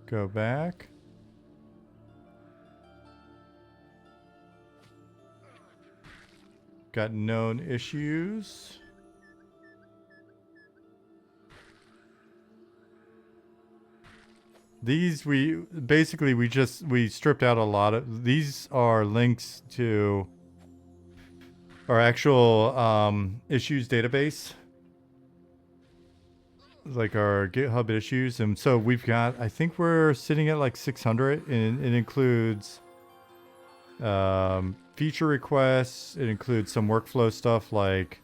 Go back. Got known issues. These we stripped out a lot of these are links to our actual issues database, like our GitHub issues, and so we've got, I think we're sitting at like 600, and it includes feature requests. It includes some workflow stuff like,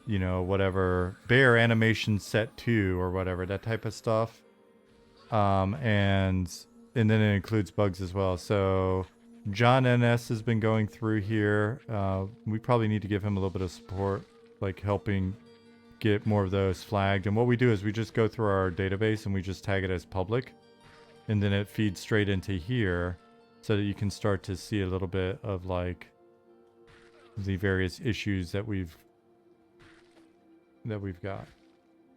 you know, whatever, bear animation set 2 or whatever, that type of stuff. And then it includes bugs as well. So John NS has been going through here. We probably need to give him a little bit of support, like helping get more of those flagged. And what we do is we just go through our database and we just tag it as public, and then it feeds straight into here so that you can start to see a little bit of like the various issues that we've got.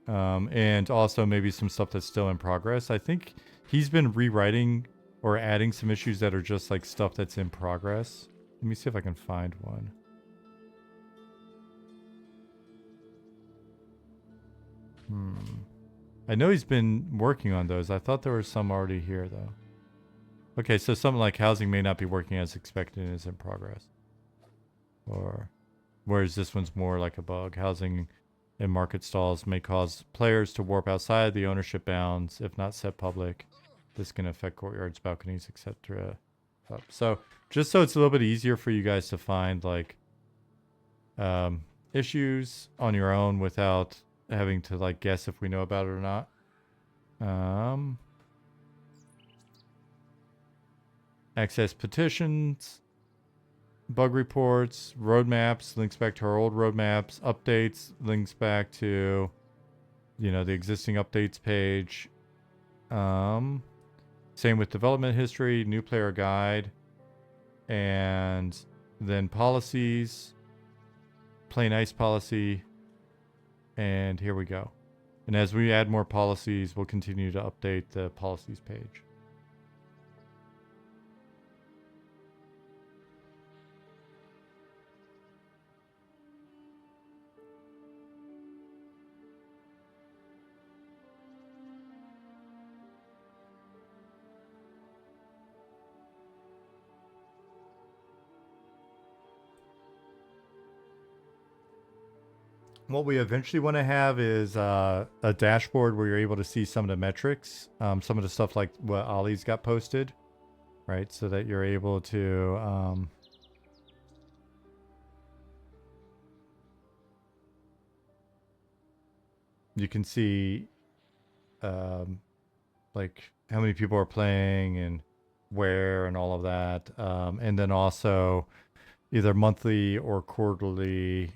And also maybe some stuff that's still in progress. I think he's been rewriting or adding some issues that are just like stuff that's in progress. Let me see if I can find one. I know he's been working on those. I thought there were some already here though. Okay, so something like housing may not be working as expected and is in progress. Or whereas this one's more like a bug. Housing and market stalls may cause players to warp outside the ownership bounds if not set public. This can affect courtyards, balconies, etc. So just so it's a little bit easier for you guys to find like issues on your own without having to like guess if we know about it or not. Access petitions, bug reports, roadmaps, links back to our old roadmaps, updates, links back to, you know, the existing updates page. Same with development history, new player guide, and then policies, play nice policy, and here we go. And as we add more policies, we'll continue to update the policies page. What we eventually want to have is a dashboard where you're able to see some of the metrics, some of the stuff like what Ollie's got posted, right? So that you're able to you can see like how many people are playing and where and all of that, and then also either monthly or quarterly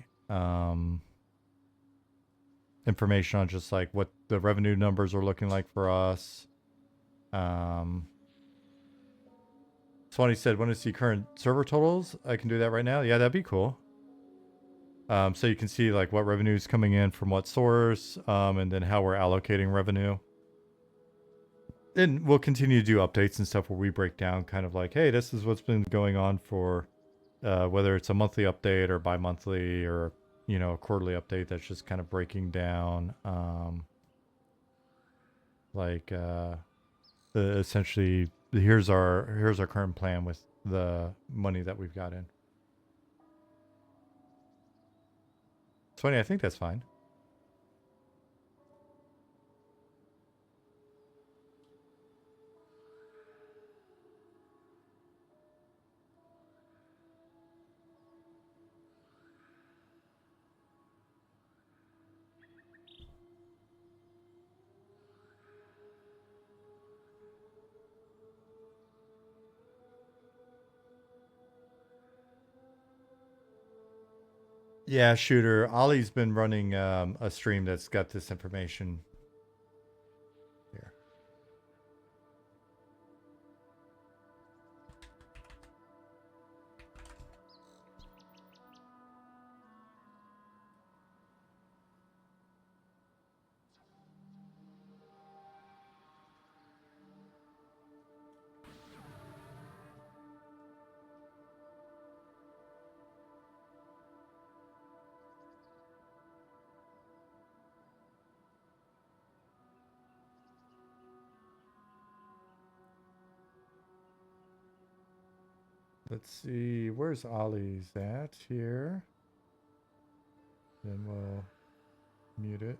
information on just like what the revenue numbers are looking like for us. Swanee said, want to see current server totals? I can do that right now. Yeah, that'd be cool. So you can see like what revenue is coming in from what source, and then how we're allocating revenue. And we'll continue to do updates and stuff where we break down kind of like, hey, this is what's been going on for whether it's a monthly update or bi-monthly or, you know, a quarterly update that's just kind of breaking down essentially here's our current plan with the money that we've got in. 20, I think that's fine. Yeah, Shooter. Ollie's been running a stream that's got this information here. Let's see, where's Ollie's at here? Then we'll mute it.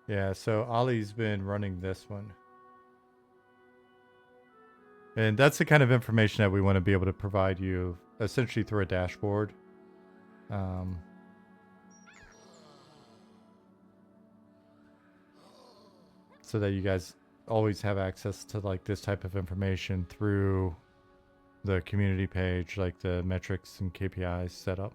Yeah, so Ollie's been running this one. And that's the kind of information that we want to be able to provide you essentially through a dashboard. So that you guys always have access to like this type of information through the community page, like the metrics and KPIs set up.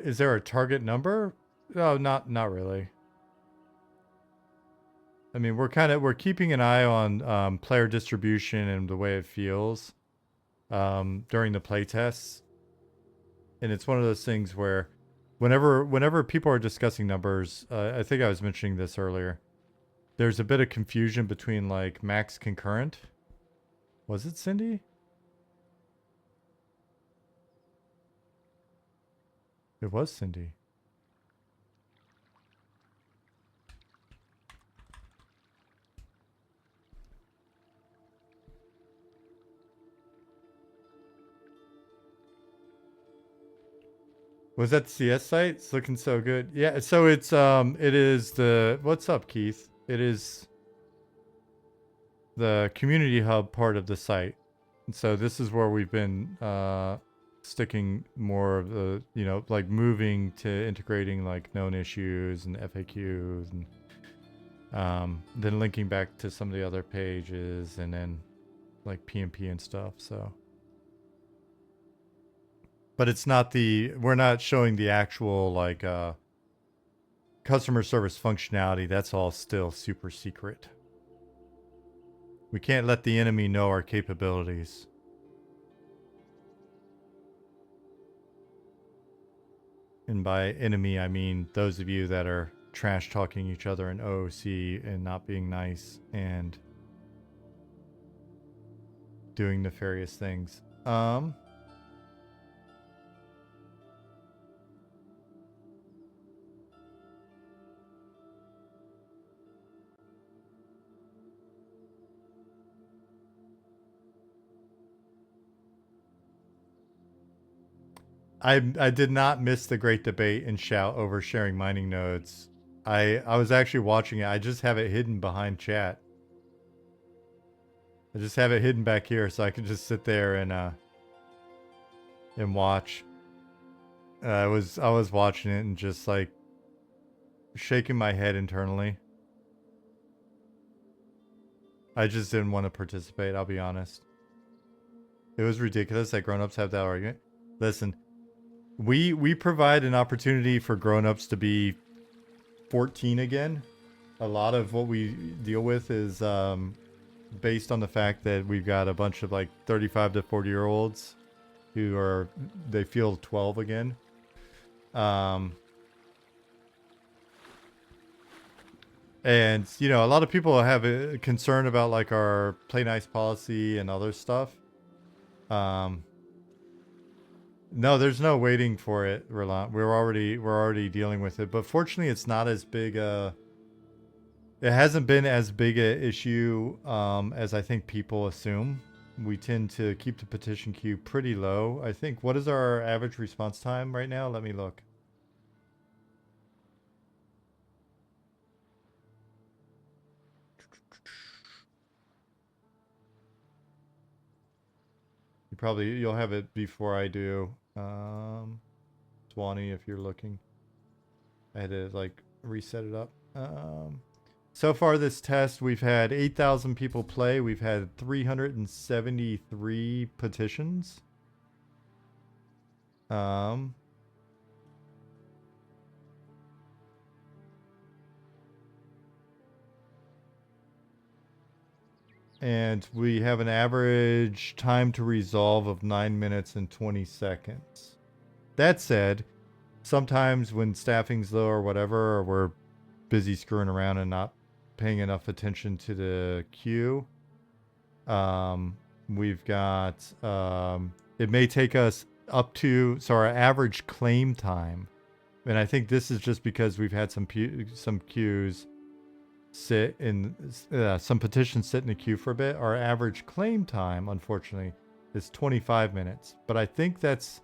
Is there a target number? No, not really. I mean, we're keeping an eye on player distribution and the way it feels during the playtests, and it's one of those things where whenever people are discussing numbers, I think I was mentioning this earlier. There's a bit of confusion between like max concurrent. Was it Cindy? It was Cindy. Was that the CS site? It's looking so good. Yeah, so it's it is the what's up, Keith? It is the community hub part of the site. And so this is where we've been sticking more of the, you know, like moving to integrating like known issues and FAQs and then linking back to some of the other pages and then like PMP and stuff. So but it's not we're not showing the actual like customer service functionality. That's all still super secret. We can't let the enemy know our capabilities. And by enemy, I mean those of you that are trash talking each other in OOC and not being nice and doing nefarious things. I did not miss the great debate and shout over sharing mining nodes. I was actually watching it. I just have it hidden behind chat. I just have it hidden back here so I can just sit there and watch. I was watching it and just like shaking my head internally. I just didn't want to participate, I'll be honest. It was ridiculous that grown-ups have that argument. Listen, we provide an opportunity for grown-ups to be 14 again. A lot of what we deal with is based on the fact that we've got a bunch of like 35 to 40-year-olds who they feel 12 again. And, you know, a lot of people have a concern about like our play nice policy and other stuff. No, there's no waiting for it, Roland. We're already dealing with it. But fortunately, it's not as big it hasn't been as big a issue as I think people assume. We tend to keep the petition queue pretty low. I think, what is our average response time right now? Let me look. You'll have it before I do. Swanee, if you're looking. I had to like reset it up. So far this test, we've had 8,000 people play. We've had 373 petitions. And we have an average time to resolve of 9 minutes and 20 seconds. That said, sometimes when staffing's low or whatever, or we're busy screwing around and not paying enough attention to the queue, we've got, it may take us up to, so our average claim time, and I think this is just because we've had some queues sit in, some petitions sit in the queue for a bit. Our average claim time, unfortunately, is 25 minutes. But I think that's,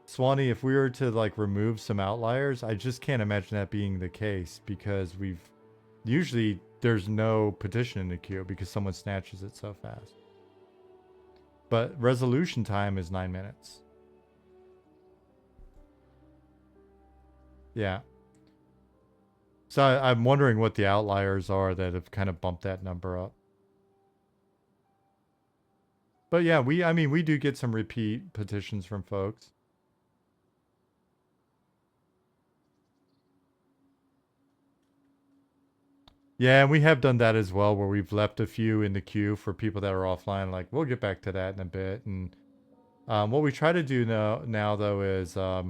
Swanee, if we were to like remove some outliers, I just can't imagine that being the case, because usually there's no petition in the queue because someone snatches it so fast. But resolution time is 9 minutes. Yeah. So I'm wondering what the outliers are that have kind of bumped that number up. But yeah, I mean, we do get some repeat petitions from folks. Yeah, and we have done that as well, where we've left a few in the queue for people that are offline. Like, we'll get back to that in a bit. And what we try to do now though, is a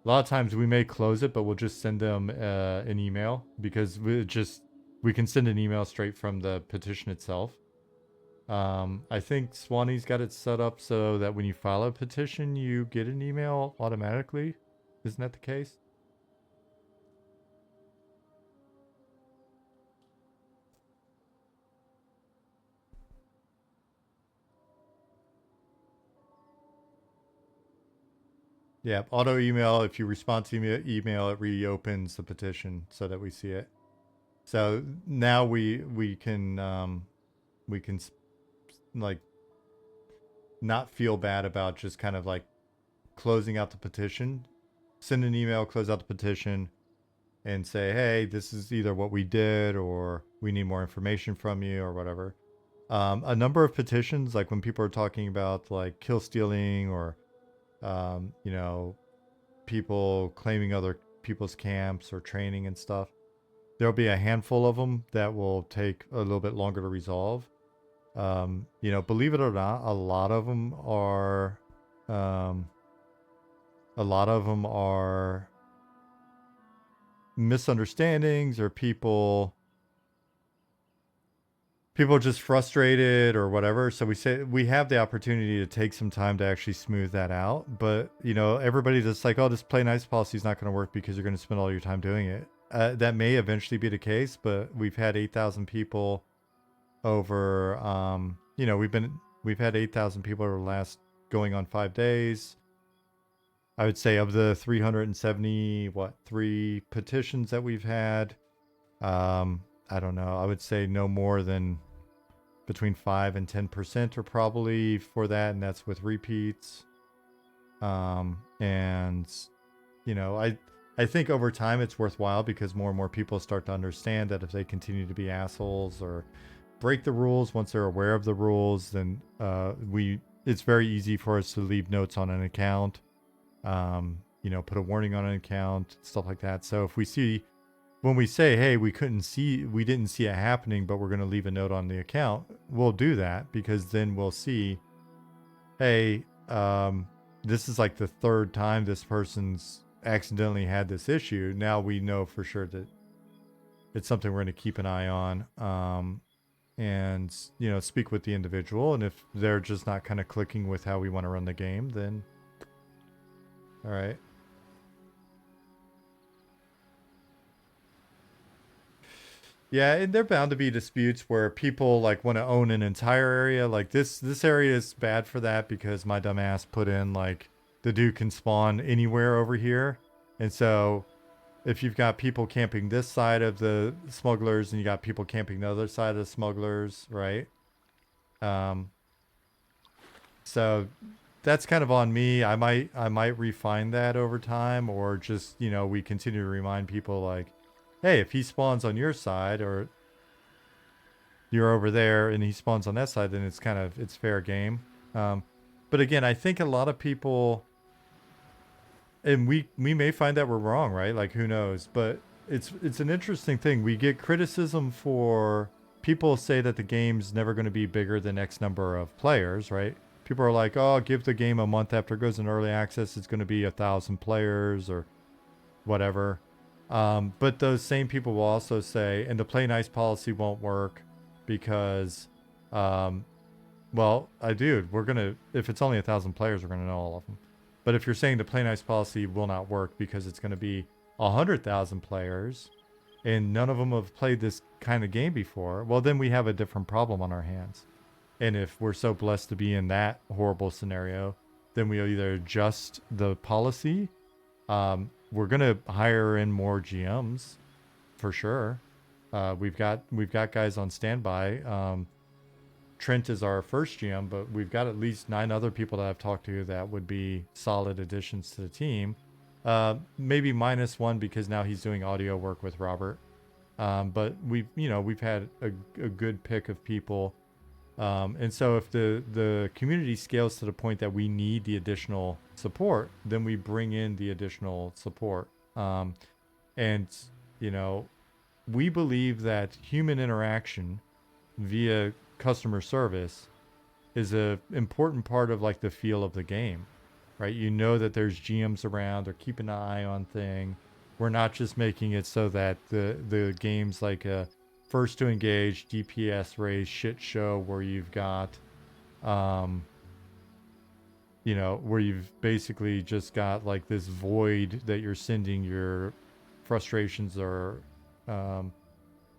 lot of times we may close it, but we'll just send them an email, because we can send an email straight from the petition itself. I think Swanee's got it set up so that when you file a petition, you get an email automatically. Isn't that the case? Yeah, auto email. If you respond to email, it reopens the petition so that we see it. So now we can like not feel bad about just kind of like closing out the petition. Send an email, close out the petition, and say, hey, this is either what we did, or we need more information from you, or whatever. A number of petitions, like when people are talking about like kill stealing, or you know, people claiming other people's camps or training and stuff, there'll be a handful of them that will take a little bit longer to resolve. You know, believe it or not, a lot of them are, um, a lot of them are misunderstandings or people just frustrated or whatever. So we say we have the opportunity to take some time to actually smooth that out. But you know, everybody just like, oh, this play nice policy is not going to work because you're going to spend all your time doing it. That may eventually be the case, but we've had 8,000 people over. You know, we've had 8,000 people over the last going on 5 days. I would say of the 370 three petitions that we've had, I don't know. I would say no more than between 5 and 10% are probably for that, and that's with repeats. And you know, I think over time it's worthwhile because more and more people start to understand that if they continue to be assholes or break the rules once they're aware of the rules, then it's very easy for us to leave notes on an account. You know, put a warning on an account, stuff like that. So if we see when we say, hey, we didn't see it happening, but we're going to leave a note on the account, we'll do that because then we'll see, hey, this is like the third time this person's accidentally had this issue. Now we know for sure that it's something we're going to keep an eye on, and, you know, speak with the individual. And if they're just not kind of clicking with how we want to run the game, then all right. Yeah, and they're bound to be disputes where people like want to own an entire area. Like this area is bad for that because my dumbass put in like the dude can spawn anywhere over here. And so if you've got people camping this side of the smugglers and you got people camping the other side of the smugglers, right? Um so that's kind of on me. I might refine that over time, or just, you know, we continue to remind people like, hey, if he spawns on your side or you're over there and he spawns on that side, then it's fair game. But again, I think a lot of people, and we may find that we're wrong, right? Like who knows? But it's an interesting thing. We get criticism for people say that the game's never going to be bigger than X number of players, right? People are like, oh, give the game a month after it goes in early access, it's going to be 1,000 players or whatever. But those same people will also say, and the play nice policy won't work because, well, if it's only 1,000 players, we're gonna know all of them. But if you're saying the play nice policy will not work because it's gonna be 100,000 players, and none of them have played this kind of game before, well, then we have a different problem on our hands. And if we're so blessed to be in that horrible scenario, then we either adjust the policy. We're gonna hire in more GMs for sure. We've got guys on standby. Trent is our first GM, but we've got at least 9 other people that I've talked to that would be solid additions to the team. Maybe -1 because now he's doing audio work with Robert. But we've had a good pick of people. And so if the community scales to the point that we need the additional support, then we bring in the additional support. And, you know, we believe that human interaction via customer service is a important part of like the feel of the game, right? You know that there's GMs around, they're keeping an eye on thing. We're not just making it so that the game's like a first to engage DPS raise shit show where you've got where you've basically just got like this void that you're sending your frustrations or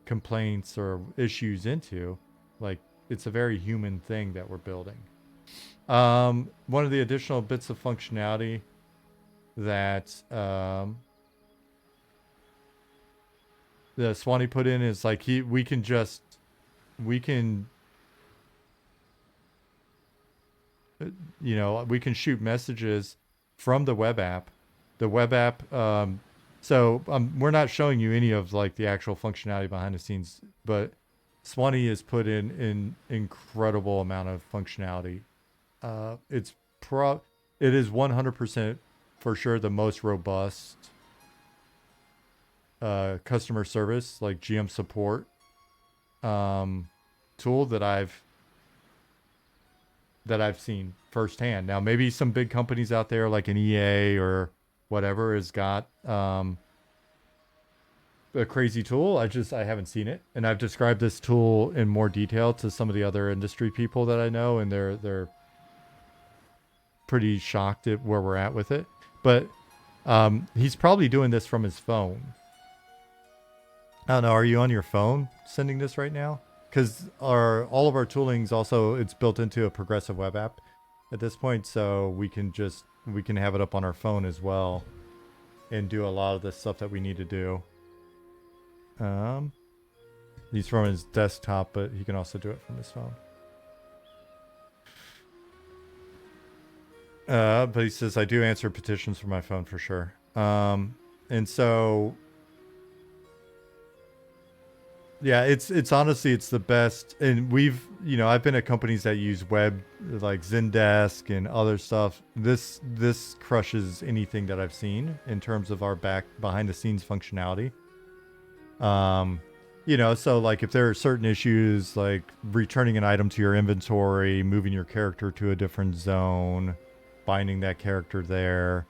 complaints or issues into. Like, it's a very human thing that we're building. One of the additional bits of functionality that the Swanee put in is like we can shoot messages from the web app. The web app. We're not showing you any of like the actual functionality behind the scenes, but Swanee has put in an incredible amount of functionality. It is 100% for sure the most robust customer service, like GM support tool that I've that I've seen firsthand. Now, maybe some big companies out there like an EA or whatever has got a crazy tool. I haven't seen it, and I've described this tool in more detail to some of the other industry people that I know, and they're pretty shocked at where we're at with it. But he's probably doing this from his phone. I don't know. Are you on your phone sending this right now? Because all of our tooling's also, it's built into a progressive web app at this point, so we can have it up on our phone as well and do a lot of the stuff that we need to do. He's from his desktop, but he can also do it from his phone. But he says, I do answer petitions from my phone for sure. And so, yeah, it's honestly, it's the best. And I've been at companies that use web, like Zendesk and other stuff. This crushes anything that I've seen in terms of our behind the scenes functionality. So like if there are certain issues like returning an item to your inventory, moving your character to a different zone, binding that character there,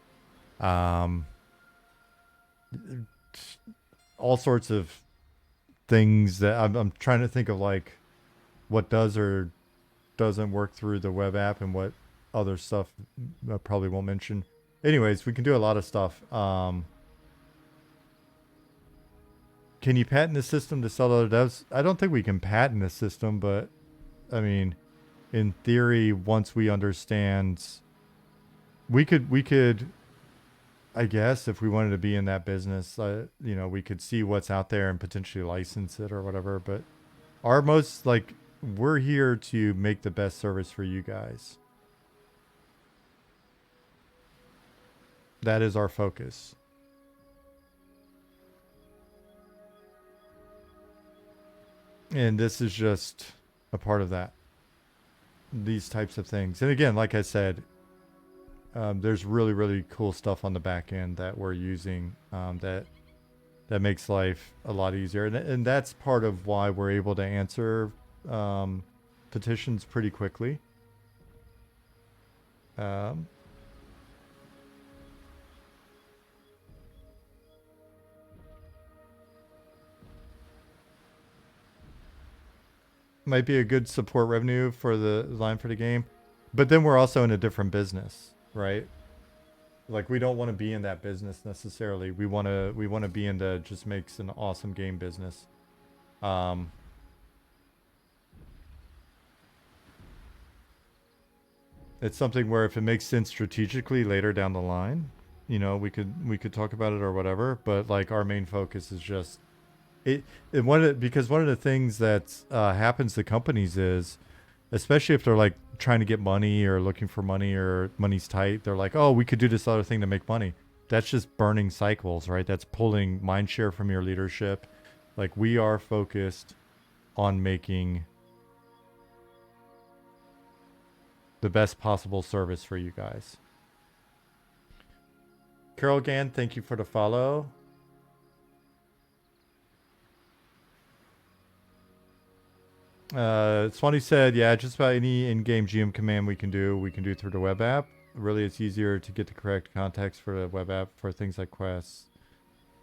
all sorts of things that I'm trying to think of, like what does or doesn't work through the web app and what other stuff I probably won't mention. Anyways, we can do a lot of stuff. Can you patent the system to sell to other devs? I don't think we can patent the system, but I mean, in theory, once we understand, we could, I guess, if we wanted to be in that business, we could see what's out there and potentially license it or whatever. But we're here to make the best service for you guys. That is our focus. And this is just a part of that. These types of things. And again, like I said, there's really, really cool stuff on the back end that we're using that makes life a lot easier. And that's part of why we're able to answer petitions pretty quickly. Might be a good support revenue for the line for the game, but then we're also in a different business, right? Like we don't want to be in that business necessarily. We want to be in the just makes an awesome game business. It's something where if it makes sense strategically later down the line, we could talk about it or whatever. But like our main focus is just because one of the things that happens to companies is, especially if they're like trying to get money or looking for money or money's tight, they're like, oh, we could do this other thing to make money. That's just burning cycles, right? That's pulling mind share from your leadership. Like we are focused on making the best possible service for you guys. Carol Gann, thank you for the follow. Swanee said, yeah, just about any in-game GM command we can do through the web app. Really, it's easier to get the correct context for the web app for things like quests.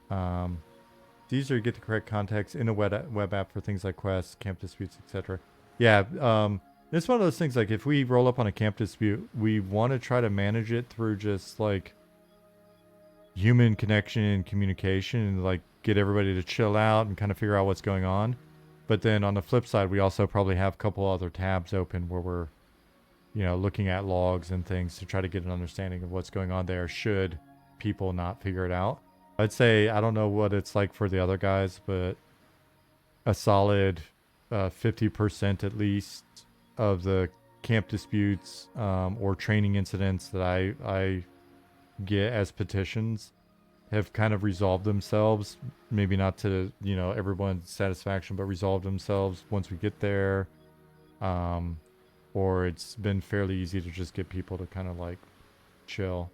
It's easier to get the correct context in a web app for things like quests, camp disputes, etc. Yeah, it's one of those things, like if we roll up on a camp dispute, we want to try to manage it through just like human connection and communication and like get everybody to chill out and kind of figure out what's going on. But then on the flip side, we also probably have a couple other tabs open where we're, looking at logs and things to try to get an understanding of what's going on there should people not figure it out. I'd say, I don't know what it's like for the other guys, but a solid 50% at least of the camp disputes or training incidents that I get as petitions have kind of resolved themselves, maybe not to everyone's satisfaction, but resolved themselves once we get there, or it's been fairly easy to just get people to kind of like chill,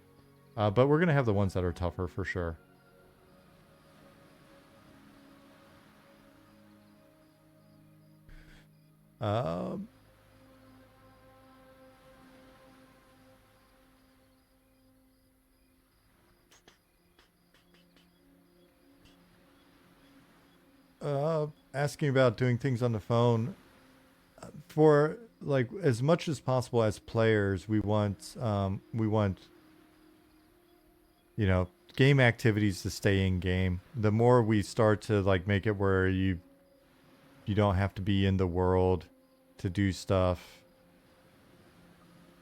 but we're gonna have the ones that are tougher for sure. asking about doing things on the phone. For like as much as possible as players, we want you know, game activities to stay in game. The more we start to like make it where you don't have to be in the world to do stuff,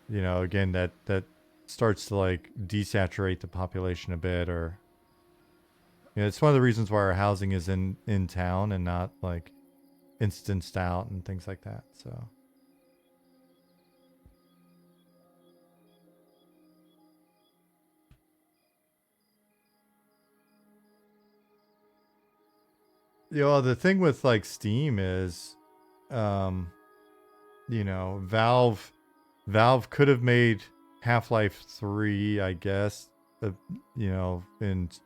you know, again that starts to like desaturate the population a bit. Or you know, it's one of the reasons why our housing is in town and not like instanced out and things like that. So you know, the thing with like Steam is, you know, Valve could have made Half-Life 3, I guess. You know, and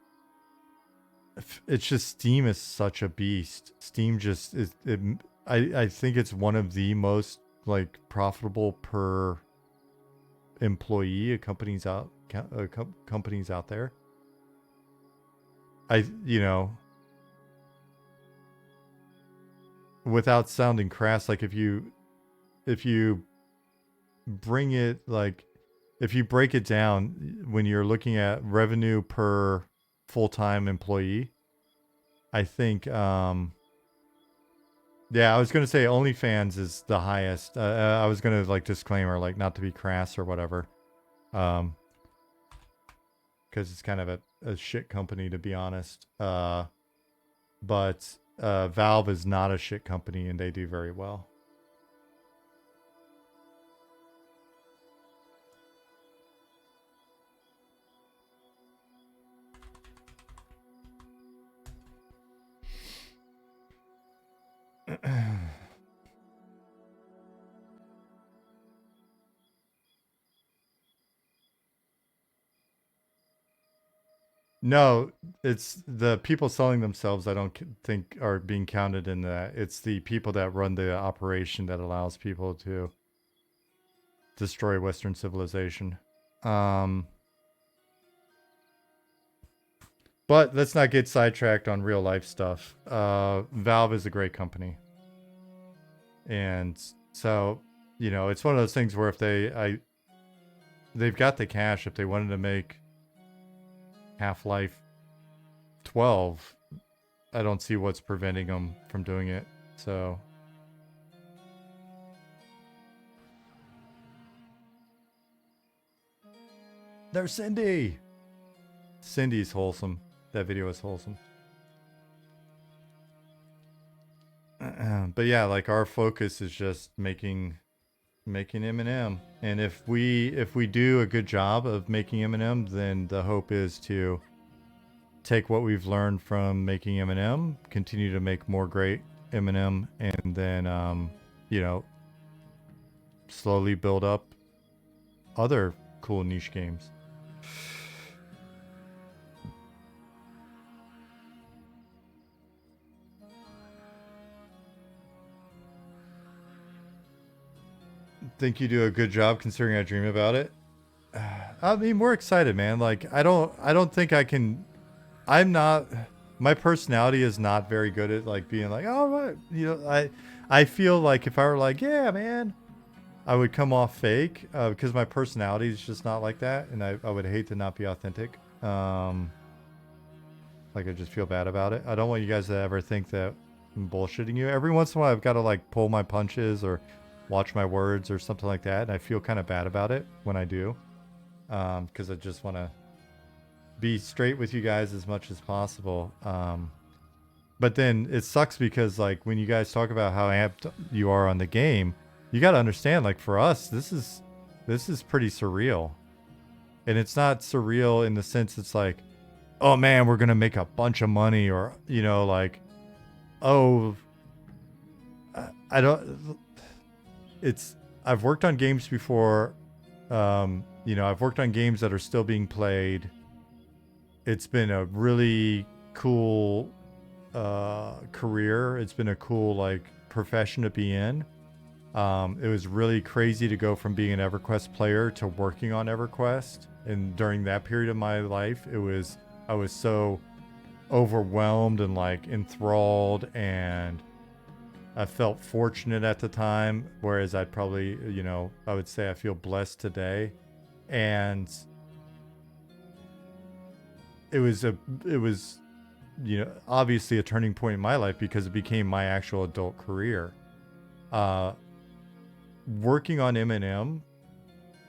it's just Steam is such a beast. Steam just is. I think it's one of the most like profitable per employee companies out there. You know, without sounding crass, like if you bring it like if you break it down when you're looking at revenue per full-time employee, I think yeah, I was going to say OnlyFans is the highest. I was going to like disclaimer like not to be crass or whatever. Cuz it's kind of a shit company, to be honest. But Valve is not a shit company and they do very well. No, it's the people selling themselves. I don't think are being counted in that. It's the people that run the operation that allows people to destroy Western civilization. But let's not get sidetracked on real life stuff. Valve is a great company, and so you know it's one of those things where if they've got the cash. If they wanted to make Half-Life 12, I don't see what's preventing them from doing it. So there's Cindy. Cindy's wholesome. That video is wholesome. But yeah, like our focus is just making M&M, and if we do a good job of making M&M, then the hope is to take what we've learned from making M&M, continue to make more great M&M, and then you know, slowly build up other cool niche games. Think you do a good job considering I dream about it. I mean, we're excited, man. Like, I don't think I can. I'm not. My personality is not very good at like being like, oh, right. You know, I feel like if I were like, yeah, man, I would come off fake because my personality is just not like that, and I would hate to not be authentic. Like I just feel bad about it. I don't want you guys to ever think that I'm bullshitting you. Every once in a while, I've got to like pull my punches or watch my words or something like that, and I feel kind of bad about it when I do, because I just want to be straight with you guys as much as possible. But then it sucks because like when you guys talk about how amped you are on the game, you got to understand, like for us, this is pretty surreal, and it's not surreal in the sense it's like, oh man, we're gonna make a bunch of money, or you know, like, oh, I don't. I've worked on games before. You know, I've worked on games that are still being played. It's been a really cool career. It's been a cool like profession to be in. It was really crazy to go from being an EverQuest player to working on EverQuest. And during that period of my life, I was so overwhelmed and like enthralled, and I felt fortunate at the time, whereas I'd probably, I would say I feel blessed today. And it was, obviously a turning point in my life because it became my actual adult career. Working on M&M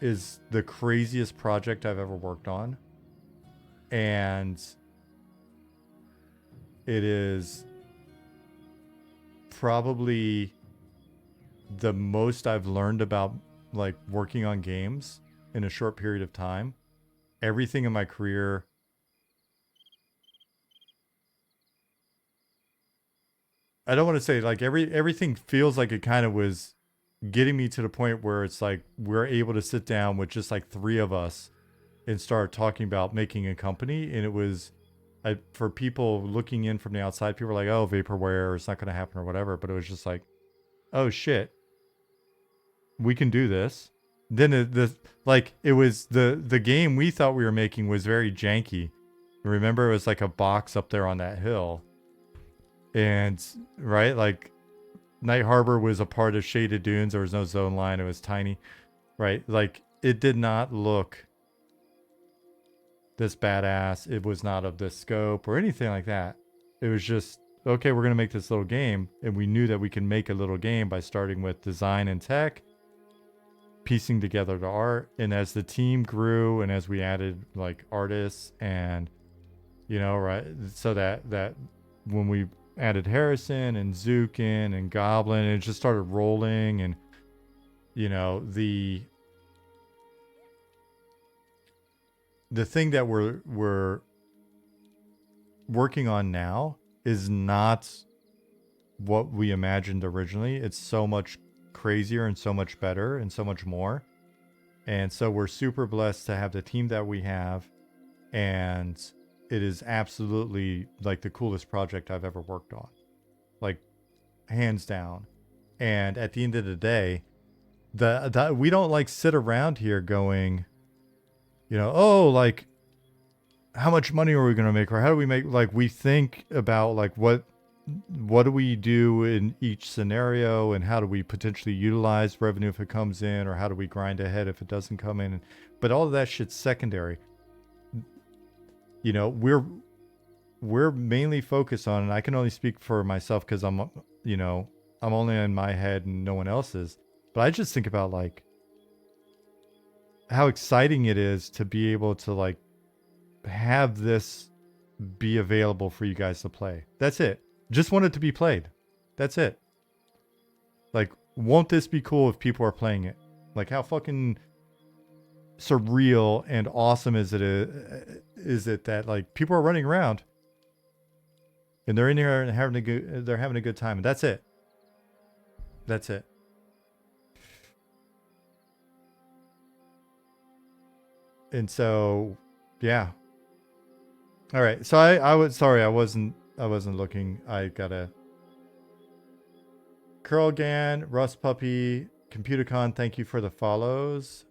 is the craziest project I've ever worked on. And it is probably the most I've learned about like working on games in a short period of time. Everything in my career, I don't want to say like everything feels like it kind of was getting me to the point where it's like we're able to sit down with just like 3 of us and start talking about making a company. And it was, for people looking in from the outside, people were like, oh, vaporware, it's not going to happen or whatever. But it was just like, oh shit, we can do this. Then it was the game we thought we were making was very janky. Remember, it was like a box up there on that hill. And right, like Night Harbor was a part of Shaded Dunes. There was no zone line. It was tiny, right? Like it did not look this badass. It was not of this scope or anything like that. It was just, okay, we're going to make this little game. And we knew that we can make a little game by starting with design and tech, piecing together the art. And as the team grew and as we added like artists and, right. So that when we added Harrison and Zukin and Goblin, and it just started rolling. And, the thing that we're working on now is not what we imagined originally. It's so much crazier and so much better and so much more. And so we're super blessed to have the team that we have. And it is absolutely like the coolest project I've ever worked on. Like hands down. And at the end of the day, we don't like sit around here going, oh, like how much money are we going to make? Or how do we make, like, we think about like what do we do in each scenario, and how do we potentially utilize revenue if it comes in, or how do we grind ahead if it doesn't come in? But all of that shit's secondary. We're mainly focused on, and I can only speak for myself because I'm only in my head and no one else's. But I just think about like how exciting it is to be able to like have this be available for you guys to play. That's it. Just want it to be played. That's it. Like, won't this be cool if people are playing it? Like, how fucking surreal and awesome is it that like people are running around and they're in here and they're having a good time, and that's it. That's it. And so, yeah. All right. So I wasn't looking. I gotta. Curlgan, Rust Puppy, Computercon, thank you for the follows.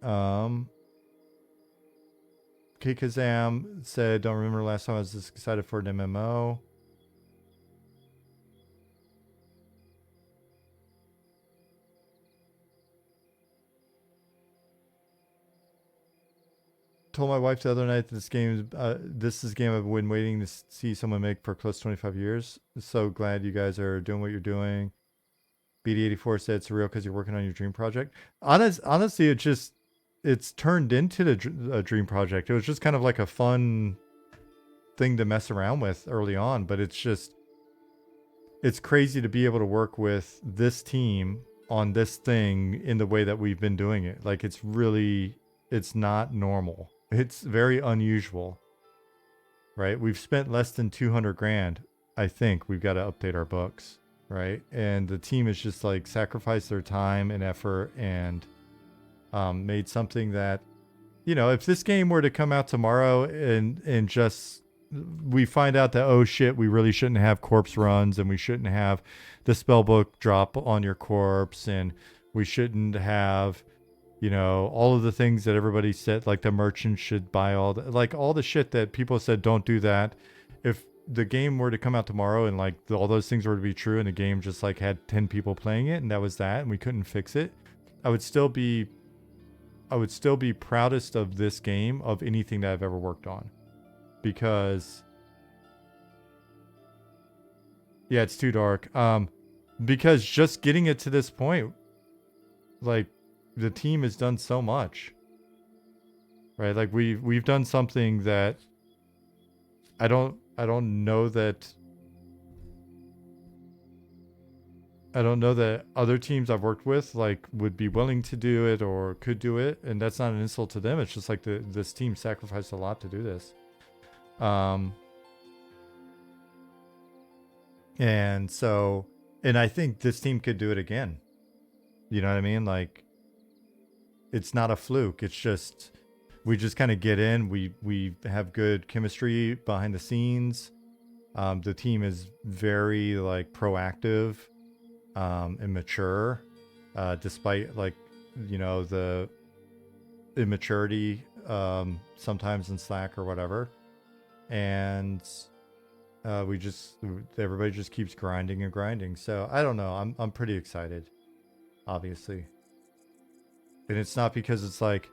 Kazam said, don't remember last time I was this excited for an MMO. Told my wife the other night that this is a game I've been waiting to see someone make for close to 25 years. So glad you guys are doing what you're doing. BD84 said it's surreal because you're working on your dream project. Honestly, it's turned into a dream project. It was just kind of like a fun thing to mess around with early on, but it's crazy to be able to work with this team on this thing in the way that we've been doing it. Like, it's not normal. It's very unusual, right? We've spent less than 200 grand. I think we've got to update our books, right? And the team has just like sacrificed their time and effort and made something that, if this game were to come out tomorrow and just we find out that, oh shit, we really shouldn't have corpse runs, and we shouldn't have the spell book drop on your corpse, and we shouldn't have all of the things that everybody said, like the merchant should buy all the shit that people said don't do that. the game were to come out tomorrow and like all those things were to be true and the game just like had 10 people playing it and that was that and we couldn't fix it, I would still be proudest of this game of anything that I've ever worked on. Because yeah, it's too dark. Because just getting it to this point, like the team has done so much. Right? Like we've done something that I don't know that other teams I've worked with like would be willing to do it or could do it, and that's not an insult to them. It's just like this team sacrificed a lot to do this. And so, and I think this team could do it again. You know what I mean? Like, it's not a fluke. It's just, we just kind of get in. We have good chemistry behind the scenes. The team is very like proactive and mature, despite like, you know, the immaturity sometimes in Slack or whatever. And everybody just keeps grinding and grinding. So I don't know. I'm pretty excited, obviously. And it's not because it's like,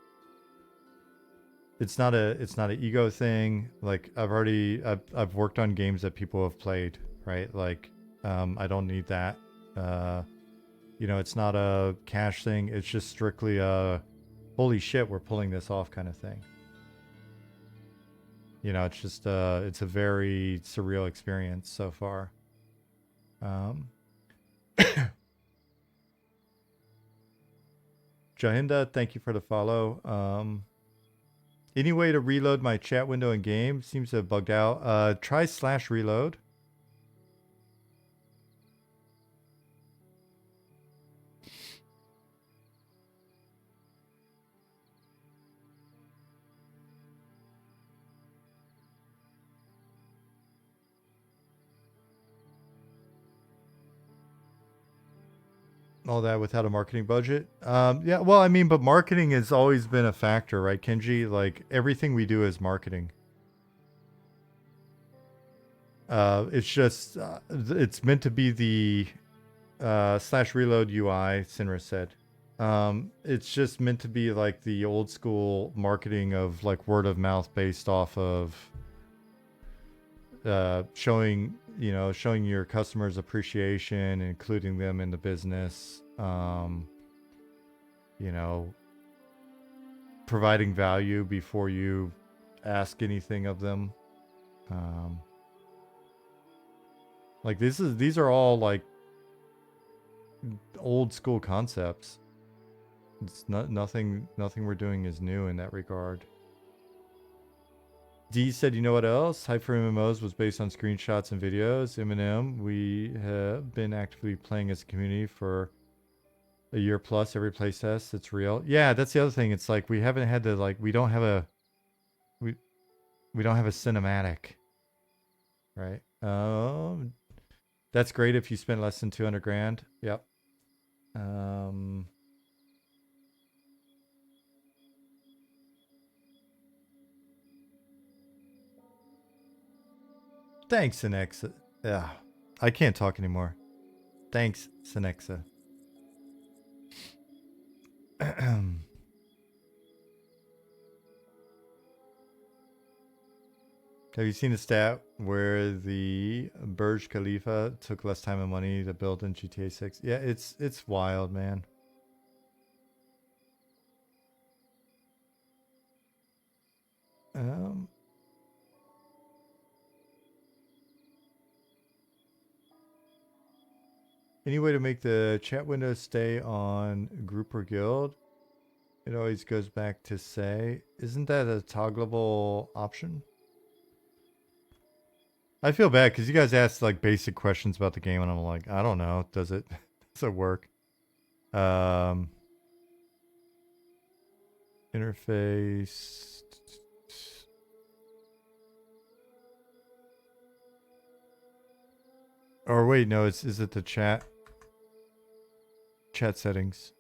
it's not an ego thing. Like I've worked on games that people have played, right? Like, I don't need that. You know, it's not a cash thing. It's just strictly a, holy shit, we're pulling this off kind of thing. You know, it's just it's a very surreal experience so far. Jahinda, thank you for the follow. Any way to reload my chat window in game? Seems to have bugged out. Try /reload. All that without a marketing budget. Yeah, well, I mean, but marketing has always been a factor, right, Kenji? Like, everything we do is marketing. It's just, it's meant to be the /reload UI, Sinra said. It's just meant to be like the old school marketing of like word of mouth based off of showing your customers appreciation, including them in the business, you know, providing value before you ask anything of them. Like these are all like old school concepts. It's nothing we're doing is new in that regard. D said, you know what else? Hype for MMOs was based on screenshots and videos. Eminem, we have been actively playing as a community for a year plus. Every playtest, it's real. Yeah, that's the other thing. It's like we haven't had to like we don't have a cinematic, right? That's great if you spend less than 200 grand. Yep. Thanks, Sinexa. Yeah, I can't talk anymore. Thanks, Sinexa. Have you seen a stat where the Burj Khalifa took less time and money to build in GTA 6? Yeah, it's wild, man. Any way to make the chat window stay on group or guild? It always goes back to say, isn't that a toggleable option? I feel bad because you guys asked like basic questions about the game and I'm like, I don't know. Does it work? Interface. Or wait, no, is it the chat settings?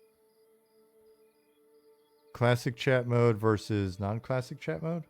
Classic chat mode versus non-classic chat mode?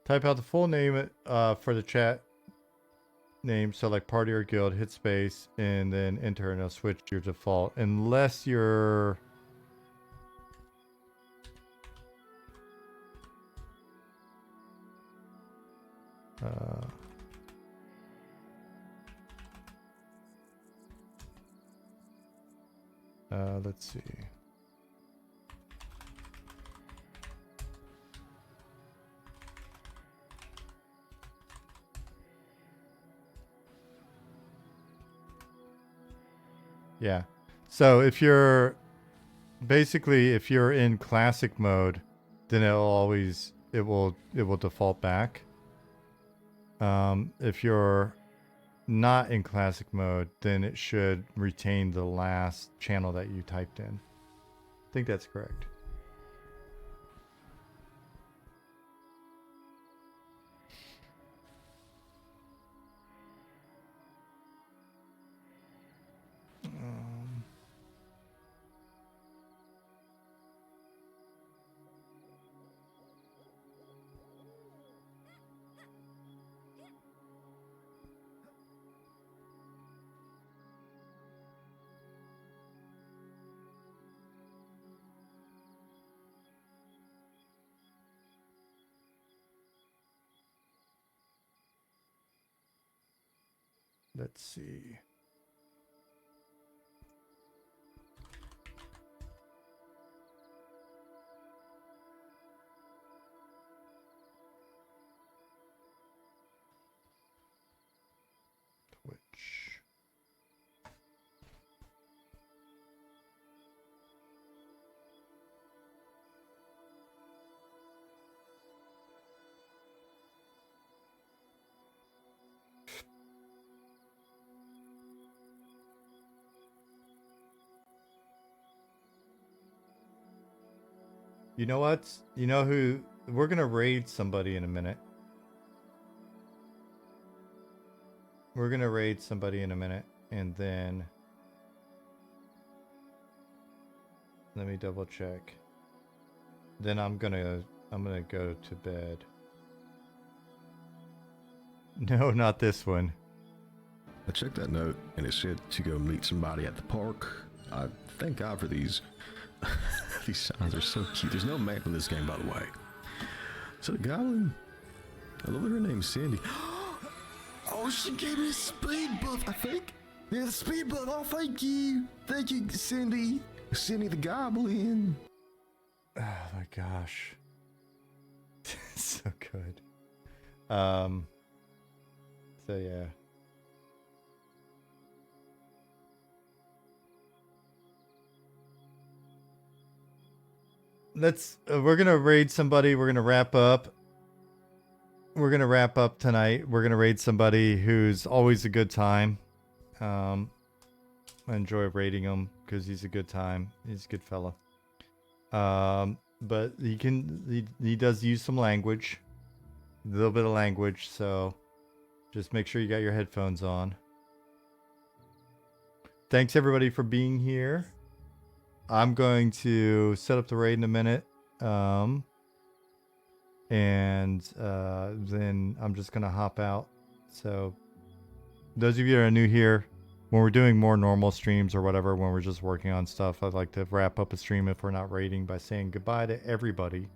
Type out the full name for the chat name. So like party or guild, hit space, and then enter, and it'll switch your default. Unless you're... let's see. Yeah. So if you're basically if you're in classic mode, then it will default back. If you're not in classic mode, then it should retain the last channel that you typed in. I think that's correct. Let's see. Twitch. You know what? You know who? We're gonna raid somebody in a minute. We're gonna raid somebody in a minute, and then let me double check. Then I'm gonna go to bed. No, not this one. I checked that note and it said to go meet somebody at the park. I thank God for these. These signs are so cute. There's no map in this game, by the way. So the goblin, I love her name's Cindy. Oh, she gave me a speed buff, I think. Yeah, the speed buff. Oh, thank you. Thank you, Cindy. Cindy the goblin. Oh my gosh. So good. So yeah. We're gonna raid somebody. We're gonna wrap up. We're gonna wrap up tonight. We're gonna raid somebody who's always a good time. I enjoy raiding him because he's a good time. He's a good fella. But he does use some language, a little bit of language. So just make sure you got your headphones on. Thanks everybody for being here. I'm going to set up the raid in a minute. And then I'm just going to hop out. So those of you that are new here, when we're doing more normal streams or whatever, when we're just working on stuff, I'd like to wrap up a stream if we're not raiding by saying goodbye to everybody.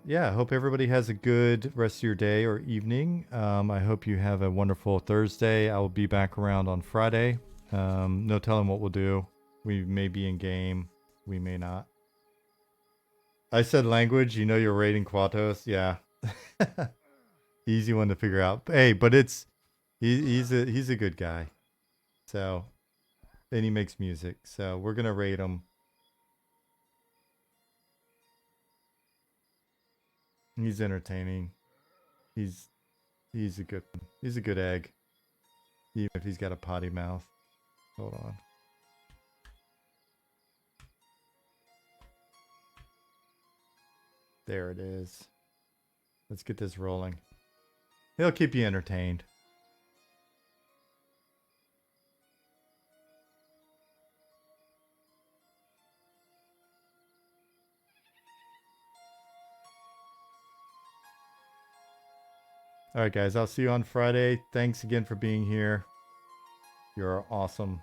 Yeah, I hope everybody has a good rest of your day or evening. I hope you have a wonderful Thursday. I will be back around on Friday. No telling what we'll do. We may be in game. We may not. I said language. You know you're raiding Quatos. Yeah. Easy one to figure out. Hey, but he's a good guy. So, and he makes music. So we're gonna raid him. He's entertaining. He's a good egg. Even if he's got a potty mouth. Hold on. There it is. Let's get this rolling. He'll keep you entertained. All right, guys. I'll see you on Friday. Thanks again for being here. You're awesome.